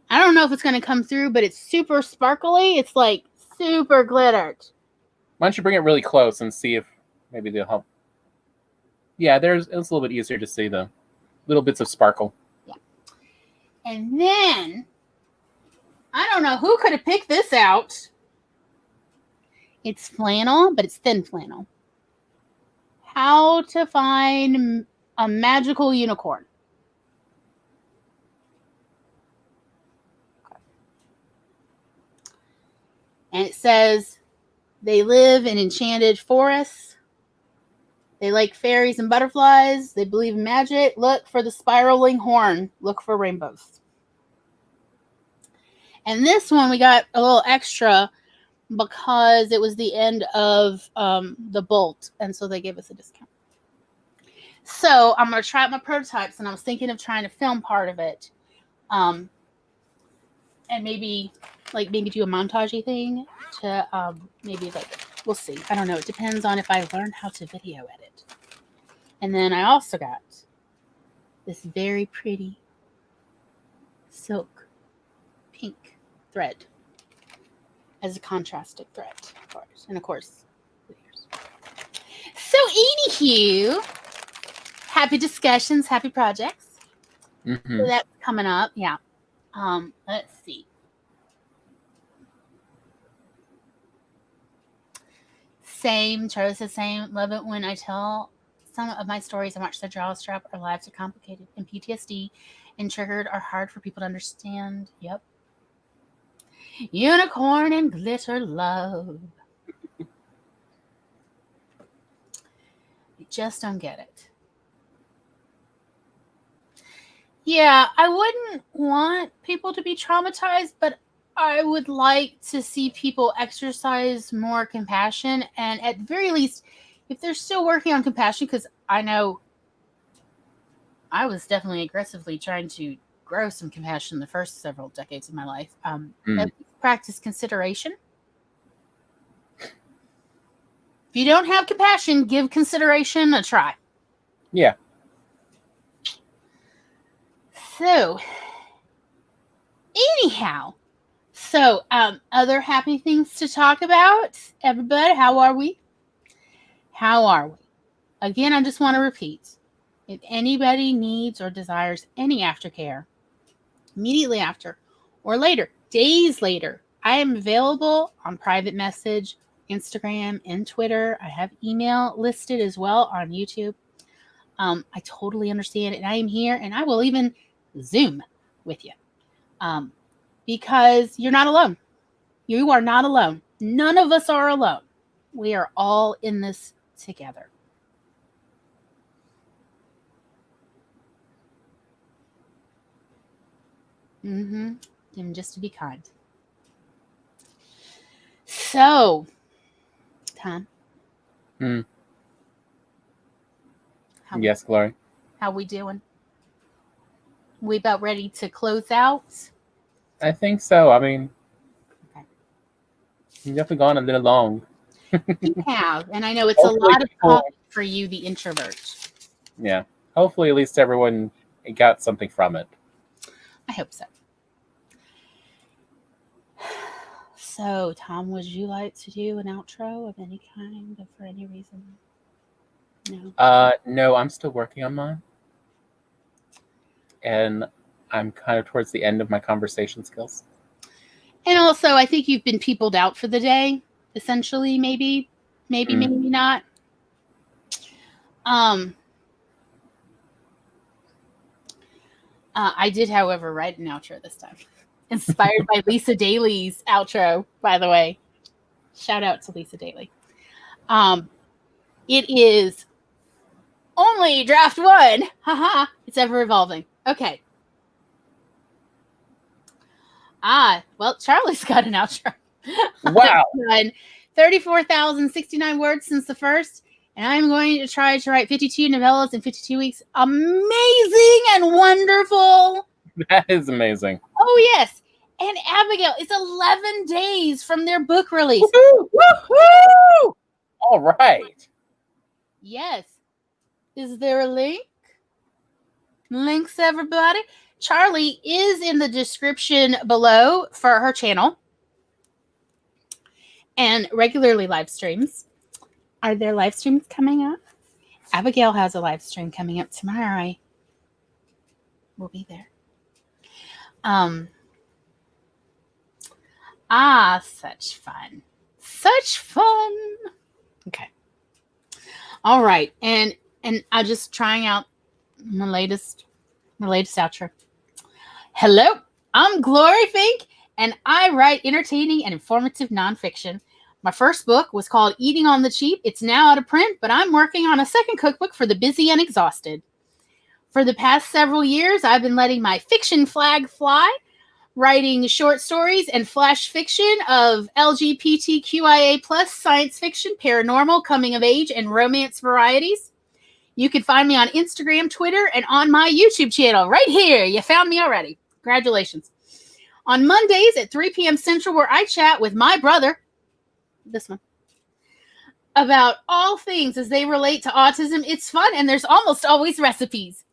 I don't know if it's going to come through, but it's super sparkly. It's like super glittered. Why don't you bring it really close and see if maybe they'll help. Yeah, it's a little bit easier to see the little bits of sparkle. Yeah. And then, I don't know who could have picked this out. It's flannel, but it's thin flannel. How to find a magical unicorn. Okay. And it says, they live in enchanted forests. They like fairies and butterflies. They believe in magic. Look for the spiraling horn. Look for rainbows. And this one we got a little extra because it was the end of the bolt. And so they gave us a discount. So I'm going to try out my prototypes. And I was thinking of trying to film part of it. And maybe do a montagey thing to maybe we'll see. I don't know. It depends on if I learn how to video edit. And then I also got this very pretty silk pink thread as a contrasted thread, of course. And of course, so anywho, happy discussions, happy projects. Mm-hmm. So that's coming up. Yeah. Let's see. Same. Charlie says same. Love it when I tell some of my stories and watch the jaw strap. Our lives are complicated, and PTSD and triggered are hard for people to understand. Yep. Unicorn and glitter love. I just don't get it. Yeah, I wouldn't want people to be traumatized, but I would like to see people exercise more compassion, and at very least, if they're still working on compassion, because I know I was definitely aggressively trying to grow some compassion the first several decades of my life, at least practice consideration. If you don't have compassion, give consideration a try. Yeah. So, anyhow, other happy things to talk about. Everybody, how are we? How are we? Again, I just want to repeat. If anybody needs or desires any aftercare, immediately after or later, days later, I am available on private message, Instagram, and Twitter. I have email listed as well on YouTube. I totally understand, and I am here, and I will even Zoom with you, because you're not alone. You are not alone. None of us are alone. We are all in this together. And just to be kind. So, Tom. Yes, Glory. How we doing? We about ready to close out? I think so. I mean, Okay. you've definitely gone a little long. You have, and I know it's Hopefully a lot of people- talk for you, the introvert. Yeah. Hopefully, at least everyone got something from it. I hope so. So, Tom, would you like to do an outro of any kind for any reason? No. No, I'm still working on mine, and I'm kind of towards the end of my conversation skills. And also, I think you've been peopled out for the day, essentially, maybe not. I did, however, write an outro this time. Inspired by Lisa Daly's outro, by the way. Shout out to Lisa Daly. It is only draft one. Haha. It's ever evolving. Okay. Well, Charlie's got an outro. Wow. 34,069 words since the first, and I'm going to try to write 52 novellas in 52 weeks. Amazing and wonderful. That is amazing. Oh, yes. And Abigail, it's 11 days from their book release. Woo-hoo! Woo-hoo! All right. Yes. Is there a link? Links, everybody. Charlie is in the description below for her channel and regularly live streams. Are there live streams coming up? Abigail has a live stream coming up tomorrow. I will be there. Such fun. Such fun. Okay. All right. And I'm just trying out my latest outro. Hello, I'm Glory Fink, and I write entertaining and informative nonfiction. My first book was called Eating on the Cheap. It's now out of print, but I'm working on a second cookbook for the busy and exhausted. For the past several years, I've been letting my fiction flag fly, writing short stories and flash fiction of LGBTQIA+ science fiction, paranormal, coming of age, and romance varieties. You can find me on Instagram, Twitter, and on my YouTube channel right here. You found me already. Congratulations. On Mondays at 3 p.m. Central, where I chat with my brother, this one, about all things as they relate to autism. It's fun, and there's almost always recipes.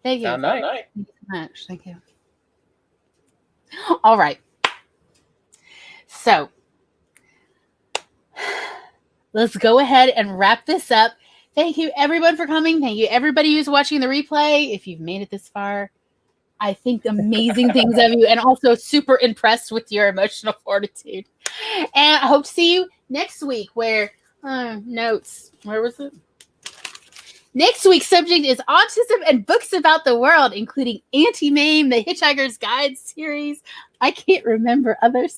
Thank you. Sound nice. Thank you so much. Thank you. All right. So let's go ahead and wrap this up. Thank you, everyone, for coming. Thank you, everybody who's watching the replay. If you've made it this far, I think amazing things of you, and also super impressed with your emotional fortitude. And I hope to see you next week. Where notes? Where was it? Next week's subject is autism and books about the world, including Auntie Mame, the Hitchhiker's Guide series. I can't remember others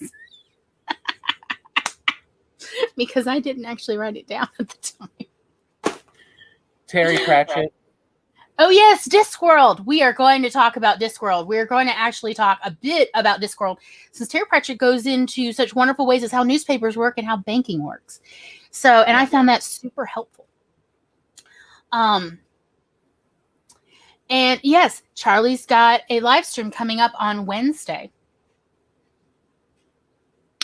because I didn't actually write it down at the time. Terry Pratchett. Oh, yes, Discworld. We are going to talk about Discworld. We're going to actually talk a bit about Discworld, since Terry Pratchett goes into such wonderful ways as how newspapers work and how banking works. So, and I found that super helpful. And yes, Charlie's got a live stream coming up on Wednesday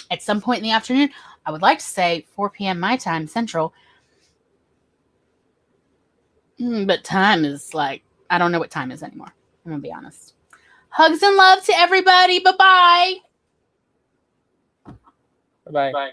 at some point in the afternoon. I would like to say 4 p.m. my time, Central. But time is like, I don't know what time is anymore. I'm going to be honest. Hugs and love to everybody. Bye-bye. Bye-bye. Bye.